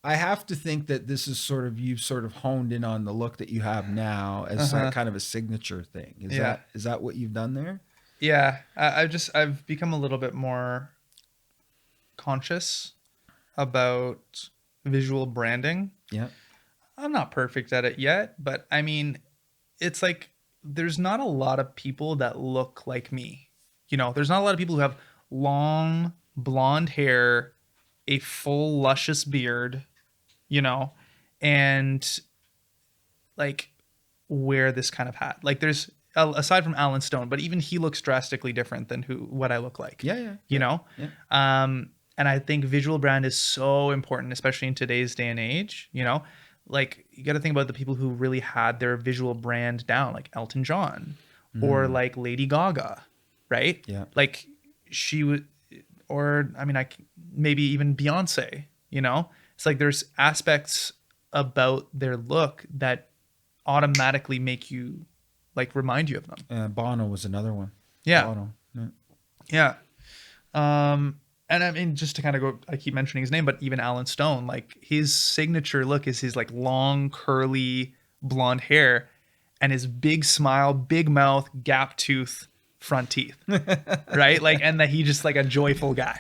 S1: I have to think that this is sort of, you've sort of honed in on the look that you have now as kind of a signature thing. Is that what you've done there?
S2: Yeah. I've become a little bit more conscious about visual branding.
S1: Yeah.
S2: I'm not perfect at it yet, but I mean, it's like, there's not a lot of people that look like me. There's not a lot of people who have long blonde hair, a full luscious beard, and like wear this kind of hat. Like there's, aside from Alan Stone, but even he looks drastically different than what I look like.
S1: Yeah.
S2: And I think visual brand is so important, especially in today's day and age. Like you got to think about the people who really had their visual brand down, like Elton John or like Lady Gaga. right?
S1: Yeah.
S2: Like she would, or I mean, maybe even Beyonce, you know, it's like there's aspects about their look that automatically make you like remind you of them.
S1: Bono was another one.
S2: Yeah.
S1: Bono.
S2: Yeah. And I mean, just to kind of go, I keep mentioning his name, but even Alan Stone, like his signature look is his like long, curly, blonde hair and his big smile, big mouth, gap tooth, front teeth, right? Like, and that he just like a joyful guy,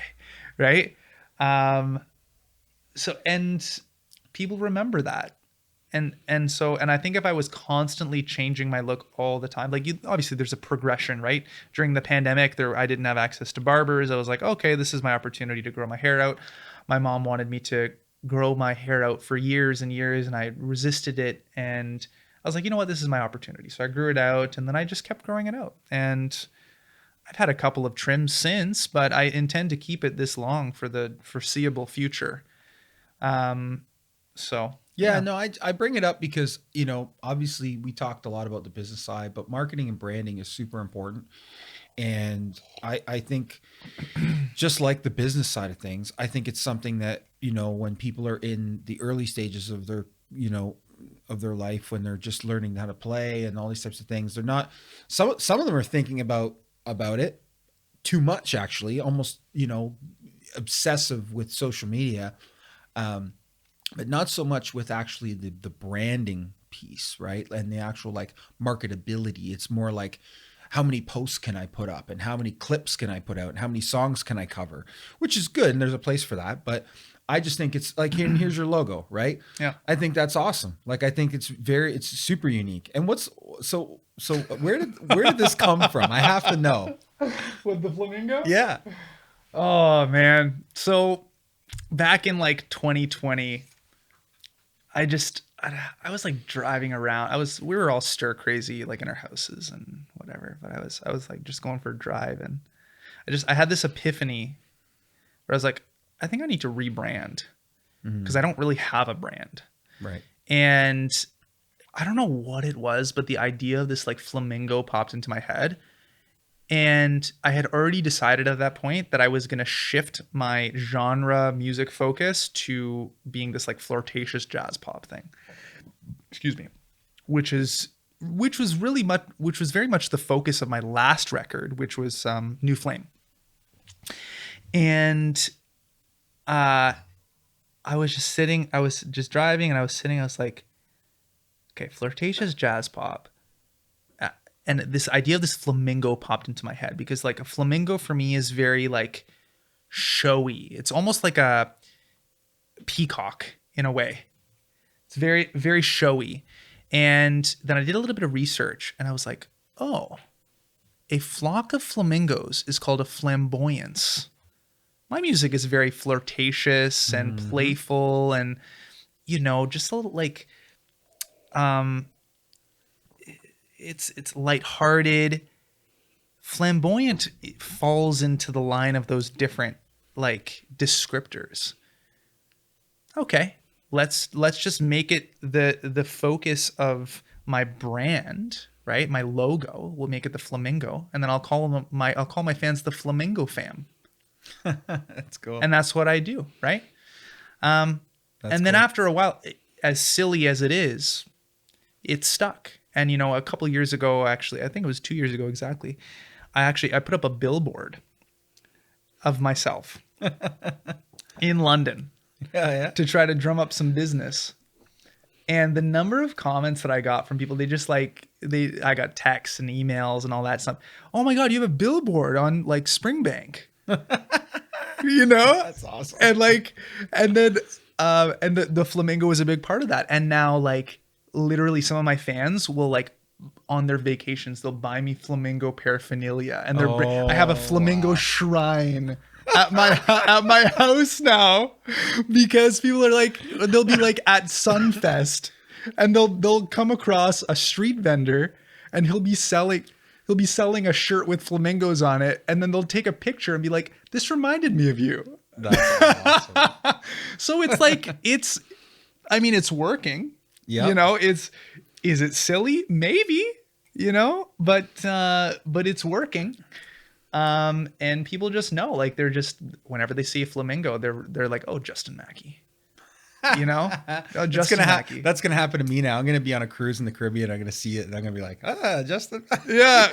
S2: right? So, and people remember that. And I think if I was constantly changing my look all the time, like obviously there's a progression, right? During the pandemic, I didn't have access to barbers. I was like, okay, this is my opportunity to grow my hair out. My mom wanted me to grow my hair out for years and years, and I resisted it. And I was like, you know what, this is my opportunity. So I grew it out, and then I just kept growing it out. And I've had a couple of trims since, but I intend to keep it this long for the foreseeable future.
S1: Yeah, no, I bring it up because, you know, obviously we talked a lot about the business side, but marketing and branding is super important. And I think just like the business side of things, I think it's something that, you know, when people are in the early stages of their, you know, of their life, when they're just learning how to play and all these types of things, they're not, some of them are thinking about it too much, actually, almost, you know, obsessive with social media. But not so much with actually the branding piece, right? And the actual like marketability. It's more like, how many posts can I put up and how many clips can I put out and how many songs can I cover, which is good. And there's a place for that. But I just think it's like, here's your logo, right?
S2: Yeah.
S1: I think that's awesome. Like, I think it's super unique. And so where did this come from? I have to know.
S2: With the flamingo?
S1: Yeah.
S2: Oh man. So back in like 2020, I was like driving around. We were all stir crazy, like in our houses and whatever. But I was like just going for a drive, and I had this epiphany where I was like, I think I need to rebrand because I don't really have a brand.
S1: Right.
S2: And I don't know what it was, but the idea of this like flamingo popped into my head. And I had already decided at that point that I was going to shift my genre music focus to being this like flirtatious jazz pop thing. Excuse me. Which was very much the focus of my last record, which was New Flame. And I was just driving and I was like, okay, flirtatious jazz pop. And this idea of this flamingo popped into my head because like a flamingo for me is very like showy. It's almost like a peacock in a way. It's very, very showy. And then I did a little bit of research and I was like, oh, a flock of flamingos is called a flamboyance. My music is very flirtatious and playful and, you know, just a little like, it's lighthearted. Flamboyant falls into the line of those different like descriptors. Okay, let's just make it the focus of my brand, right? My logo. We'll make it the flamingo, and then I'll call my fans the Flamingo Fam.
S1: That's cool.
S2: And that's what I do, right? And then after a while, as silly as it is, it stuck. And, you know, a couple of years ago, actually, I think it was 2 years ago exactly, I put up a billboard of myself in London to try to drum up some business. And the number of comments that I got from people, I got texts and emails and all that stuff. Oh my God, you have a billboard on like Springbank. You know?
S1: That's awesome.
S2: And then the flamingo was a big part of that. And now like, literally some of my fans will like on their vacations they'll buy me flamingo paraphernalia and I have a flamingo shrine at my house now because people are like, they'll be like at Sunfest and they'll come across a street vendor and he'll be selling a shirt with flamingos on it, and then they'll take a picture and be like, this reminded me of you.
S1: That's awesome.
S2: So it's like it's working.
S1: Yeah.
S2: You know, is it silly? Maybe, you know, but it's working. And people just know, like, they're just, whenever they see a flamingo, they're like, oh, Justin Maki. You know, oh, Justin Maki.
S1: That's gonna happen to me now. I'm gonna be on a cruise in the Caribbean. I'm gonna see it, and I'm gonna be like, Justin.
S2: Yeah.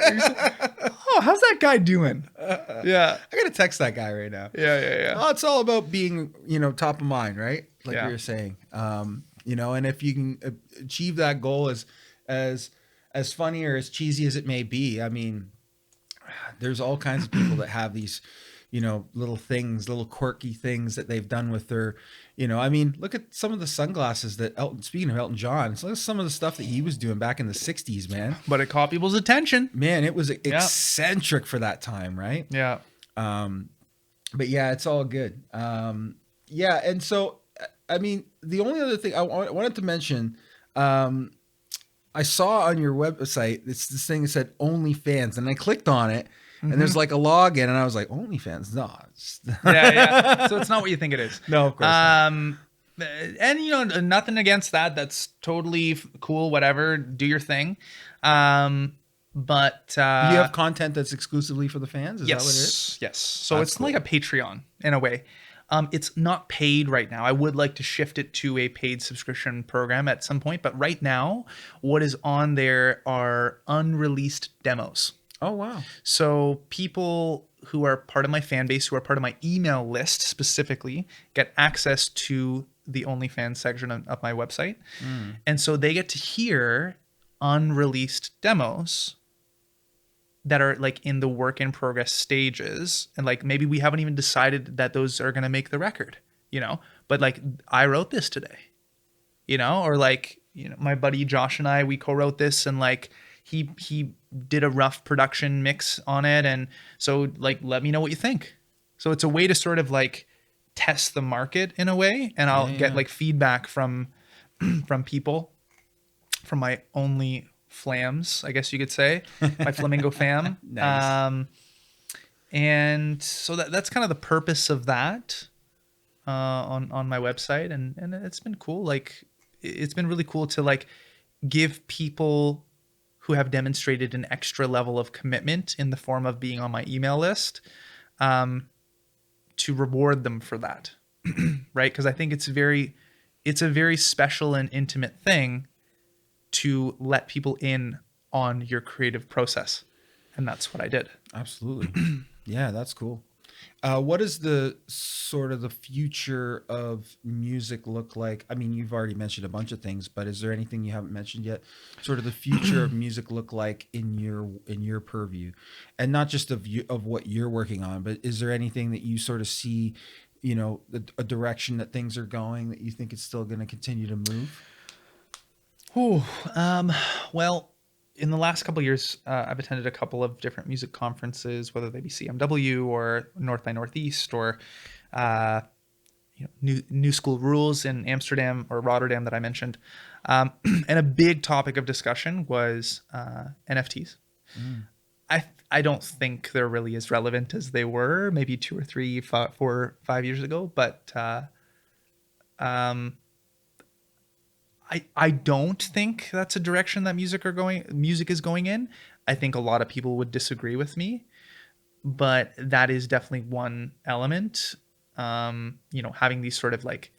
S2: Oh, how's that guy doing? Yeah.
S1: I gotta text that guy right now.
S2: Yeah.
S1: Oh, it's all about being, top of mind, right? Like
S2: Yeah.
S1: we were saying, and if you can achieve that goal as funny or as cheesy as it may be, I mean, there's all kinds of people that have these, little things, little quirky things that they've done with their, I mean, look at some of the sunglasses that speaking of Elton John, look at some of the stuff that he was doing back in the 60s, man.
S2: But it caught people's attention.
S1: Man, it was eccentric for that time, right?
S2: Yeah.
S1: But yeah, it's all good. Yeah. And so, I mean, the only other thing I wanted to mention, I saw on your website, it's this thing that said OnlyFans, and I clicked on it, and there's like a login, and I was like, OnlyFans? No.
S2: Yeah. So it's not what you think it is.
S1: No, of course not.
S2: And nothing against that. That's totally cool. Whatever, do your thing. But
S1: you have content that's exclusively for the fans? Is that what it is?
S2: Yes. So
S1: That's
S2: it's
S1: cool.
S2: like a Patreon in a way. It's not paid right now. I would like to shift it to a paid subscription program at some point. But right now, what is on there are unreleased demos.
S1: Oh, wow.
S2: So people who are part of my fan base, who are part of my email list specifically, get access to the OnlyFans section of my website. And so they get to hear unreleased demos that are like in the work in progress stages. And like, maybe we haven't even decided that those are going to make the record, but like, I wrote this today, or like, my buddy Josh and I, we co-wrote this, and like, he did a rough production mix on it. And so like, let me know what you think. So it's a way to sort of like test the market in a way. And I'll get like feedback from people, from my only flams, I guess you could say, my flamingo fam.
S1: Nice.
S2: And so that's kind of the purpose of that on my website. And it's been cool. Like, it's been really cool to like give people who have demonstrated an extra level of commitment in the form of being on my email list, to reward them for that. Right. Because I think it's a very special and intimate thing to let people in on your creative process. And that's what I did.
S1: Absolutely. Yeah, that's cool. What does the sort of the future of music look like? I mean, you've already mentioned a bunch of things, but is there anything you haven't mentioned yet? Sort of the future of music look like in your purview, and not just of what you're working on, but is there anything that you sort of see, a direction that things are going that you think it's still going to continue to move?
S2: Well, in the last couple of years, I've attended a couple of different music conferences, whether they be CMW or North by Northeast or, New School Rules in Amsterdam or Rotterdam that I mentioned. And a big topic of discussion was NFTs. I don't think they're really as relevant as they were maybe 2 or 3, 4, 5 years ago, but I don't think that's a direction that music is going in. I think a lot of people would disagree with me, but that is definitely one element. Having these sort of like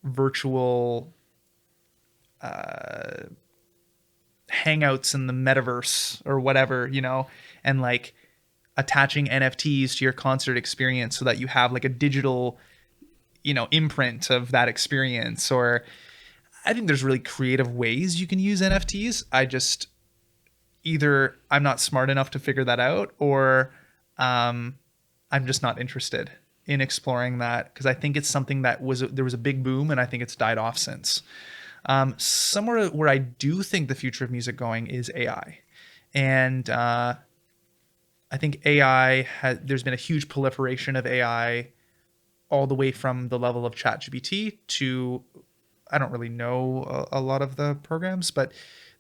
S2: virtual hangouts in the metaverse or whatever, and like attaching NFTs to your concert experience so that you have like a digital, imprint of that experience. Or I think there's really creative ways you can use NFTs. Either I'm not smart enough to figure that out, or I'm just not interested in exploring that, because I think it's something that there was a big boom, and I think it's died off since. Somewhere where I do think the future of music going is AI. And I think there's been a huge proliferation of AI, all the way from the level of ChatGPT to, I don't really know a lot of the programs, but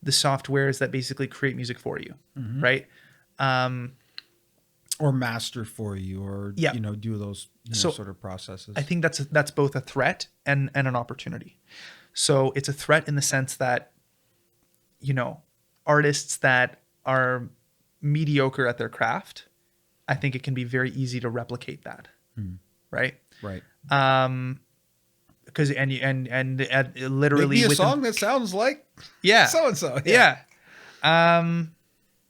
S2: the softwares that basically create music for you, right?
S1: Or master for you, or do those sort of processes.
S2: I think that's both a threat and an opportunity. So it's a threat in the sense that, artists that are mediocre at their craft I think it can be very easy to replicate that. Right.
S1: Right.
S2: Because and literally
S1: Make me a
S2: with
S1: song that sounds like
S2: yeah
S1: so and so.
S2: yeah. And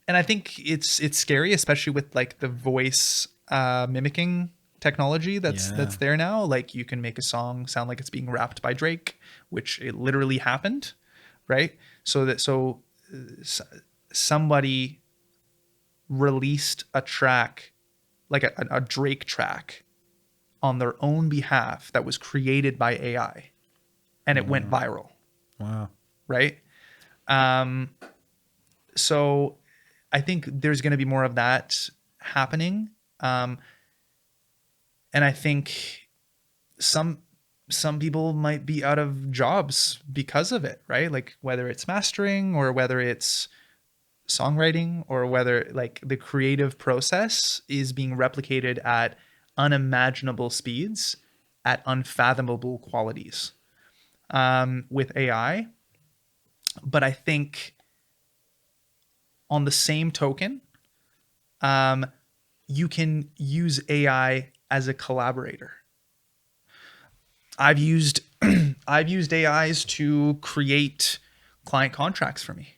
S2: I think it's scary, especially with like the voice mimicking technology that's there now. Like you can make a song sound like it's being rapped by Drake, which it literally happened, right? So somebody released a track, like a Drake track, on their own behalf that was created by AI, and it went viral.
S1: Wow.
S2: Right? So I think there's going to be more of that happening. And I think some people might be out of jobs because of it, right? Like whether it's mastering or whether it's songwriting or whether like the creative process is being replicated at unimaginable speeds, at unfathomable qualities with AI. But I think on the same token, you can use AI as a collaborator. I've used AIs to create client contracts for me.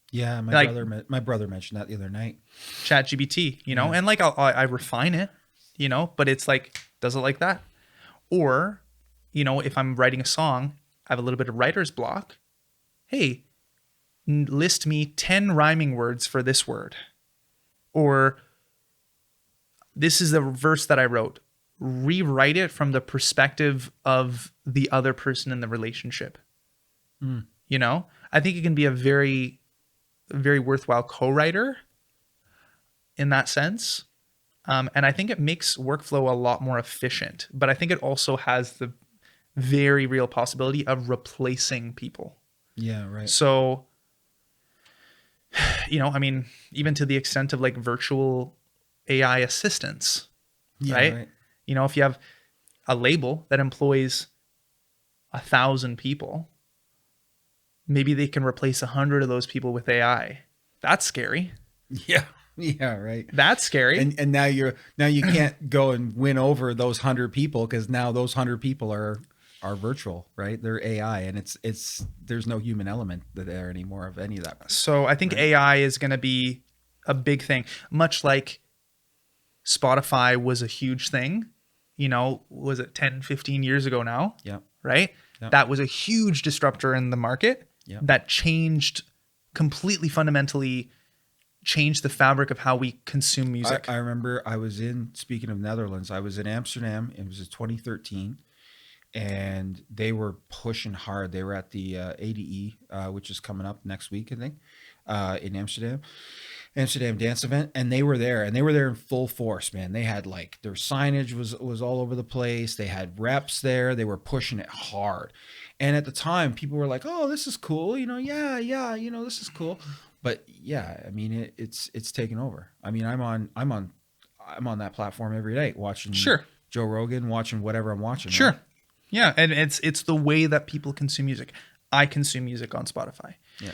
S1: Yeah, my brother mentioned that the other night.
S2: ChatGPT, you know, and like I refine it, you know, but it's like, does it like that? Or, you know, if I'm writing a song, I have a little bit of writer's block. Hey, list me 10 rhyming words for this word. Or this is the verse that I wrote. Rewrite it from the perspective of the other person in the relationship. You know, I think it can be a very, very worthwhile co-writer in that sense. And I think it makes workflow a lot more efficient, but I think it also has the very real possibility of replacing people.
S1: Yeah, right.
S2: So, you know, I mean, even to the extent of like virtual AI assistants, right? You know, if you have a label that employs 1,000 people, maybe they can replace 100 of those people with AI. That's scary.
S1: Yeah. Yeah, right.
S2: That's scary.
S1: And now you can't go and win over those 100 people because now those 100 people are virtual, right? They're AI, and it's there's no human element there anymore of any of that.
S2: So I think AI is going to be a big thing, much like Spotify was a huge thing. You know, was it 10, 15 years ago now?
S1: Yeah.
S2: Right?
S1: Yeah.
S2: That was a huge disruptor in the market that changed completely fundamentally changed the fabric of how we consume music.
S1: I remember speaking of Netherlands, I was in Amsterdam. It was 2013, and they were pushing hard. They were at the ADE, which is coming up next week, I think, in Amsterdam dance event, and they were there in full force, man. They had like their signage was all over the place. They had reps there. They were pushing it hard. And at the time, people were like, "Oh, this is cool." You know, yeah, you know, this is cool. But yeah, I mean, it's taken over. I mean, I'm on that platform every day watching Joe Rogan, watching whatever I'm watching.
S2: Sure.
S1: Right?
S2: Yeah, and it's the way that people consume music. I consume music on Spotify.
S1: Yeah.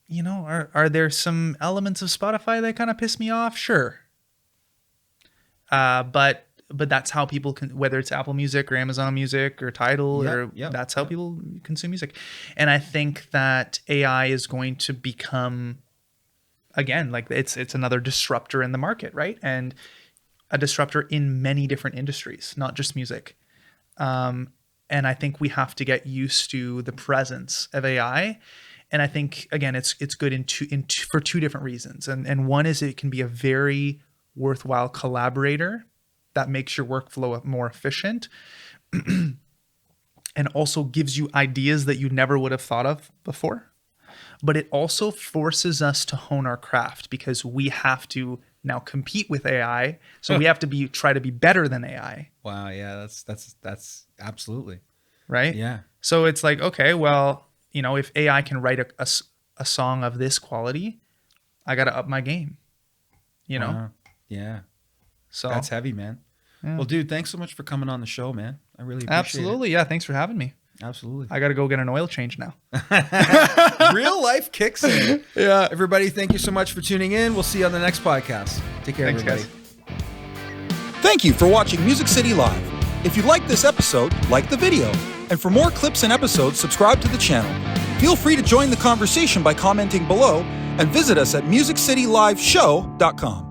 S2: You know, are there some elements of Spotify that kind of piss me off? Sure. But that's how people can, whether it's Apple Music or Amazon Music or Tidal, that's how people consume music. And I think that AI is going to become, again, like it's another disruptor in the market, right? And a disruptor in many different industries, not just music. And I think we have to get used to the presence of AI. And I think, again, it's good for two different reasons. And one is it can be a very worthwhile collaborator that makes your workflow more efficient and also gives you ideas that you never would have thought of before. But it also forces us to hone our craft because we have to now compete with AI. So we have to try to be better than AI.
S1: Wow. Yeah. That's absolutely
S2: right.
S1: Yeah.
S2: So it's like, okay, well, you know, if AI can write a song of this quality, I got to up my game, you know?
S1: Wow. Yeah.
S2: So
S1: that's heavy, man. Yeah. Well, dude, thanks so much for coming on the show, man. I really appreciate
S2: Absolutely.
S1: it.
S2: Yeah. Thanks for having me.
S1: Absolutely.
S2: I got to go get an oil change now.
S1: Real life kicks in.
S2: Yeah.
S1: Everybody, thank you so much for tuning in. We'll see you on the next podcast. Take care,
S2: Thanks,
S1: everybody.
S2: Guys.
S1: Thank you for watching Music City Live. If you liked this episode, like the video. And for more clips and episodes, subscribe to the channel. Feel free to join the conversation by commenting below and visit us at musiccityliveshow.com.